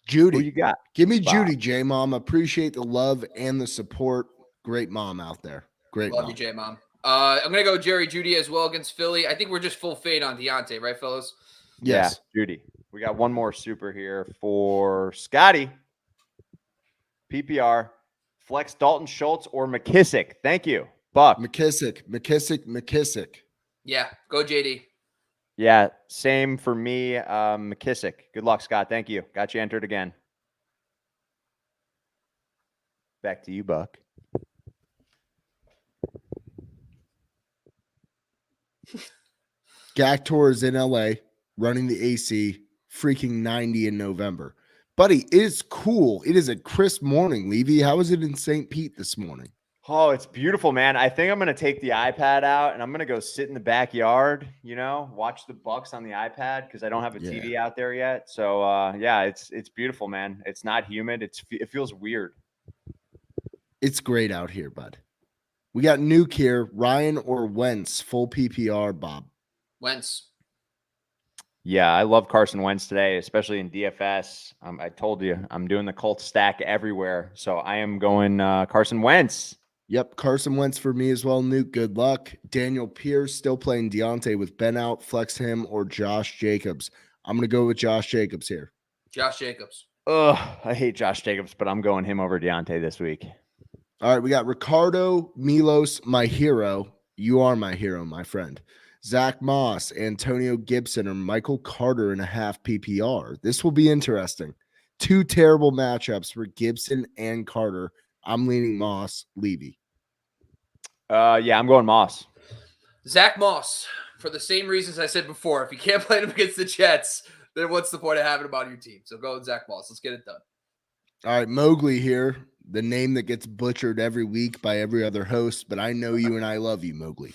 Judy. Who you got? Give me Judy, J-Mom. Appreciate the love and the support. Great mom out there. Great love mom. you, J-Mom. I'm going to go Jerry Jeudy as well against Philly. I think we're just full fade on Deontay, right, fellas? Yes. Yeah, Judy. We got one more super here for Scotty. PPR. Flex Dalton Schultz or McKissick. Thank you. Buck. McKissick. Yeah, go JD. Yeah, same for me. McKissick. Good luck, Scott. Thank you. Got you entered again. Back to you, Buck. Gactor is in LA running the AC, freaking 90 in November. Buddy, it's cool. It is a crisp morning, Levy. How is it in St. Pete this morning? Oh, it's beautiful, man. I think I'm going to take the iPad out and I'm going to go sit in the backyard, watch the Bucks on the iPad because I don't have a TV out there yet. So, it's beautiful, man. It's not humid. It feels weird. It's great out here, bud. We got Nuke here. Ryan or Wentz, full PPR, Bob? Wentz. Yeah, I love Carson Wentz today, especially in DFS. I told you, I'm doing the Colts stack everywhere. So I am going Carson Wentz. Yep, Carson Wentz for me as well, Nuke. Good luck. Daniel Pierce still playing Deontay with Ben out. Flex him or Josh Jacobs. I'm going to go with Josh Jacobs here. Josh Jacobs. Ugh, I hate Josh Jacobs, but I'm going him over Deontay this week. All right, we got Ricardo Milos, my hero. You are my hero, my friend. Zach Moss, Antonio Gibson, or Michael Carter in a half PPR. This will be interesting. Two terrible matchups for Gibson and Carter. I'm leaning Moss, Levy. Yeah, I'm going Moss. Zach Moss, for the same reasons I said before. If you can't play him against the Jets, then what's the point of having him on your team? So go with Zach Moss. Let's get it done. All right, Mowgli here, the name that gets butchered every week by every other host, but I know you and I love you, Mowgli.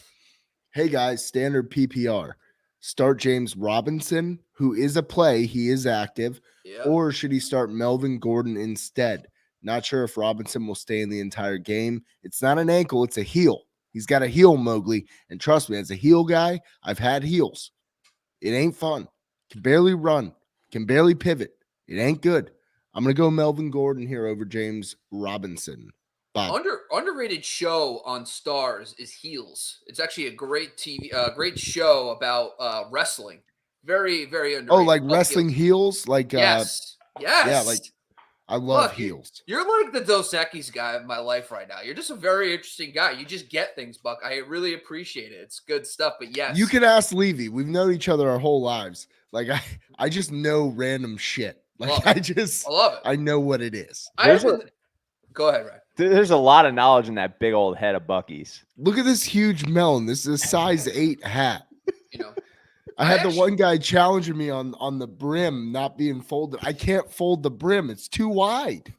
Hey, guys, standard PPR. Start James Robinson, who is a play. He is active. Yep. Or should he start Melvin Gordon instead? Not sure if Robinson will stay in the entire game. It's not an ankle. It's a heel. He's got a heel, Mowgli. And trust me, as a heel guy, I've had heels. It ain't fun. Can barely run. Can barely pivot. It ain't good. I'm going to go Melvin Gordon here over James Robinson. Bob. Underrated show on Stars is Heels. It's actually a great great show about wrestling. Very, very underrated. Oh, like wrestling heels? Like yes. Yeah, like I love heels. You're like the Dos Equis guy of my life right now. You're just a very interesting guy. You just get things, Buck. I really appreciate it. It's good stuff. But yes, you can ask Levy. We've known each other our whole lives. Like I just know random shit. Like I love it. I know what it is. Go ahead, Ryan. There's a lot of knowledge in that big old head of Bucky's. Look at this huge melon. This is a size 8 hat. I had the one guy challenging me on the brim not being folded. I can't fold the brim. It's too wide.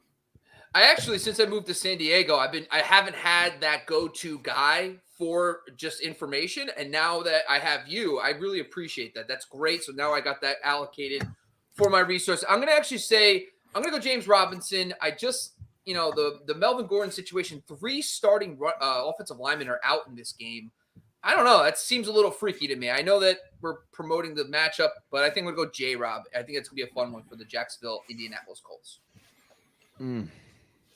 I actually, since I moved to San Diego, I haven't had that go-to guy for just information. And now that I have you, I really appreciate that. That's great. So now I got that allocated for my resource. I'm going to actually say, I'm going to go James Robinson. the Melvin Gordon situation, 3 starting offensive linemen are out in this game. I don't know. That seems a little freaky to me. I know that we're promoting the matchup, but I think we'll go J-Rob. I think it's going to be a fun one for the Jacksonville Indianapolis Colts.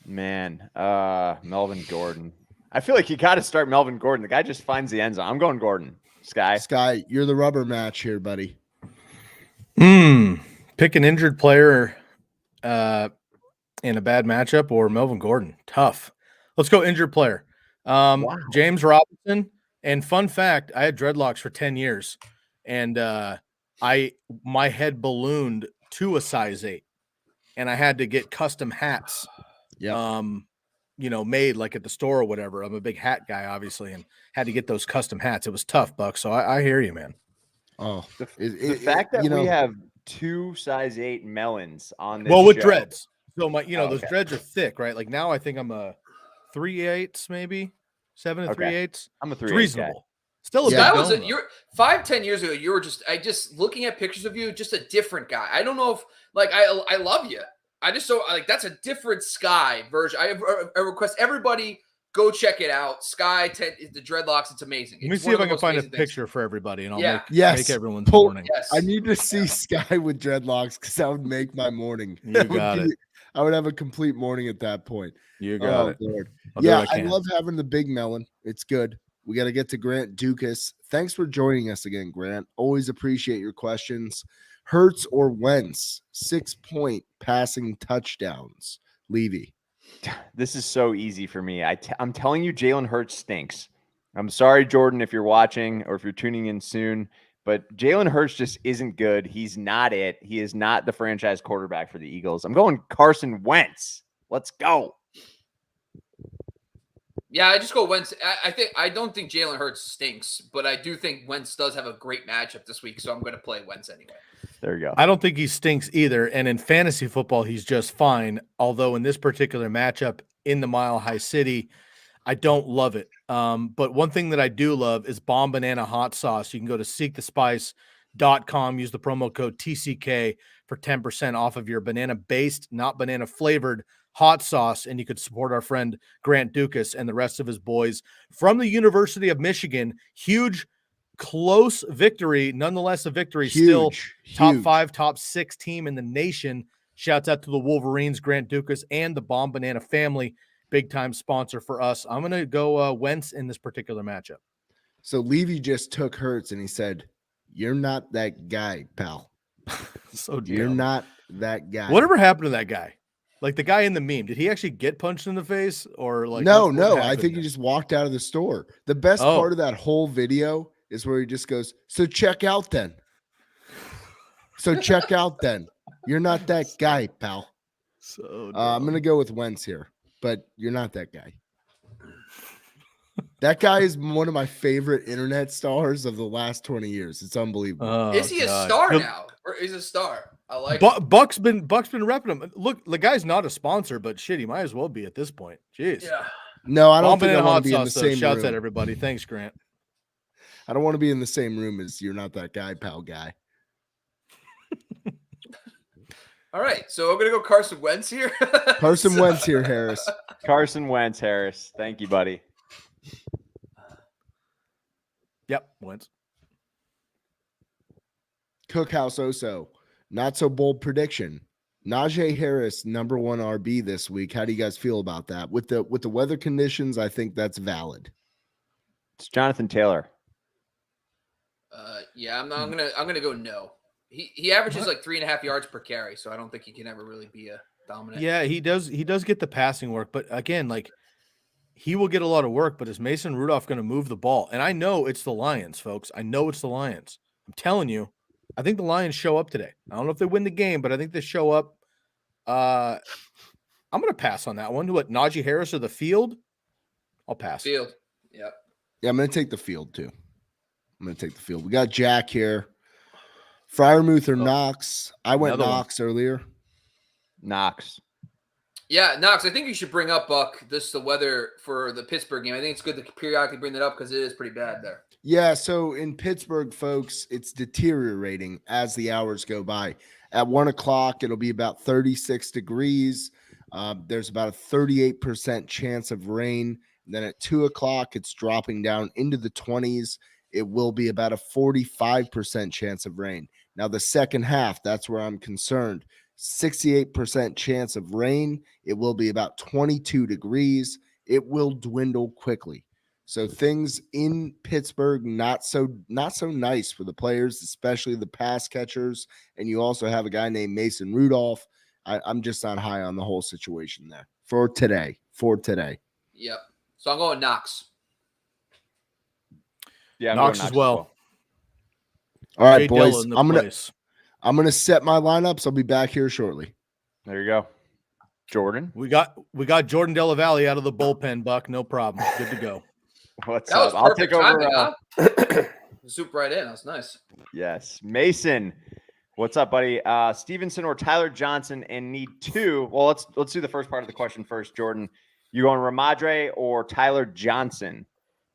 Man, Melvin Gordon. I feel like you got to start Melvin Gordon. The guy just finds the end zone. I'm going Gordon. Sky, you're the rubber match here, buddy. Pick an injured player in a bad matchup or Melvin Gordon. Tough. Let's go injured player. Wow. James Robinson. And fun fact, I had dreadlocks for 10 years, and my head ballooned to a size 8, and I had to get custom hats. Yeah. Made like at the store or whatever. I'm a big hat guy, obviously, and had to get those custom hats. It was tough, Buck. So I hear you, man. Oh, the fact that we have 2 size 8 melons on this with show. dreads. So those dreads are thick, right? Like now I think I'm a 3/8, maybe 7 3/8. I'm a 3/8 reasonable. guy. Still a that big was dome, you're 5-10 years ago. You were just looking at pictures of you, just a different guy. I don't know if I love you. I just that's a different Sky version. I request everybody go check it out. Sky, the dreadlocks, it's amazing. Let me see if I can find a picture for everybody, and I'll make everyone's Pull, morning. Yes. I need to see Sky with dreadlocks because that would make my morning. You got it. I would have a complete morning at that point. You got it. Lord. I'll do Yeah, what I I can. love having the big melon. It's good. We got to get to Grant Dukas. Thanks for joining us again, Grant. Always appreciate your questions. Hurts or Wentz, 6-point passing touchdowns. Levy. This is so easy for me. I'm telling you, Jalen Hurts stinks. I'm sorry, Jordan, if you're watching or if you're tuning in soon, but Jalen Hurts just isn't good. He's not it. He is not the franchise quarterback for the Eagles. I'm going Carson Wentz. Let's go. Yeah, I just go Wentz. I don't think Jalen Hurts stinks, but I do think Wentz does have a great matchup this week, so I'm going to play Wentz anyway. There you go. I don't think he stinks either. And in fantasy football, he's just fine. Although in this particular matchup in the Mile High City, I don't love it. But one thing that I do love is Bomb Banana Hot Sauce. You can go to seekthespice.com, use the promo code TCK for 10% off of your banana-based, not banana-flavored hot sauce, and you could support our friend Grant Dukas and the rest of his boys from the University of Michigan. Huge, close victory, nonetheless a victory. Still top 5, top 6 team in the nation. Shouts out to the Wolverines, Grant Dukas, and the Bomb Banana family. Big time sponsor for us. I'm going to go Wentz in this particular matchup. So Levy just took Hurts and he said, "You're not that guy, pal." So you're not that guy. Whatever happened to that guy? Like the guy in the meme, did he actually get punched in the face or like? No. I think he just walked out of the store. The best Oh. part of that whole video is where he just goes, "So check out then. So check out then. You're not that guy, pal." So I'm gonna go with Wentz here, but you're not that guy. That guy is one of my favorite internet stars of the last 20 years. It's unbelievable. Oh, Is he a God. star now, or is he a star? I like. Buck's been repping him. Look, the guy's not a sponsor, but shit, he might as well be at this point. Jeez. Yeah. No, I don't Bomb think I Banana want Hot to be in the Sauce, though. same Shouts room. at everybody. Thanks, Grant. I don't want to be in the same room as "You're not that guy, pal" guy. All right, so I'm gonna go Carson Wentz here. Carson Wentz here, Harris. Carson Wentz, Harris. Thank you, buddy. Yep, Wentz. Cookhouse Oso, not so bold prediction. Najee Harris, number 1 RB this week. How do you guys feel about that? With the weather conditions, I think that's valid. It's Jonathan Taylor. Yeah, I'm gonna go no. He averages like 3.5 yards per carry, so I don't think he can ever really be a dominant. Yeah, he does get the passing work, but again, like he will get a lot of work, but is Mason Rudolph going to move the ball? And I know it's the Lions, folks. I know it's the Lions. I'm telling you, I think the Lions show up today. I don't know if they win the game, but I think they show up. I'm going to pass on that one. What, Najee Harris or the field? I'll pass. Field. Yep. Yeah, I'm going to take the field too. We got Jack here. Fryermuth or Knox? I went Another Knox earlier. Knox. Yeah, Knox, I think you should bring up, Buck, the weather for the Pittsburgh game. I think it's good to periodically bring that up because it is pretty bad there. Yeah, so in Pittsburgh, folks, it's deteriorating as the hours go by. At 1 o'clock, it'll be about 36 degrees. There's about a 38% chance of rain. Then at 2 o'clock, it's dropping down into the 20s. It will be about a 45% chance of rain. Now, the second half, that's where I'm concerned. 68% chance of rain. It will be about 22 degrees. It will dwindle quickly. So things in Pittsburgh not so nice for the players, especially the pass catchers. And you also have a guy named Mason Rudolph. I'm just not high on the whole situation there for today. Yep. So I'm going Knox. Yeah, Knox as well. All right, Jay boys. Dillon, I'm gonna set my lineups. I'll be back here shortly. There you go. Jordan. We got Jordan Della Valle out of the bullpen, Buck. No problem. Good to go. What's That up? was I'll perfect take over. timing, huh? Zoop right in. That was nice. Yes. Mason. What's up, buddy? Stevenson or Tyler Johnson and need two. Well, let's do the first part of the question first, Jordan. You going Ramadre or Tyler Johnson?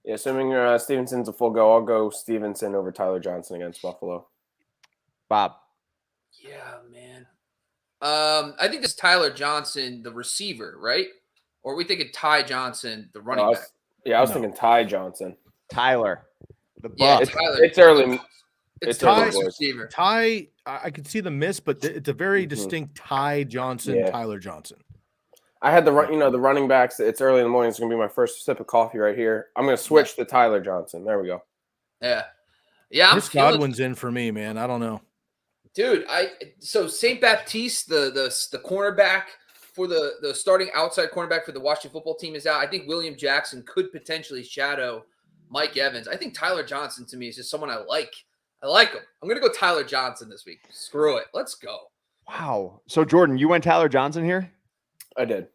Yeah, assuming Stevenson's a full go, I'll go Stevenson over Tyler Johnson against Buffalo. Bob. Yeah, man. I think this Tyler Johnson, the receiver, right? Or are we thinking Ty Johnson, the running back? I was thinking Ty Johnson. Tyler. The Buck. Yeah, It's early. It's Ty, Tyler's receiver. Ty, I could see the miss, but it's a very distinct Ty Johnson, Tyler Johnson. I had the running backs. It's early in the morning. It's going to be my first sip of coffee right here. I'm going to switch to Tyler Johnson. There we go. Yeah. Yeah. This Godwin's in for me, man. I don't know. Dude, so St. Baptiste, the cornerback for the starting outside cornerback for the Washington football team is out. I think William Jackson could potentially shadow Mike Evans. I think Tyler Johnson to me is just someone I like. I like him. I'm going to go Tyler Johnson this week. Screw it. Let's go. Wow. So, Jordan, you went Tyler Johnson here? I did.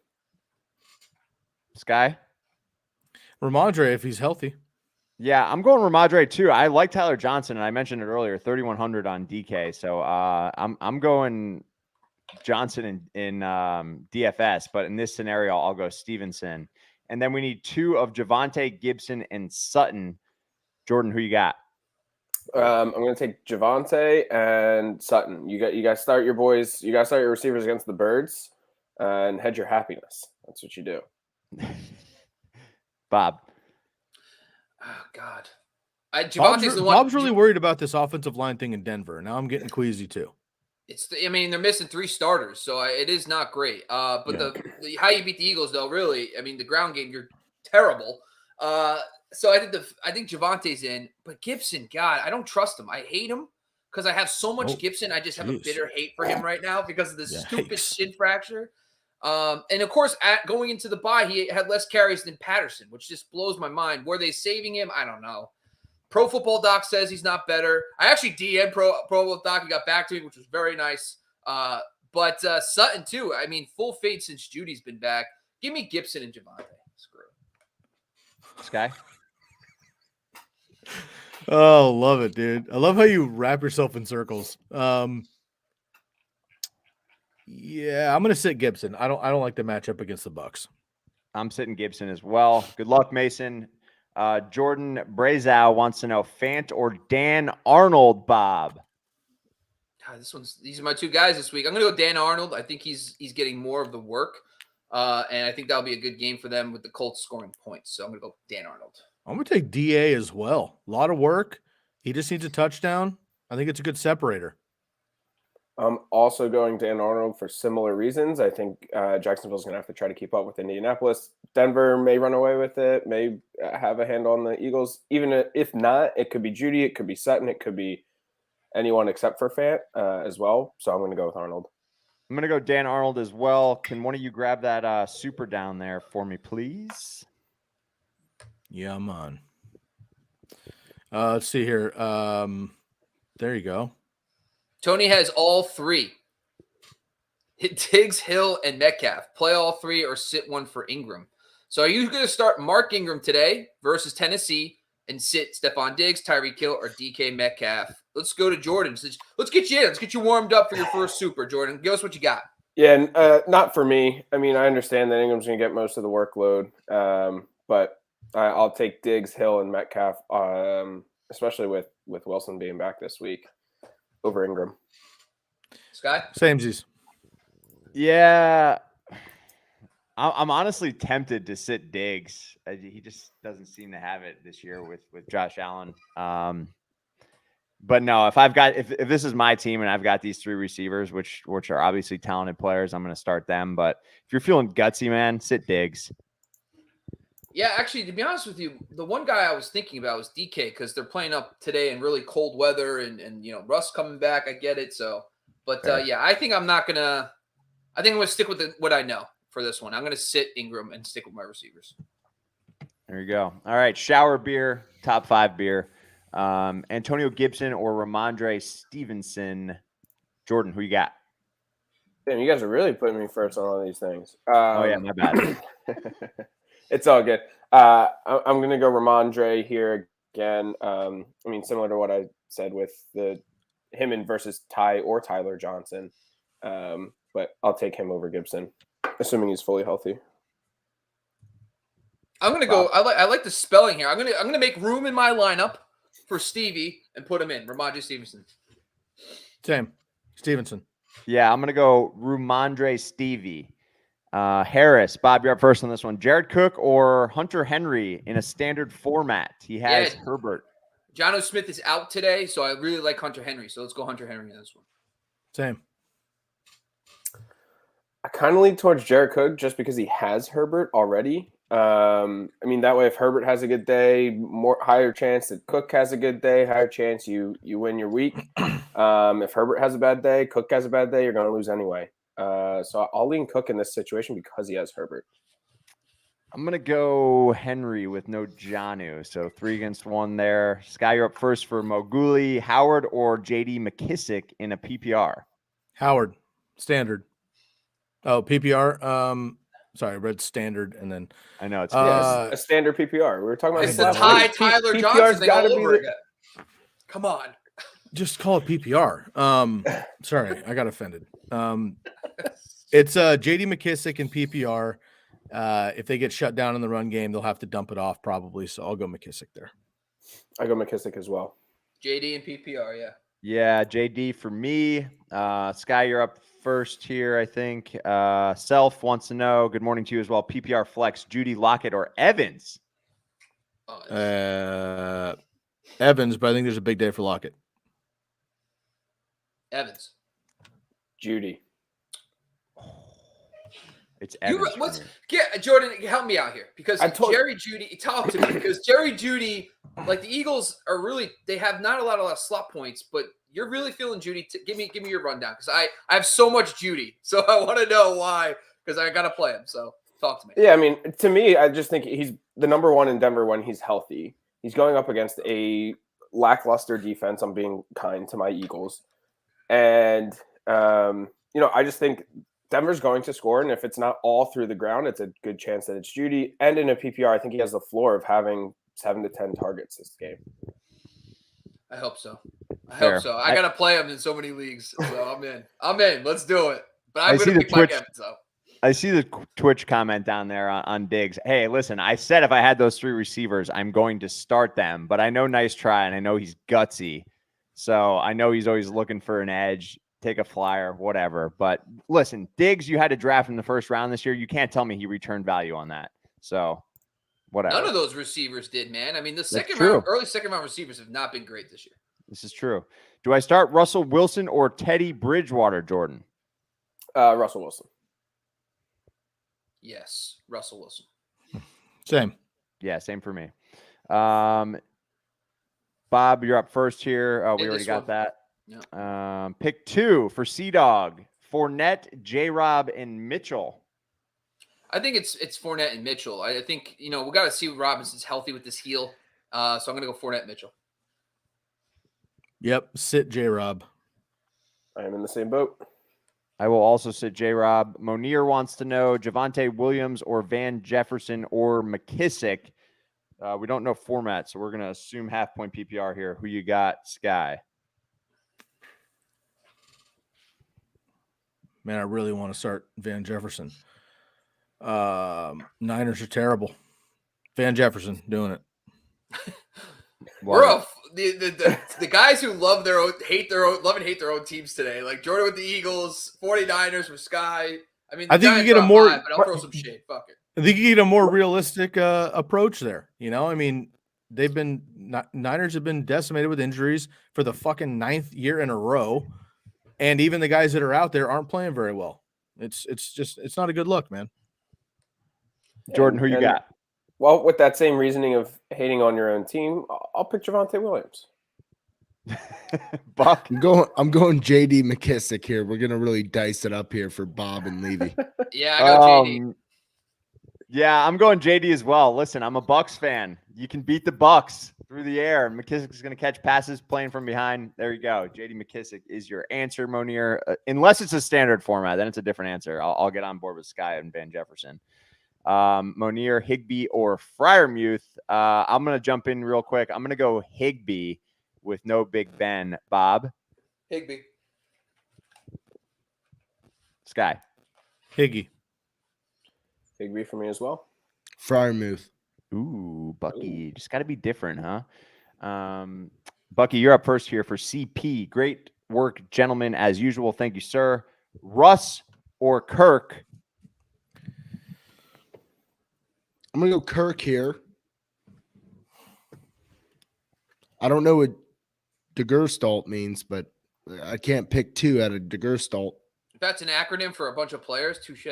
Sky? Ramondre, if he's healthy. Yeah, I'm going Ramadre too. I like Tyler Johnson, and I mentioned it earlier, 3,100 on DK. So I'm going Johnson in DFS, but in this scenario, I'll go Stevenson. And then we need two of Javonte, Gibson, and Sutton. Jordan, who you got? I'm going to take Javonte and Sutton. You guys start your boys. You guys start your receivers against the Birds and hedge your happiness. That's what you do. Bob. Oh, God. Bob's really worried about this offensive line thing in Denver. Now I'm getting queasy too. They're missing 3 starters, so it is not great. But the how you beat the Eagles, though, really, the ground game, you're terrible. So I think Javonte's in, but Gibson, God, I don't trust him. I hate him because I have so much Gibson. I just have a bitter hate for him right now because of this stupid shin fracture. And of course, going into the bye, he had less carries than Patterson, which just blows my mind. Were they saving him? I don't know. Pro Football Doc says he's not better. I actually DM'd Pro Football Doc. He got back to me, which was very nice. But Sutton, too. Full fade since Judy's been back. Give me Gibson and Javonte. Screw it. Sky? Oh, love it, dude. I love how you wrap yourself in circles. Yeah, I'm gonna sit Gibson. I don't like the matchup against the Bucks. I'm sitting Gibson as well. Good luck, Mason. Jordan Brazow wants to know Fant or Dan Arnold, Bob. God, these are my two guys this week. I'm gonna go Dan Arnold. I think he's getting more of the work. And I think that'll be a good game for them with the Colts scoring points. So I'm gonna go Dan Arnold. I'm gonna take DA as well. A lot of work. He just needs a touchdown. I think it's a good separator. I'm also going Dan Arnold for similar reasons. I think Jacksonville's going to have to try to keep up with Indianapolis. Denver may run away with it, may have a handle on the Eagles. Even if not, it could be Judy, it could be Sutton, it could be anyone except for Fant as well. So I'm going to go with Arnold. I'm going to go Dan Arnold as well. Can one of you grab that super down there for me, please? Yeah, I'm on. Let's see here. There you go. Tony has all 3. Hit Diggs, Hill, and Metcalf. Play all 3 or sit one for Ingram. So are you going to start Mark Ingram today versus Tennessee and sit Stephon Diggs, Tyreek Hill, or DK Metcalf? Let's go to Jordan. Let's get you in. Let's get you warmed up for your first super, Jordan. Give us what you got. Yeah, not for me. I understand that Ingram's going to get most of the workload, but I'll take Diggs, Hill, and Metcalf, especially with Wilson being back this week, over Ingram. Sky? Samesies. Yeah. I'm honestly tempted to sit Diggs. He just doesn't seem to have it this year with Josh Allen. But no, if this is my team and I've got these 3 receivers, which are obviously talented players, I'm going to start them. But if you're feeling gutsy, man, sit Diggs. Yeah, actually, to be honest with you, the one guy I was thinking about was DK because they're playing up today in really cold weather and Russ coming back. I get it. So, but yeah, I think I'm gonna stick with what I know for this one. I'm gonna sit Ingram and stick with my receivers. There you go. All right, shower beer, top 5 beer. Antonio Gibson or Ramondre Stevenson. Jordan, who you got? Damn, you guys are really putting me first on all these things. Oh yeah, my bad. It's all good. I'm going to go Ramondre here again. I mean, similar to what I said with him and versus Ty or Tyler Johnson. But I'll take him over Gibson, assuming he's fully healthy. I'm going to go. I like the spelling here. I'm going to make room in my lineup for Stevie and put him in. Ramondre Stevenson. Same. Stevenson. Yeah, I'm going to go Ramondre Stevie. Harris, Bob, you're up first on this one. Jared Cook or Hunter Henry in a standard format? He has Herbert. Jonnu Smith is out today, so I really like Hunter Henry. So let's go Hunter Henry in this one. Same. I kind of lean towards Jared Cook just because he has Herbert already. I mean, that way, if Herbert has a good day, higher chance that Cook has a good day, higher chance you win your week. If Herbert has a bad day, Cook has a bad day, you're going to lose anyway. So I'll lean Cook in this situation because he has Herbert. I'm going to go Henry with no Jonnu. So 3 against 1 there. Sky, you're up first for Moguli, Howard, or J.D. McKissick in a PPR. Howard, standard. Oh, PPR. Sorry, I read standard and then I know it's a standard PPR. We were talking about it's the Tyler Johnson thing all over again. Come on. Just call it PPR. Sorry, I got offended. It's J.D. McKissick in PPR. If they get shut down in the run game, they'll have to dump it off probably. So I'll go McKissick there. I go McKissick as well. JD and PPR, yeah. Yeah, JD for me. Sky, you're up first here, I think. Self wants to know, good morning to you as well. PPR flex, Judy, Lockett, or Evans? Evans, but I think there's a big day for Lockett. Evans. Judy. It's Evans. Jordan, help me out here because Jerry Judy, talk to me because Jerry Judy, like the Eagles are really, they have not a lot of slot points, but you're really feeling Judy. Give me your rundown because I have so much Judy, so I want to know why because I got to play him. So talk to me. Yeah, I mean, to me, I just think he's the number one in Denver when he's healthy. He's going up against a lackluster defense. I'm being kind to my Eagles, and I just think Denver's going to score, and if it's not all through the ground, it's a good chance that it's Judy. And in a PPR, I think he has the floor of having 7 to 10 targets this game. I hope so. I got to play him in so many leagues, so I'm in. Let's do it. But I'm going to pick Mike Evans, though. I see the Twitch comment down there on Diggs. Hey, listen, I said if I had those 3 receivers, I'm going to start them. But I know nice try, and I know he's gutsy. So I know he's always looking for an edge. Take a flyer, whatever. But listen, Diggs, you had to draft in the first round this year. You can't tell me he returned value on that. So whatever. None of those receivers did, man. I mean, the early second round receivers have not been great this year. This is true. Do I start Russell Wilson or Teddy Bridgewater, Jordan? Russell Wilson. Yes, Russell Wilson. Same. Yeah, same for me. Bob, you're up first here. We already got that. Yeah. Pick 2 for Sea-Dog, Fournette, J-Rob, and Mitchell. I think it's Fournette and Mitchell. I think, we got to see Robinson's healthy with this heel. So I'm going to go Fournette, Mitchell. Yep, sit J-Rob. I am in the same boat. I will also sit J-Rob. Monier wants to know Javonte Williams or Van Jefferson or McKissick. We don't know format, so we're going to assume half-point PPR here. Who you got, Sky? Man, I really want to start Van Jefferson. Niners are terrible. Van Jefferson doing it. The guys who love and hate their own teams today. Like Jordan with the Eagles, 49ers with Sky. I mean, I the think you Giants get a are more- 5, but I'll throw some shade. Fuck it. I think you get a more realistic approach there. You know, I mean, Niners have been decimated with injuries for the fucking 9th year in a row, and even the guys that are out there aren't playing very well. It's not a good look, man. Jordan, who you got? Well, with that same reasoning of hating on your own team, I'll pick Javonte Williams. Buck. I'm going JD McKissick here. We're gonna really dice it up here for Bob and Levy. Yeah, I got JD. Yeah, I'm going JD as well. Listen, I'm a Bucks fan. You can beat the Bucks through the air. McKissick's going to catch passes playing from behind. There you go. JD McKissick is your answer, Monier. Unless it's a standard format, then it's a different answer. I'll get on board with Sky and Van Jefferson. Monier, Higbee, or Freiermuth. I'm going to jump in real quick. I'm going to go Higbee with no Big Ben. Bob? Higbee. Sky? Higgy. Higbee for me as well. Freiermuth. Ooh, Bucky. Just got to be different, huh? Bucky, you're up first here for CP. Great work, gentlemen, as usual. Thank you, sir. Russ or Kirk? I'm gonna go Kirk here. I don't know what Degerstalt means, but I can't pick two out of Degerstalt. If that's an acronym for a bunch of players, touche.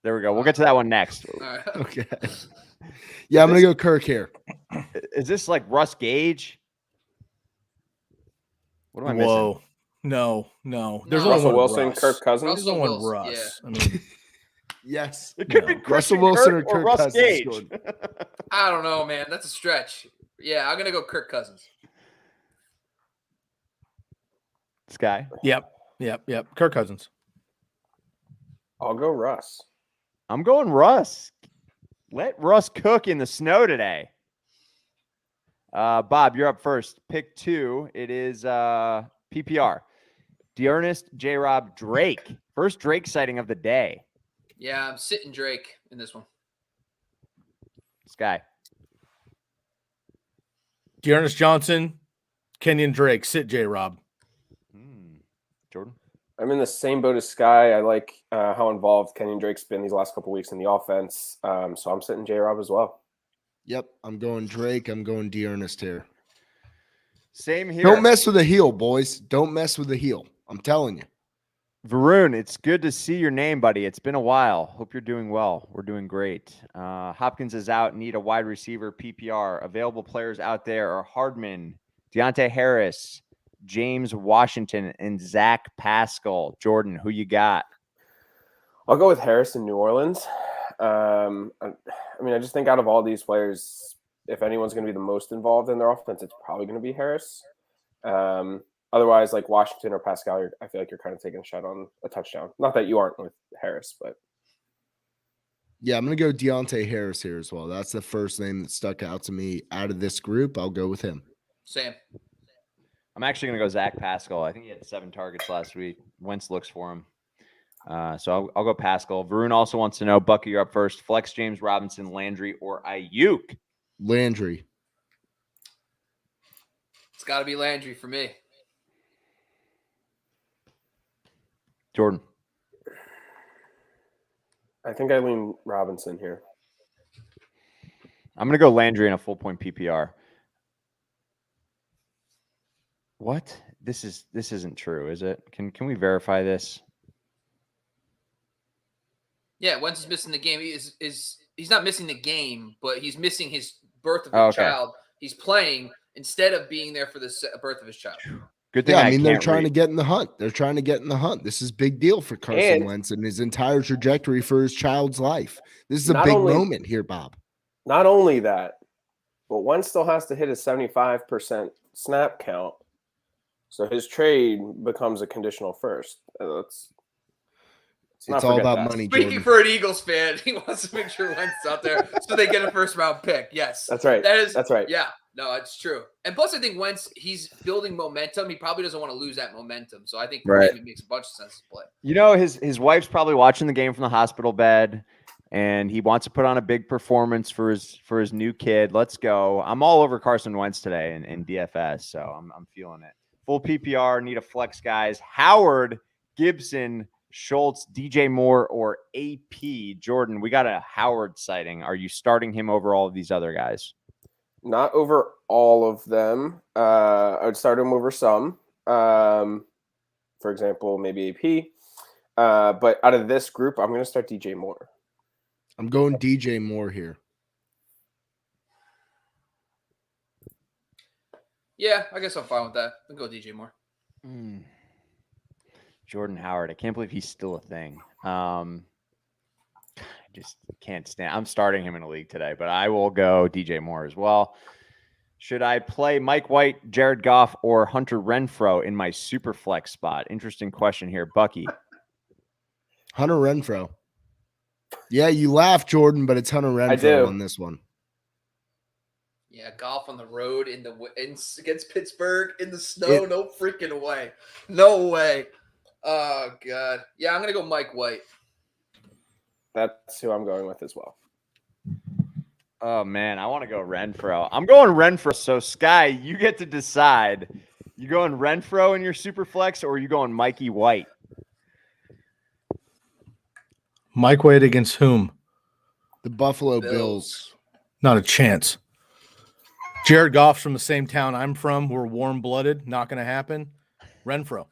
There we go. We'll get to that one next. All right. Okay. Yeah, I'm gonna go Kirk here. Is this like Russ Gage? What am I missing? Whoa. No. There's No. only Russell one Wilson, Russ. Kirk Cousins. There's only one Wilson, Russ. yeah. I mean, Yes. It could No. be Russell Christian Wilson Kirk or Kirk Russ Cousins. Gage. Jordan. I don't know, man. That's a stretch. Yeah, I'm gonna go Kirk Cousins. Sky. Yep. Kirk Cousins. I'll go Russ. I'm going Russ. Let Russ cook in the snow today. Bob, you're up first. Pick 2. It is PPR. Dearnest, J-Rob, Drake. First Drake sighting of the day. Yeah, I'm sitting Drake in this one. Sky. Dearness Johnson, Kenyon Drake, sit J-Rob. Jordan. I'm in the same boat as Sky. I like how involved Kenyon Drake's been these last couple weeks in the offense. So I'm sitting J-Rob as well. Yep, I'm going Drake. I'm going Dearnest here. Same here. Don't mess with the heel, boys. Don't mess with the heel. I'm telling you. Varun, it's good to see your name, buddy. It's been a while. Hope you're doing well. We're doing great. Hopkins is out. Need a wide receiver, PPR. Available players out there are Hardman, Deontay Harris, James Washington, and Zach Pascal. Jordan, who you got? I'll go with Harris in New Orleans. I mean, I just think out of all these players, if anyone's going to be the most involved in their offense, it's probably going to be Harris. Otherwise, like Washington or Pascal, I feel like you're kind of taking a shot on a touchdown. Not that you aren't with Harris, but. Yeah, I'm going to go Deontay Harris here as well. That's the first name that stuck out to me out of this group. I'll go with him. Sam. I'm actually going to go Zach Pascal. I think he had 7 targets last week. Wentz looks for him. So I'll go Pascal. Varun also wants to know, Bucky, you're up first. Flex James Robinson, Landry, or Ayuk? Landry. It's got to be Landry for me. Jordan. I think I lean Robinson here. I'm going to go Landry in a full point PPR. What? This isn't true, is it? Can we verify this? Yeah, Wentz is missing the game. He's not missing the game, but he's missing his birth of his child. He's playing instead of being there for the birth of his child. Good thing. Yeah, I mean, they're trying to get in the hunt. They're trying to get in the hunt. This is a big deal for Carson Wentz and his entire trajectory for his child's life. This is a big moment here, Bob. Not only that, but Wentz still has to hit a 75% snap count. So his trade becomes a conditional first. It's all about money, Speaking Jordan. for an Eagles fan, he wants to make sure Wentz is out there so they get a first-round pick. Yes. That's right. That's right. Yeah. No, it's true. And plus, I think Wentz, he's building momentum. He probably doesn't want to lose that momentum. So I think for him, it makes a bunch of sense to play. You know, his wife's probably watching the game from the hospital bed, and he wants to put on a big performance for his new kid. Let's go. I'm all over Carson Wentz today in DFS, so I'm feeling it. Full PPR, need a flex, guys. Howard, Gibson, Schultz, DJ Moore, or AP. Jordan, we got a Howard sighting. Are you starting him over all of these other guys? Not over all of them. I would start him over some. For example, maybe AP. But out of this group, I'm going to start DJ Moore. I'm going DJ Moore here. Yeah, I guess I'm fine with that. I'll go DJ Moore. Jordan Howard. I can't believe he's still a thing. Just can't stand. I'm starting him in a league today, but I will go DJ Moore as well. Should I play Mike White, Jared Goff, or Hunter Renfrow in my super flex spot? Interesting question here, Bucky. Hunter Renfrow. Yeah, you laugh, Jordan, but it's Hunter Renfrow on this one. Yeah, Goff on the road against Pittsburgh in the snow. No freaking way. No way. Oh, God. Yeah, I'm going to go Mike White. That's who I'm going with as well. Oh, man, I want to go Renfrow. I'm going Renfrow. So, Sky, you get to decide. You going Renfrow in your super flex, or are you going Mikey White? Mike White against whom? The Buffalo Bills. Not a chance. Jared Goff's from the same town I'm from. We're warm-blooded. Not going to happen. Renfrow.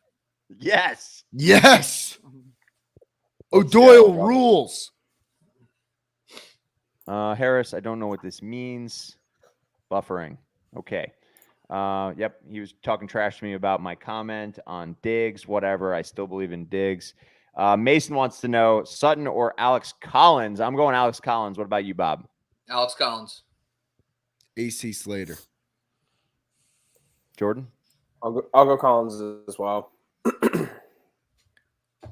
Yes. Yes. O'Doyle rules. Harris, I don't know what this means. Buffering. Okay. Yep. He was talking trash to me about my comment on Diggs, whatever. I still believe in Diggs. Mason wants to know Sutton or Alex Collins. I'm going Alex Collins. What about you, Bob? Alex Collins. AC Slater. Jordan? I'll go Collins as well.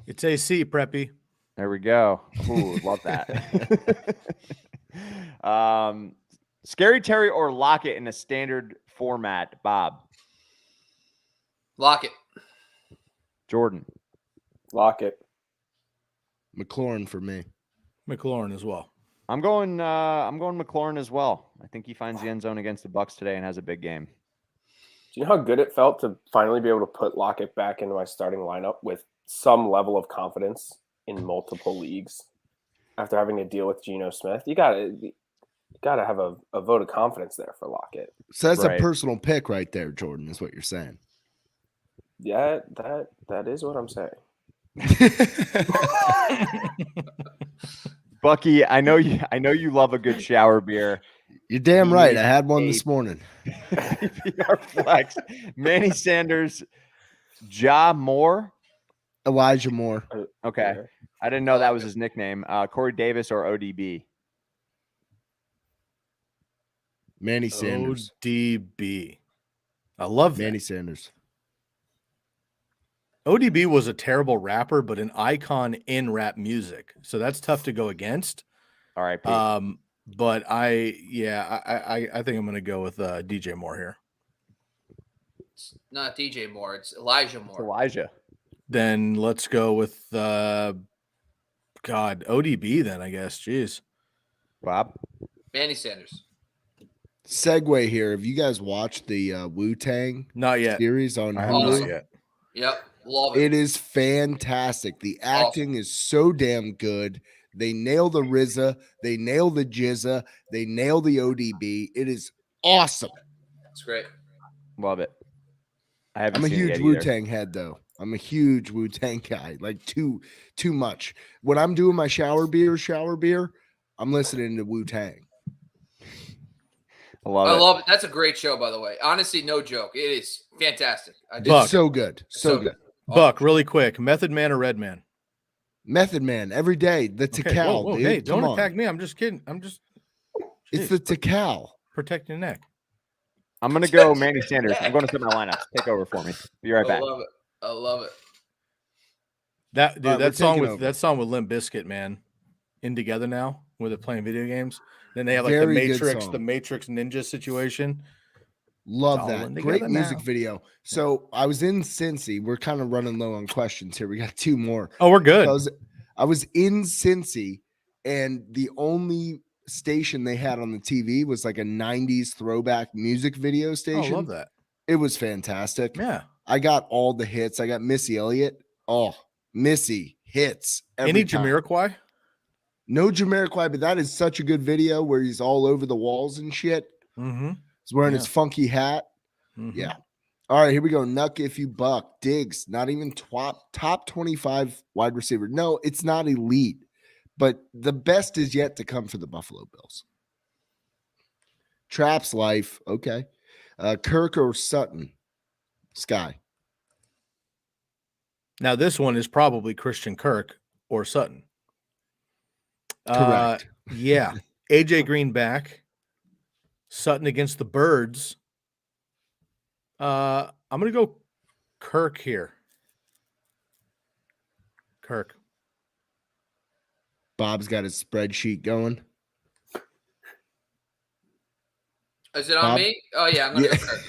It's AC, Preppy. There we go. Ooh, love that. Scary Terry or Lockett in a standard format, Bob? Lockett. Jordan? Lockett. McLaurin for me. McLaurin as well. I'm going McLaurin as well. I think he finds the end zone against the Bucs today and has a big game. Do you know how good it felt to finally be able to put Lockett back into my starting lineup with some level of confidence in multiple leagues after having to deal with Geno Smith? You gotta have a vote of confidence there for Lockett. So that's a personal pick right there, Jordan, is what you're saying. Yeah, that is what I'm saying. Bucky, I know you love a good shower beer. You're damn right. I had one this morning. PPR flex. Manny Sanders, Moore. Elijah Moore. Okay. I didn't know that was his nickname. Corey Davis or ODB? Manny Sanders. ODB. I love that. Manny Sanders. ODB was a terrible rapper, but an icon in rap music. So that's tough to go against. All right. But I think I'm going to go with DJ Moore here. It's not DJ Moore. It's Elijah Moore. It's Elijah. Then let's go with ODB then, I guess. Jeez. Bob? Manny Sanders. Segue here. Have you guys watched the Wu-Tang Not yet. series on I haven't Hulu? yet. Yep. Love it. It is fantastic. The acting is so damn good. They nail the RZA. They nail the Jizza. They nail the ODB. It is awesome. It's great. Love it. I'm a huge Wu-Tang head, though. I'm a huge Wu-Tang guy. Like too much. When I'm doing my shower beer, I'm listening to Wu-Tang. I love it. That's a great show, by the way. Honestly, no joke. It is fantastic. It's so good. So good. Buck, really quick. Method Man or Redman? Method Man every day. The Tikal. Whoa, dude. hey, Come don't on. attack me. I'm just kidding. It's the Tikal. Protect your neck. I'm going to go Manny Sanders. I'm going to set my lineup. Take over for me. Be right back. I love it. That song with Limp Bizkit, man. In Together Now, where they're playing video games. Then they have like Very the Matrix Ninja situation. Love that. Great music video. So I was in Cincy. We're kind of running low on questions here. We got two more. Oh, we're good. I was in Cincy, and the only station they had on the TV was like a 90s throwback music video station. Oh, love that. It was fantastic. Yeah. I got all the hits. I got Missy Elliott. Oh, Missy hits. Any Every time. Jamiroquai? No Jamiroquai, but that is such a good video where he's all over the walls and shit. Mm-hmm. He's wearing Yeah. his funky hat. Mm-hmm. Yeah. All right, here we go. Nuck if you buck. Diggs, not even top 25 wide receiver. No, it's not elite, but the best is yet to come for the Buffalo Bills. Traps life. Okay. Kirk or Sutton? Sky. Now, this one is probably Christian Kirk or Sutton. Correct. Yeah. AJ Green back. Sutton against the Birds. I'm going to go Kirk here. Kirk. Bob's got his spreadsheet going. Is it on Bob? me? Oh, yeah, I'm going to go Kirk.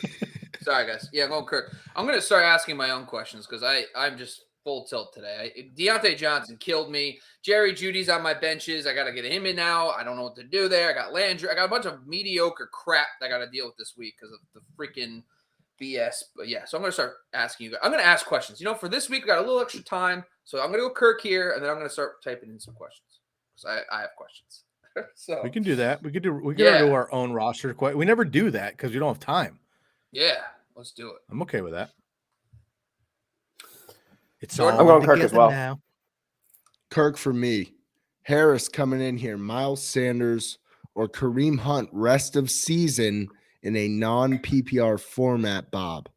Sorry, guys. Yeah, I'm going Kirk. I'm going to start asking my own questions because I'm just full tilt today. Deontay Johnson killed me. Jerry Judy's on my benches. I got to get him in now. I don't know what to do there. I got Landry. I got a bunch of mediocre crap that I got to deal with this week because of the freaking BS. But yeah, so I'm going to start asking you guys. I'm going to ask questions. You know, for this week, we got a little extra time. So I'm going to go Kirk here, and then I'm going to start typing in some questions because I have questions. So We can do that. We could do Yeah. our own roster. We never do that because we don't have time. yeah, let's do it. I'm okay with that. It's Jordan? all I'm going Kirk as together well. now. Kirk for me. Harris coming in here. Miles Sanders or Kareem Hunt rest of season in a non-PPR format, Bob.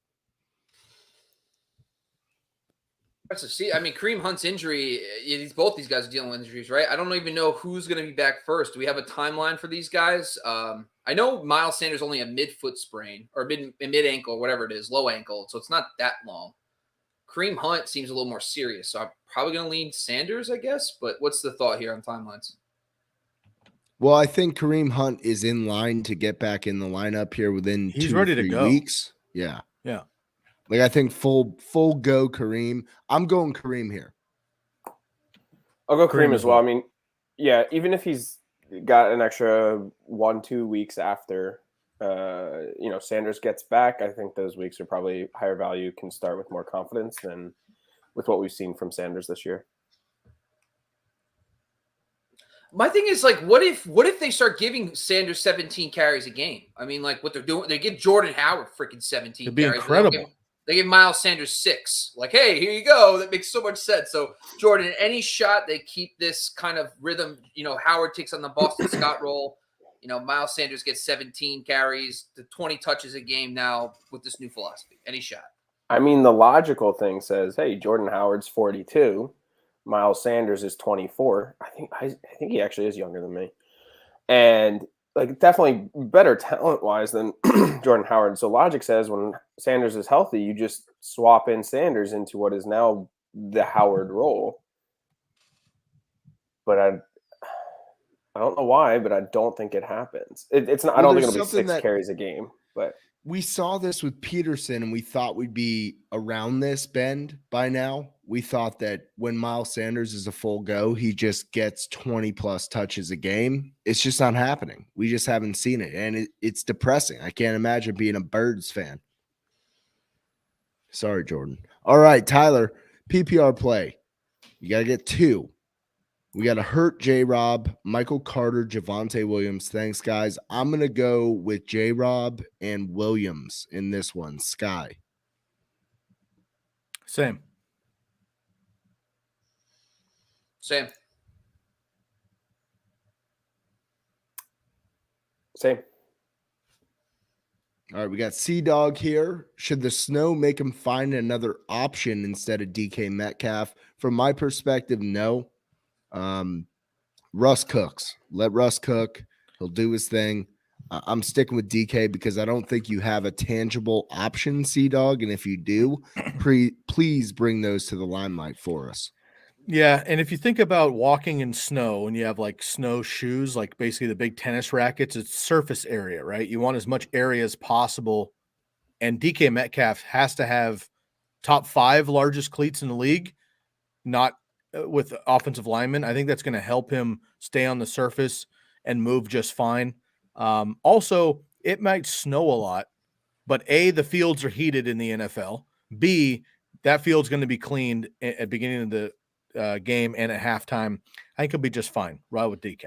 I mean, Kareem Hunt's injury, both these guys are dealing with injuries, right? I don't even know who's going to be back first. Do we have a timeline for these guys? I know Miles Sanders only a mid-foot sprain or mid-ankle, whatever it is, low ankle, so it's not that long. Kareem Hunt seems a little more serious, so I'm probably going to lean Sanders, I guess. But what's the thought here on timelines? Well, I think Kareem Hunt is in line to get back in the lineup here within He's 2 ready or to 3 go. weeks. Yeah. Yeah. Like I think full go Kareem. I'm going Kareem here. I'll go Kareem Kareem as as well. well. I mean, yeah, even if he's got an extra 1-2 weeks after, Sanders gets back, I think those weeks are probably higher value, can start with more confidence than with what we've seen from Sanders this year. My thing is, like, what if they start giving Sanders 17 carries a game? I mean, like, what they're doing, they give Jordan Howard freaking 17 It'd be carries. incredible. They give Miles Sanders 6. Like, hey, here you go. That makes so much sense. So, Jordan, any shot they keep this kind of rhythm, Howard takes on the Boston Scott role. Miles Sanders gets 17 carries to 20 touches a game now with this new philosophy. Any shot. I mean, the logical thing says, hey, Jordan Howard's 42. Miles Sanders is 24. I think he actually is younger than me. And like definitely better talent-wise than Jordan Howard. So logic says when Sanders is healthy, you just swap in Sanders into what is now the Howard role. But I don't know why, but I don't think it happens. It's not. I don't think it'll be 6 carries a game. But we saw this with Peterson, and we thought we'd be around this bend by now. We thought that when Miles Sanders is a full go, he just gets 20-plus touches a game. It's just not happening. We just haven't seen it, and it's depressing. I can't imagine being a Birds fan. Sorry, Jordan. All right, Tyler, PPR play. You got to get 2. We got to hurt J-Rob, Michael Carter, Javonte Williams. Thanks, guys. I'm going to go with J-Rob and Williams in this one. Sky. Same. Same. All right, we got Sea-Dog here. Should the snow make him find another option instead of DK Metcalf? From my perspective, no. Russ cooks. Let Russ cook. He'll do his thing. I'm sticking with DK because I don't think you have a tangible option, Sea-Dog. And if you do, please bring those to the limelight for us. Yeah, and if you think about walking in snow and you have like snow shoes, like basically the big tennis rackets, it's surface area, right? You want as much area as possible. And DK Metcalf has to have top 5 largest cleats in the league, not with offensive linemen. I think that's going to help him stay on the surface and move just fine. Also, it might snow a lot, but A, the fields are heated in the NFL. B, that field's going to be cleaned at beginning of game and at halftime, I think he'll be just fine. Right with DK.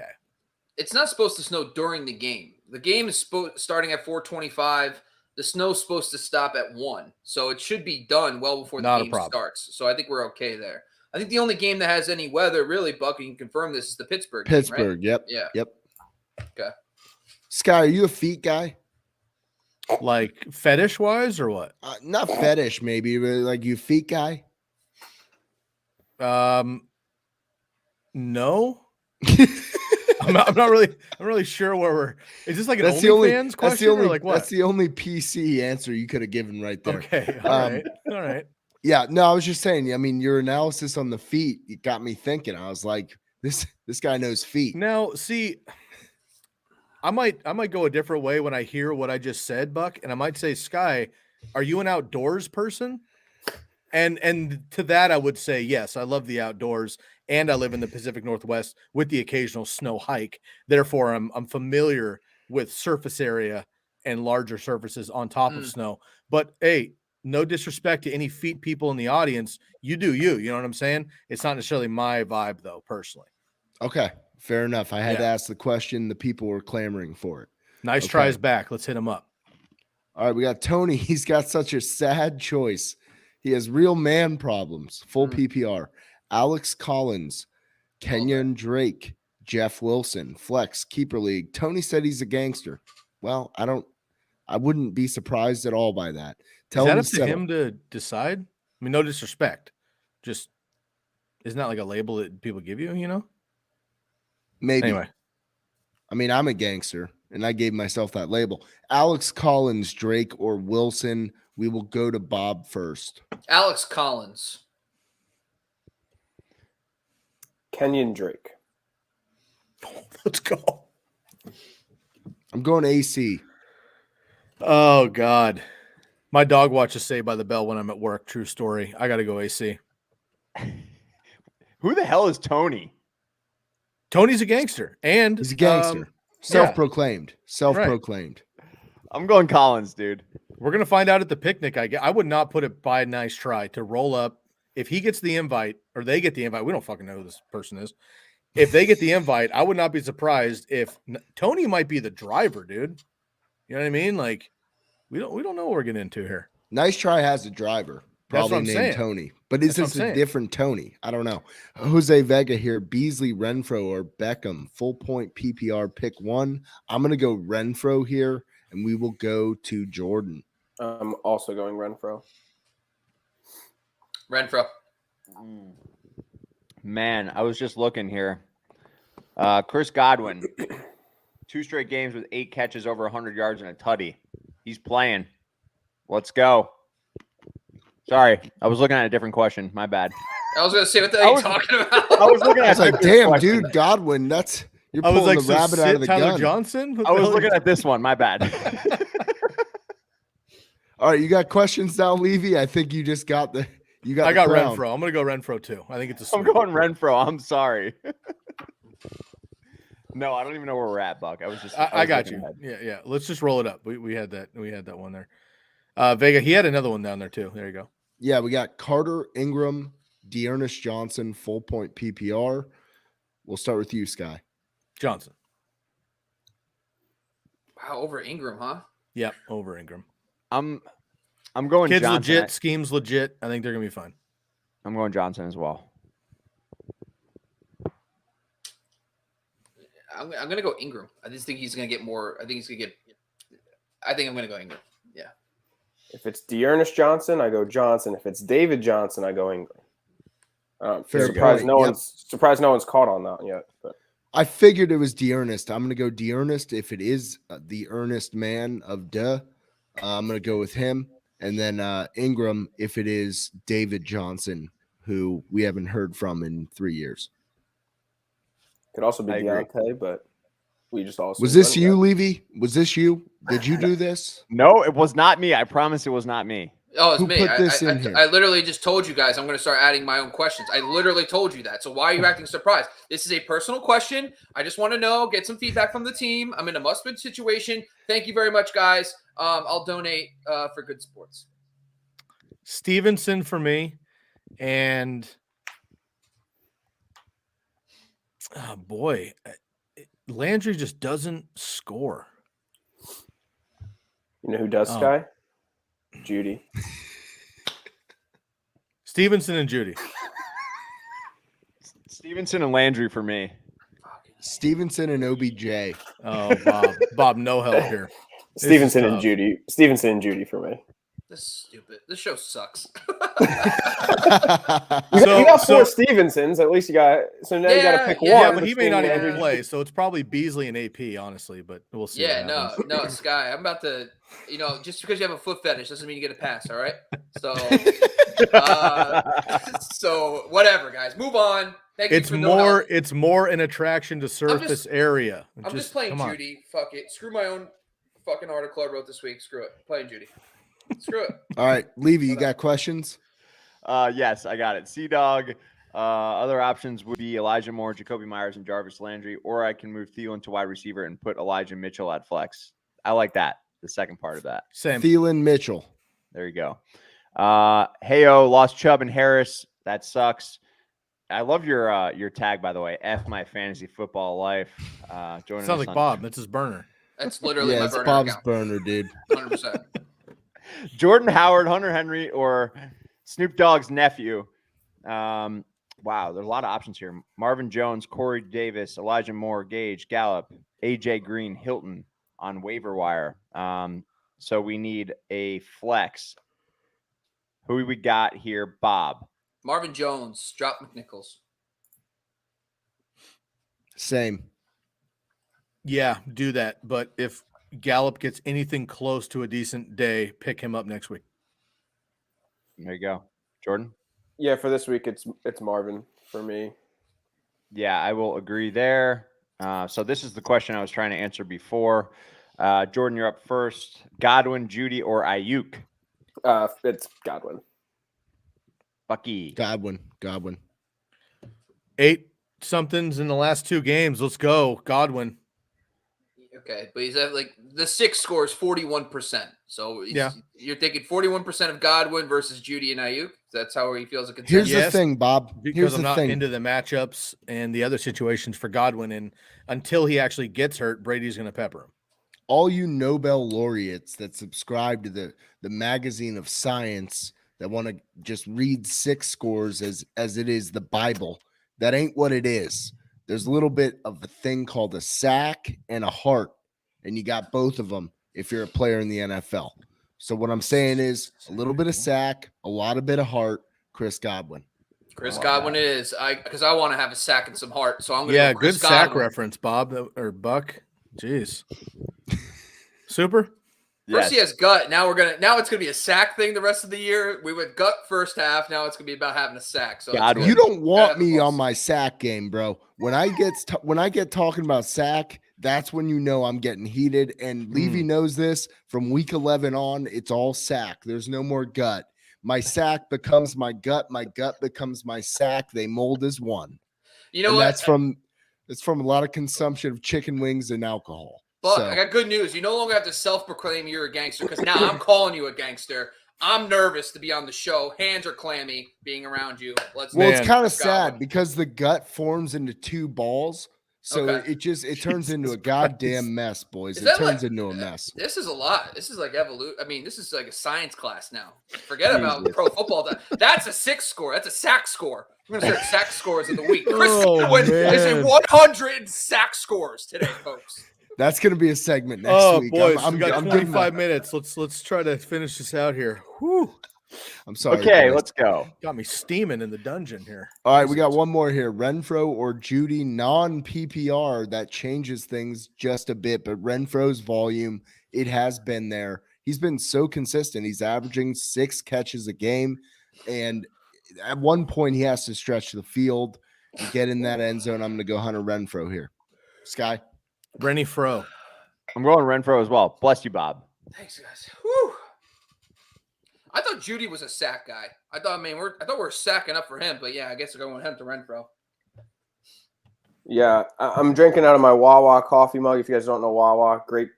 It's not supposed to snow during the game. The game is starting at 4:25. The snow's supposed to stop at 1. So it should be done well before the game starts. So I think we're okay there. I think the only game that has any weather, really, Buck, and you can confirm this, is the Pittsburgh game, right? Yep. Yeah. Yep. Okay. Sky, are you a feet guy? Like fetish wise or what? Not fetish, maybe, but like you feet guy? No. I'm not really sure where we're. Is this like an OnlyFans question or like what? That's the only PC answer you could have given right there. Okay. All right. Yeah, no, I was just saying, I mean, your analysis on the feet, it got me thinking. I was like, this guy knows feet. Now, see, I might go a different way when I hear what I just said, Buck, and I might say, Sky, are you an outdoors person? And to that, I would say yes. I love the outdoors, and I live in the Pacific Northwest with the occasional snow hike. Therefore, I'm familiar with surface area and larger surfaces on top of snow. But hey, no disrespect to any feet people in the audience. You do you. You know what I'm saying? It's not necessarily my vibe, though, personally. Okay, fair enough. I had to ask the question. The people were clamoring for it. Nice tries back. Let's hit him up. All right, we got Tony. He's got such a sad choice. He has real man problems. Full PPR. Alex Collins, Kenyon Drake, Jeff Wilson, Flex, Keeper League. Tony said he's a gangster. Well, I wouldn't be surprised at all by that. Is that up to him to decide? I mean, no disrespect. Just isn't that like a label that people give you, you know? Maybe. Anyway. I mean, I'm a gangster, and I gave myself that label. Alex Collins, Drake, or Wilson. We will go to Bob first. Alex Collins. Kenyon Drake. Let's go. I'm going AC. Oh, God. My dog watches Saved by the Bell when I'm at work. True story. I got to go AC. Who the hell is Tony? Tony's a gangster. And he's a gangster. Self-proclaimed. Self-proclaimed. Right. I'm going Collins, dude. We're going to find out at the picnic. I would not put it by a nice try to roll up. If he gets the invite or they get the invite, we don't fucking know who this person is. If they get the invite, I would not be surprised if Tony might be the driver, dude. You know what I mean? Like, we don't know what we're getting into here. Nice Try has a driver, probably named Tony. But is this a different Tony? I don't know. Jose Vega here, Beasley, Renfro, or Beckham. Full point PPR pick one. I'm going to go Renfro here, and we will go to Jordan. I'm also going Renfro. Renfro. Man, I was just looking here. Chris Godwin, 2 straight games with 8 catches over 100 yards and a tutty. He's playing. Let's go. Sorry, I was looking at a different question. My bad. I was going to say, what the hell are you talking about? I was looking at damn, question. Dude, Godwin, you're pulling the rabbit out of the Tyler gun. Johnson? I was looking at this one. My bad. All right, you got questions now, Levy? I think you just got the I got Renfro. I'm going to go Renfro too. I think it's I'm going Renfro. I'm sorry. No, I don't even know where we're at, Buck. I got you. Ahead. Yeah. Let's just roll it up. We had that. We had that one there. Vega, he had another one down there too. There you go. Yeah, we got Carter, Ingram, Dearness Johnson, full point PPR. We'll start with you, Sky. Johnson. Wow, over Ingram, huh? Yep, over Ingram. I'm going Kids Johnson. Legit, schemes legit. I think they're gonna be fine. I'm going Johnson as well. I'm gonna go Ingram. I just think he's gonna get more. I think I'm gonna go Ingram. Yeah. If it's Dearness Johnson, I go Johnson. If it's David Johnson, I go Ingram. Surprised no one's caught on that yet. But I figured it was Dearness. I'm going to go Dearness. If it is the earnest man of I'm going to go with him. And then Ingram, if it is David Johnson, who we haven't heard from in 3 years. Could also be Deontay, but we just also. Was this you, Levy? Was this you? Did you do this? No, it was not me. I promise it was not me. Oh, it's Who me. put this in here? I literally just told you guys I'm going to start adding my own questions. I literally told you that. So why are you acting surprised? This is a personal question. I just want to know, get some feedback from the team. I'm in a must-win situation. Thank you very much, guys. I'll donate for good sports. Stevenson for me, and Oh, boy. Landry just doesn't score. You know who does, Sky? Judy. Stevenson and Judy. Stevenson and Landry for me. Stevenson and OBJ. Oh, Bob. Bob, no help here. Stevenson and Judy. Stevenson and Judy for me. This is stupid. This show sucks. You got four Stevensons. At least you got. So now you got to pick one. Yeah, but he may not even play. So it's probably Beasley and AP, honestly. But we'll see. Yeah, no, Sky. I'm about to. Just because you have a foot fetish doesn't mean you get a pass. All right. So, so whatever, guys. Move on. Thank it's you for more. It's more an attraction to serve this area. I'm just playing Judy. Fuck it. Screw my own fucking article I wrote this week. Screw it. Playing Judy. Screw it. All right, Levy, you got questions? Yes, I got it. C-Dog. Other options would be Elijah Moore, Jacoby Myers, and Jarvis Landry, or I can move Thielen to wide receiver and put Elijah Mitchell at flex. I like that. The second part of that. Same. Thielen, Mitchell. There you go. Heyo, lost Chubb and Harris. That sucks. I love your tag, by the way. F my fantasy football life. Sounds like Bob. That's his burner. That's literally my burner Bob's account. burner, dude. 100%. Jordan Howard, Hunter Henry, or Snoop Dogg's nephew. Wow, there's a lot of options here. Marvin Jones, Corey Davis, Elijah Moore, Gage, Gallup, AJ Green, Hilton on waiver wire. So we need a flex. Who we got here, Bob? Marvin Jones, drop McNichols. Same. Yeah, do that. But if Gallup gets anything close to a decent day, pick him up next week. There you go. Jordan? Yeah, for this week, it's Marvin for me. Yeah, I will agree there. So this is the question I was trying to answer before. Jordan, you're up first. Godwin, Judy, or Ayuk? It's Godwin. Bucky. Godwin. 8 somethings in the last 2 games. Let's go. Godwin. Okay, but he's at the 6 scores 41%. So yeah, you're thinking 41% of Godwin versus Judy and Ayuk. That's how he feels a concern. Here's the thing, Bob. Because I'm not into the matchups and the other situations for Godwin, and until he actually gets hurt, Brady's going to pepper him. All you Nobel laureates that subscribe to the magazine of science that want to just read 6 scores as it is the Bible, that ain't what it is. There's a little bit of a thing called a sack and a heart, and you got both of them if you're a player in the NFL. So what I'm saying is a little bit of sack, a lot of bit of heart, Chris Godwin. Godwin it is. Because I want to have a sack and some heart. So I'm going to go Chris good sack Godwin. reference, Bob or Buck. Jeez. Super. First he has gut. Now it's gonna be a sack thing the rest of the year. We went gut first half. Now it's gonna be about having a sack. So you don't want me on my sack game, bro. When I get talking about sack, that's when you know I'm getting heated. And Levy knows this. From week 11 on, it's all sack. There's no more gut. My sack becomes my gut. My gut becomes my sack. They mold as one. You know what? It's from a lot of consumption of chicken wings and alcohol. But I got good news. You no longer have to self-proclaim you're a gangster because now I'm calling you a gangster. I'm nervous to be on the show. Hands are clammy being around you. It's kind of sad because the gut forms into 2 balls. So it turns into a goddamn mess, boys. It turns into a mess. This is a lot. This is like evolution. I mean, this is like a science class now. Forget about pro football. That's a 6 score. That's a sack score. We're going to start sack scores of the week. Chris Godwin is in 100 sack scores today, folks. That's going to be a segment next week. Boys, we got 25 minutes. Let's try to finish this out here. Whew. I'm sorry. Okay, let's go. Got me steaming in the dungeon here. All right, we got one more here. Renfro or Judy, non-PPR. That changes things just a bit, but Renfro's volume, it has been there. He's been so consistent. He's averaging 6 catches a game, and at one point he has to stretch the field and get in that end zone. I'm going to go Hunter Renfro here. Sky? Rennie Fro. I'm going Renfro as well. Bless you, Bob. Thanks, guys. Whew. I thought Judy was a sack guy. I thought we were sacking up for him, but yeah, I guess we're going with him to Renfro. Yeah, I'm drinking out of my Wawa coffee mug. If you guys don't know Wawa, great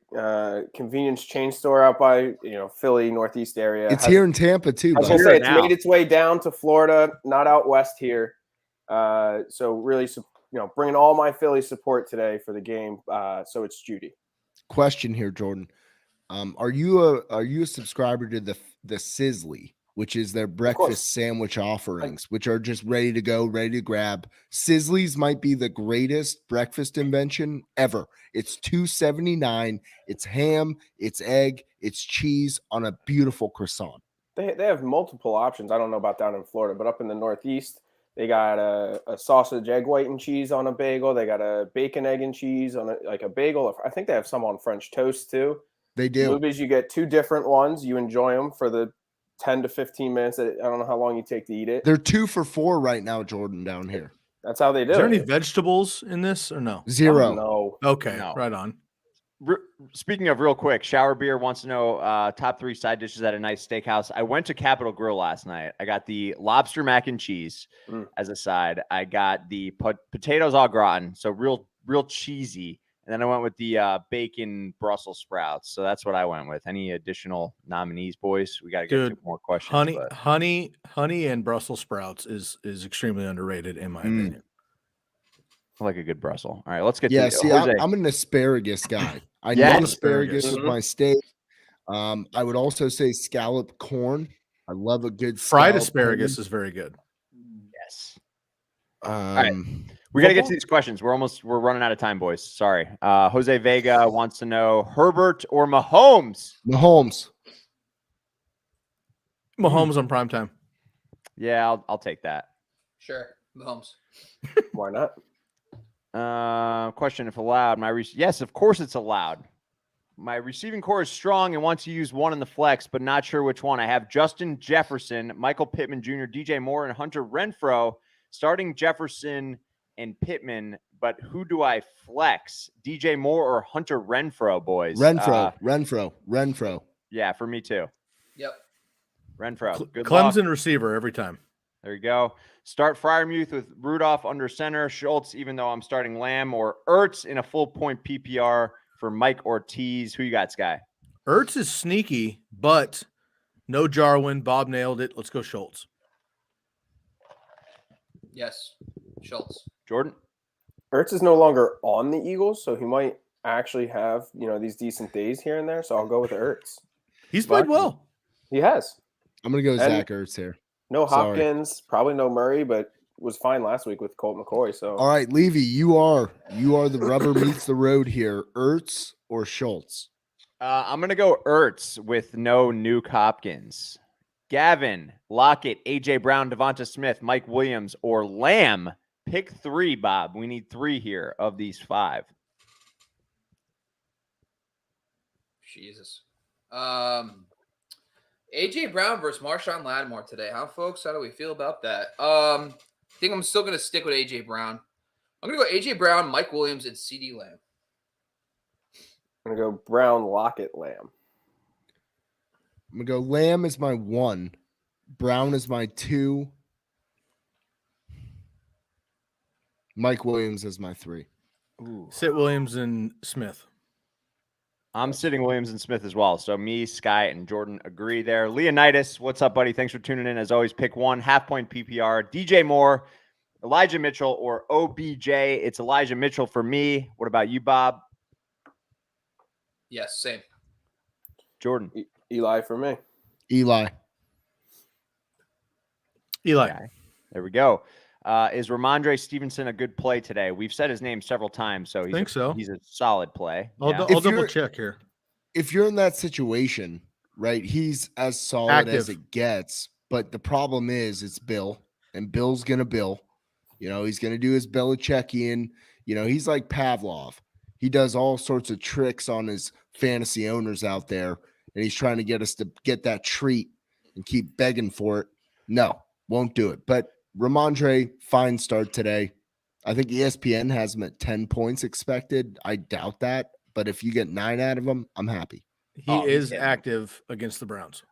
convenience chain store out by Philly Northeast area. It's here in Tampa too. I was gonna say it's made its way down to Florida, not out west here. So really bringing all my Philly support today for the game. So it's Judy. Question here, Jordan. Are you a subscriber to the Sizzly, which is their breakfast sandwich offerings, which are just ready to go, ready to grab? Sizzlies might be the greatest breakfast invention ever. It's $2.79. It's ham, it's egg, it's cheese on a beautiful croissant. They have multiple options. I don't know about down in Florida, but up in the Northeast, they got a sausage, egg white, and cheese on a bagel. They got a bacon, egg, and cheese on a bagel. I think they have some on French toast too. They do. Movies, you get 2 different ones. You enjoy them for the 10 to 15 minutes. I don't know how long you take to eat it. They're 2 for $4 right now, Jordan, down here. That's how they do it. Is there any vegetables in this or no? 0. No. Okay, No. right on. Speaking of real quick, Shower Beer wants to know top 3 side dishes at a nice steakhouse. I went to Capitol Grill last night. I got the lobster mac and cheese as a side. I got the potatoes au gratin, so real cheesy. And then I went with the bacon Brussels sprouts. So that's what I went with. Any additional nominees, boys? We got to get to more questions. Honey and Brussels sprouts is extremely underrated in my opinion. I like a good Brussels. All right, let's get to see, I'm an asparagus guy. I Yes. love asparagus with my steak. I would also say scallop corn. I love a good fried asparagus is very good. Yes. All right. We got to get to these questions. We're running out of time, boys. Sorry. Jose Vega wants to know Herbert or Mahomes? Mahomes on primetime. Yeah, I'll take that. Sure. Mahomes. Why not? Question if allowed. Yes, of course it's allowed. My receiving core is strong and want to use one in the flex, but not sure which one. I have Justin Jefferson, Michael Pittman Jr., DJ Moore, and Hunter Renfrow. Starting Jefferson and Pittman, but who do I flex? DJ Moore or Hunter Renfrow, boys? Renfrow. Yeah, for me too. Yep. Renfrow. Good Clemson luck. receiver every time. There you go. Start Freiermuth with Rudolph under center, Schultz, even though I'm starting Lamb, or Ertz in a full point PPR for Mike Ortiz. Who you got, Sky? Ertz is sneaky, but no Jarwin. Bob nailed it. Let's go Schultz. Yes. Schultz. Jordan? Ertz is no longer on the Eagles, so he might actually have, these decent days here and there. So I'll go with Ertz. He's played well. He has. I'm going to go Zach Ertz here. No Hopkins, probably no Murray, but was fine last week with Colt McCoy. So all right, Levy, you are the rubber meets the road here. Ertz or Schultz? I'm going to go Ertz with no Nuke Hopkins. Gavin, Lockett, AJ Brown, Devonta Smith, Mike Williams, or Lamb. Pick 3, Bob. We need 3 here of these 5. Jesus. AJ Brown versus Marshawn Lattimore today, huh, folks? How do we feel about that? I think I'm still going to stick with AJ Brown. I'm going to go AJ Brown, Mike Williams, and CD Lamb. I'm going to go Brown, Lockett, Lamb. I'm going to go Lamb is my 1. Brown is my 2. Mike Williams is my 3. Ooh. Sit Williams and Smith. I'm sitting Williams and Smith as well. So me, Sky, and Jordan agree there. Leonidas, what's up, buddy? Thanks for tuning in. As always, pick 1, half-point PPR. DJ Moore, Elijah Mitchell, or OBJ. It's Elijah Mitchell for me. What about you, Bob? Yes, same. Jordan. Eli for me. Eli. Okay. There we go. Is Ramondre Stevenson a good play today? We've said his name several times, so he's a solid play. I'll double check here. If you're in that situation, right, he's as solid as it gets. But the problem is it's Bill, and Bill's going to Bill. He's going to do his Belichickian. He's like Pavlov. He does all sorts of tricks on his fantasy owners out there, and he's trying to get us to get that treat and keep begging for it. No, won't do it. But Ramondre, fine start today. I think ESPN has him at 10 points expected. I doubt that. But if you get 9 out of him, I'm happy. He is active against the Browns.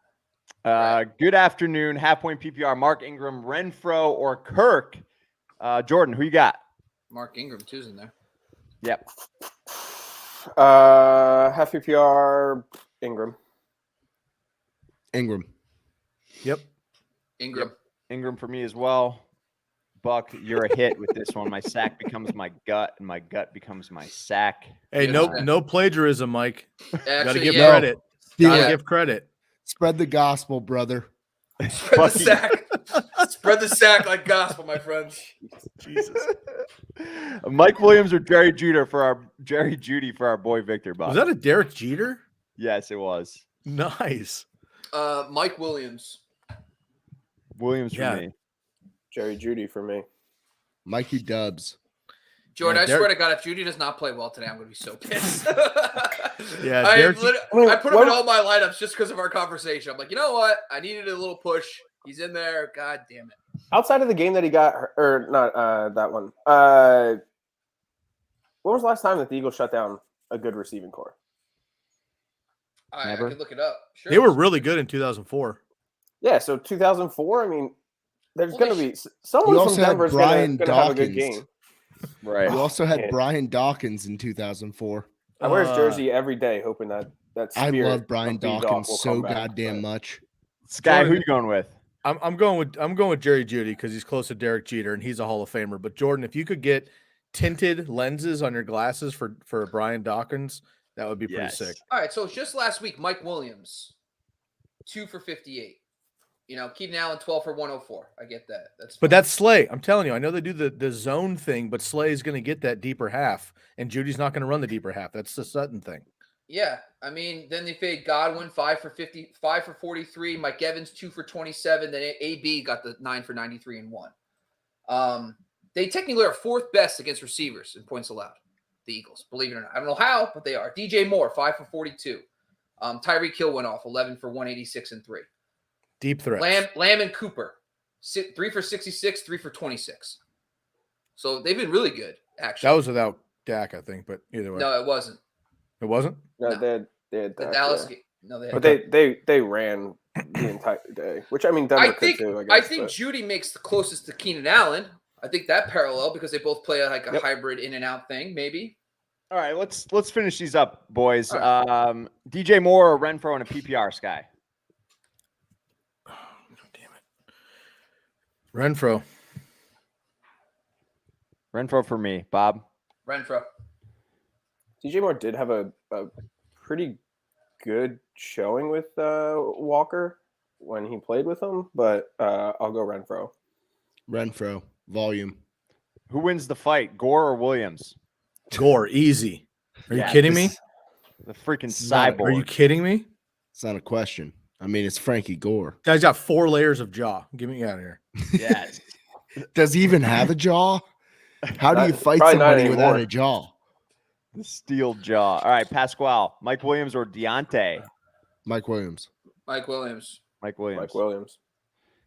Good afternoon. Half-point PPR, Mark Ingram, Renfrow, or Kirk. Jordan, who you got? Mark Ingram, two's in there. Yep. Half PPR, Ingram. Ingram. Yep. Ingram. Yep. Ingram for me as well. Buck, you're a hit with this one. My sack becomes my gut, and my gut becomes my sack. Hey, no plagiarism, Mike. Actually, Gotta give yeah. credit. Steal Gotta it. give credit. Spread the gospel, brother. Spread the sack. Spread the sack like gospel, my friends. Jesus. Mike Williams or Jerry Judy for our boy Victor. Bob. Was that a Derek Jeter? Yes, it was. Nice. Mike Williams. Williams for Yeah. me. Jerry Judy for me. Mikey Dubs. Jordan, Yeah, I swear Derek- to God, if Judy does not play well today, I'm going to be so pissed. Yeah, I Derek- put him in all my lineups just because of our conversation. I'm like, you know what? I needed a little push. He's in there. God damn it. Outside of the game that he got, or not that one. When was the last time that the Eagles shut down a good receiving core? I Never. can look it up. Sure. They were really good in 2004. Yeah, so 2004. I mean, there's Well, going to they be someone You from also had Denver's Brian going to have a good Dawkins. game. Right. You also had Yeah. Brian Dawkins in 2004. I wear his jersey every day, hoping that I spirit love Brian of B-Dawk Dawkins will so come back, goddamn but- much. Sky, who you going with? I'm going with Jerry Judy because he's close to Derek Jeter and he's a Hall of Famer. But Jordan, if you could get tinted lenses on your glasses for Brian Dawkins, that would be pretty sick. All right, so just last week, Mike Williams, 2 for 58. You know, Keenan Allen, 12 for 104. I get that. But fine. that's Slay. I'm telling you, I know they do the zone thing, but Slay is going to get that deeper half, and Judy's not going to run the deeper half. That's the Sutton thing. Yeah, I mean, then they fade Godwin 5 for 50, 5 for 43. Mike Evans 2 for 27. Then AB got the 9 for 93 and 1. They technically are fourth best against receivers in points allowed. The Eagles, believe it or not, I don't know how, but they are. DJ Moore 5 for 42. Tyreek Hill went off 11 for 186 and 3. Deep threats. Lamb and Cooper 3 for 66, 3 for 26. So they've been really good. Actually, That was without Dak, I think, but either way, no, it wasn't. it wasn't. No, No. they had The that, Dallas yeah. game. No, they. But Had they ran the entire day, which I mean Denver could too. I guess, think but- Judy makes the closest to Keenan Allen. I think that parallel because they both play like a Yep. hybrid in and out thing, maybe. All right, let's finish these up, boys. All DJ Moore or Renfro in a PPR, Sky. Oh, damn it. Renfro. Renfro for me, Bob. Renfro. DJ Moore did have a pretty good showing with Walker when he played with him, but I'll go Renfro. Renfro, volume. Who wins the fight, Gore or Williams? Gore, easy. Are you Yeah, kidding me? The freaking not- cyborg. Are you kidding me? It's not a question. I mean, it's Frankie Gore. Guy's got 4 layers of jaw. Get me out of here. Yes. Does he even have a jaw? How do you Not- fight probably not somebody without anymore. a jaw? The steel jaw. All right, Pasquale, Mike Williams or Deontay? Mike Williams. Mike Williams. Mike Williams. Mike Williams.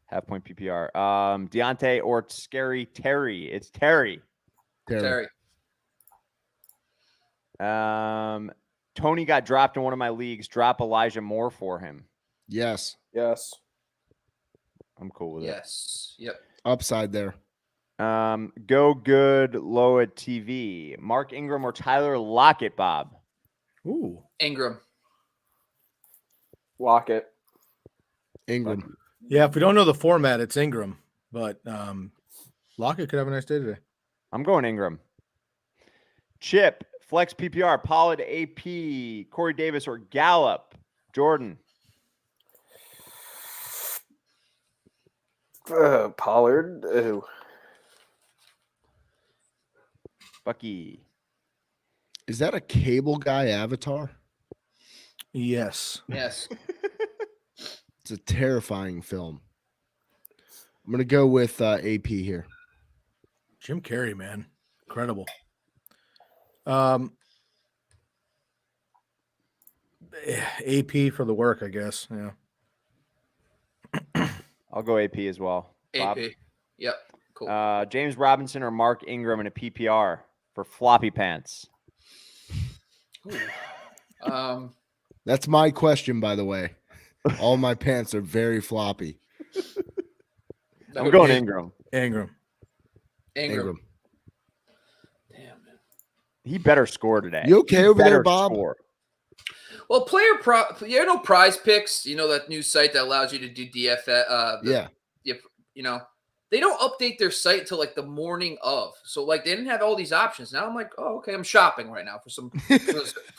Half point PPR. Deontay or Scary Terry? It's Terry. Terry. Terry. Tony got dropped in one of my leagues. Drop Elijah Moore for him. Yes. Yes. I'm cool with Yes. Yep. Upside there. it. Go good, Loa TV. Mark Ingram or Tyler Lockett, Bob? Ooh. Ingram. Lockett. Ingram. Yeah, if we don't know the format, it's Ingram. But Lockett could have a nice day today. I'm going Ingram. Chip, Flex PPR, Pollard AP, Corey Davis or Gallup? Jordan. Pollard. Ooh. Bucky. Is that a cable guy avatar? Yes. Yes. It's a terrifying film. I'm going to go with AP here. Jim Carrey, man. Incredible. AP for the work, I guess. Yeah. I'll go AP as well. Bob? AP. Yep. Cool. James Robinson or Mark Ingram in a PPR for floppy pants? That's my question, by the way. All my pants are very floppy. I'm going Ingram. Ingram. Ingram. Damn, man. He better score today. You okay He over there, better Bob? score. Well, Prize Picks, you know, that new site that allows you to do DFS. Yeah. You know, they don't update their site till like the morning of. So like they didn't have all these options. Now I'm like, oh, okay, I'm shopping right now for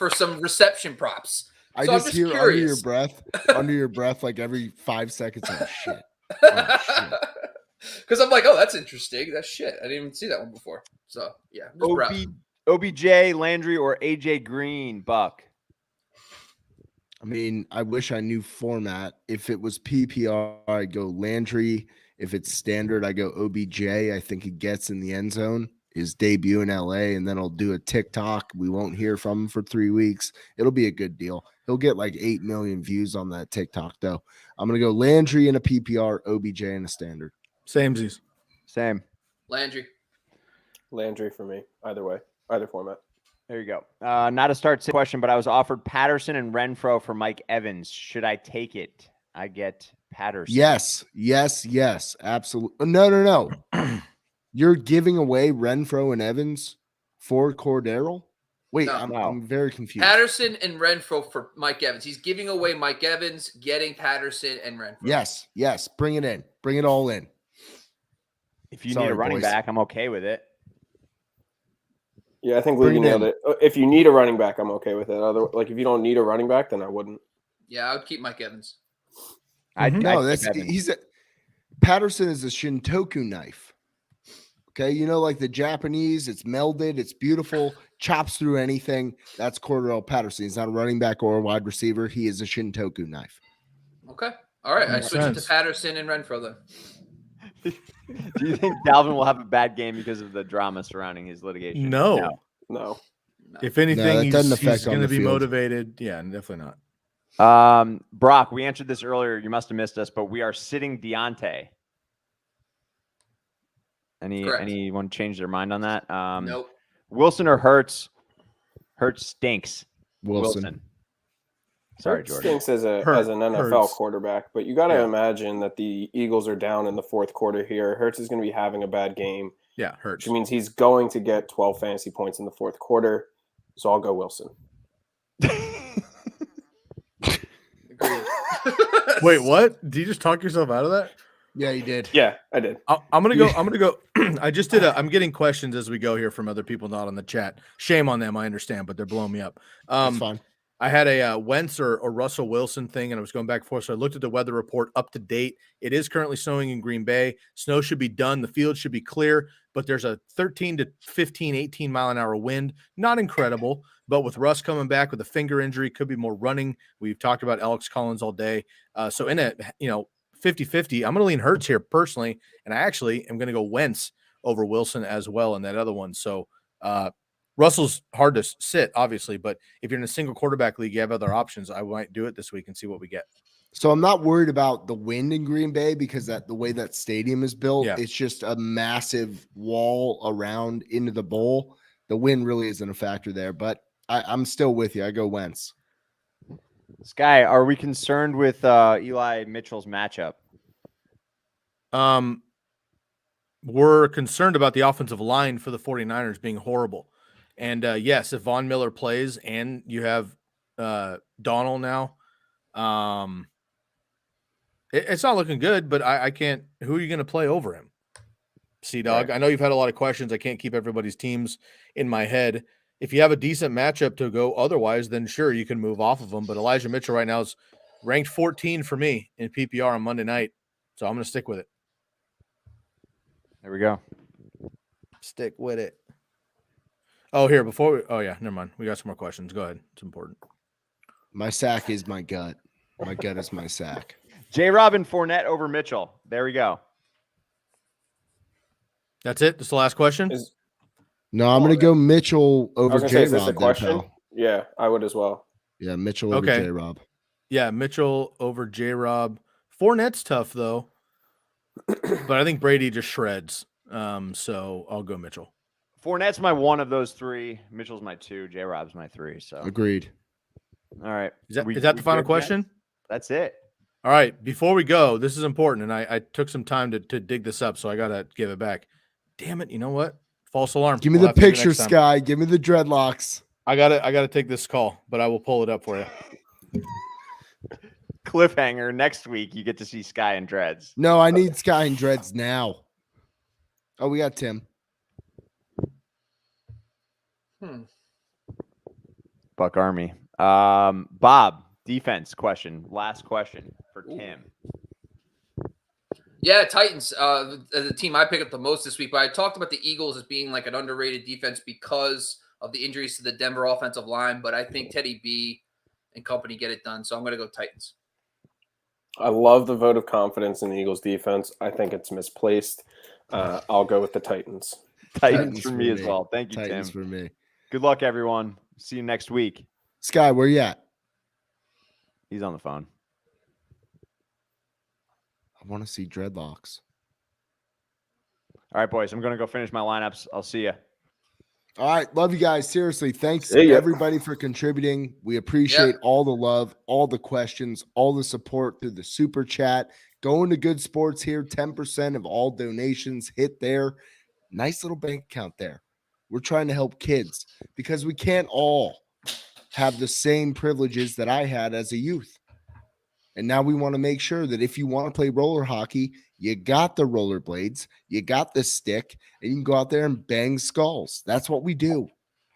some reception props. I So just I'm just hear curious. under your breath, like every 5 seconds. Oh shit! Oh shit! Because I'm like, oh, that's interesting. That's shit. I didn't even see that one before. So yeah, I'm just browsing. OBJ, Landry, or AJ Green, Buck? I mean, I wish I knew format. If it was PPR, I'd go Landry. If it's standard, I go OBJ. I think he gets in the end zone. His debut in LA, and then I'll do a TikTok. We won't hear from him for 3 weeks. It'll be a good deal. He'll get like 8 million views on that TikTok, though. I'm going to go Landry in a PPR, OBJ in a standard. Samesies. Same. Landry for me. Either way, either format. There you go. Not a start question, but I was offered Patterson and Renfro for Mike Evans. Should I take it? I get Patterson. Yes. Absolutely. No. You're giving away Renfro and Evans for Cordero? Wait, No. I'm very confused. Patterson and Renfro for Mike Evans. He's giving away Mike Evans, getting Patterson and Renfro. Yes. Bring it in. Bring it all in. If you need a running back, I'm okay with it. Yeah, I think Lee nailed it. If you need a running back, I'm okay with it. Like if you don't need a running back, then I wouldn't. Yeah, I would keep Mike Evans. Patterson is a Shintoku knife. Okay, like the Japanese, it's melded, it's beautiful, chops through anything. That's Cordero Patterson. He's not a running back or a wide receiver. He is a Shintoku knife. Okay. All right. I Makes switched sense. to Patterson and Renfro then. Do you think Dalvin will have a bad game because of the drama surrounding his litigation? No. If anything, that doesn't he's affect going on to the be field. motivated. Yeah, definitely not. Brock, we answered this earlier. You must have missed us, but we are sitting Deontay. Anyone change their mind on that? Nope. Wilson or Hurts? Hurts stinks. Wilson. Sorry, Hurts Jordan. stinks as an NFL quarterback, but you got to imagine that the Eagles are down in the fourth quarter here. Hurts is going to be having a bad game. Yeah, Hurts. Which means he's going to get 12 fantasy points in the fourth quarter. So I'll go Wilson. Wait, what? Did you just talk yourself out of that? Yeah, you did. Yeah, I did. I'm gonna go. I just did I'm getting questions as we go here from other people not on the chat. Shame on them, I understand, but they're blowing me up. That's fine. I had a Wentz or Russell Wilson thing, and I was going back and forth. So I looked at the weather report up to date. It is currently snowing in Green Bay. Snow should be done. The field should be clear, but there's a 13 to 15, 18 mile an hour wind. Not incredible, but with Russ coming back with a finger injury, could be more running. We've talked about Alex Collins all day. So in a 50-50, I'm going to lean Hurts here personally, and I actually am going to go Wentz over Wilson as well in that other one. So Russell's hard to sit, obviously, but if you're in a single quarterback league, you have other options. I might do it this week and see what we get. So I'm not worried about the wind in Green Bay because the way that stadium is built, it's just a massive wall around into the bowl. The wind really isn't a factor there, but I'm still with you. I go Wentz. Sky, are we concerned with Eli Mitchell's matchup? We're concerned about the offensive line for the 49ers being horrible. And yes, if Von Miller plays and you have Donald now, it's not looking good, but I can't. Who are you going to play over him? C-Dog. Right. I know you've had a lot of questions. I can't keep everybody's teams in my head. If you have a decent matchup to go otherwise, then sure, you can move off of them. But Elijah Mitchell right now is ranked 14 for me in PPR on Monday night. So I'm going to stick with it. There we go. Stick with it. Oh, here, never mind. We got some more questions. Go ahead. It's important. My sack is my gut. My gut is my sack. J-Rob and Fournette over Mitchell. There we go. That's it? That's the last question? No, I'm going to go Mitchell over J-Rob. Is this a question? Yeah, I would as well. Yeah, Mitchell over J-Rob. Yeah, Mitchell over J-Rob. Fournette's tough, though. But I think Brady just shreds. So I'll go Mitchell. Fournette's my one of those three. Mitchell's my two. J-Rob's my three. So agreed. All right. Is that the final question? That's it. All right. Before we go, this is important, and I took some time to dig this up, so I got to give it back. Damn it. You know what? False alarm. Give me the picture, Sky. Give me the dreadlocks. I gotta take this call, but I will pull it up for you. Cliffhanger. Next week, you get to see Sky and Dreads. No, I need Sky and Dreads now. Oh, we got Tim. Buck Army. Bob, defense question. Last question for Tim. Yeah, Titans, the team I picked up the most this week, but I talked about the Eagles as being like an underrated defense because of the injuries to the Denver offensive line, but I think Teddy B and company get it done, so I'm going to go Titans. I love the vote of confidence in the Eagles defense. I think it's misplaced. I'll go with the Titans. Titans for me as well. Thank you, Titans Tim. for me. Good luck, everyone. See you next week. Sky, where you at? He's on the phone. I want to see dreadlocks. All right, boys. I'm going to go finish my lineups. I'll see you. All right. Love you guys. Seriously. Thanks See ya. everybody for contributing. We appreciate all the love, all the questions, all the support through the super chat. Going to Good Sports here. 10% of all donations hit there. Nice little bank account there. We're trying to help kids because we can't all have the same privileges that I had as a youth. And now we want to make sure that if you want to play roller hockey, you got the rollerblades, you got the stick, and you can go out there and bang skulls. That's what we do.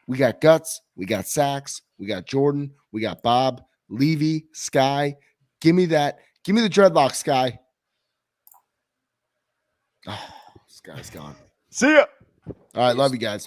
We got Guts, we got Sax, we got Jordan, we got Bob, Levy, Sky. Give me that. Give me the dreadlock, Sky. Oh, Sky's gone. See ya. All right. Love you guys.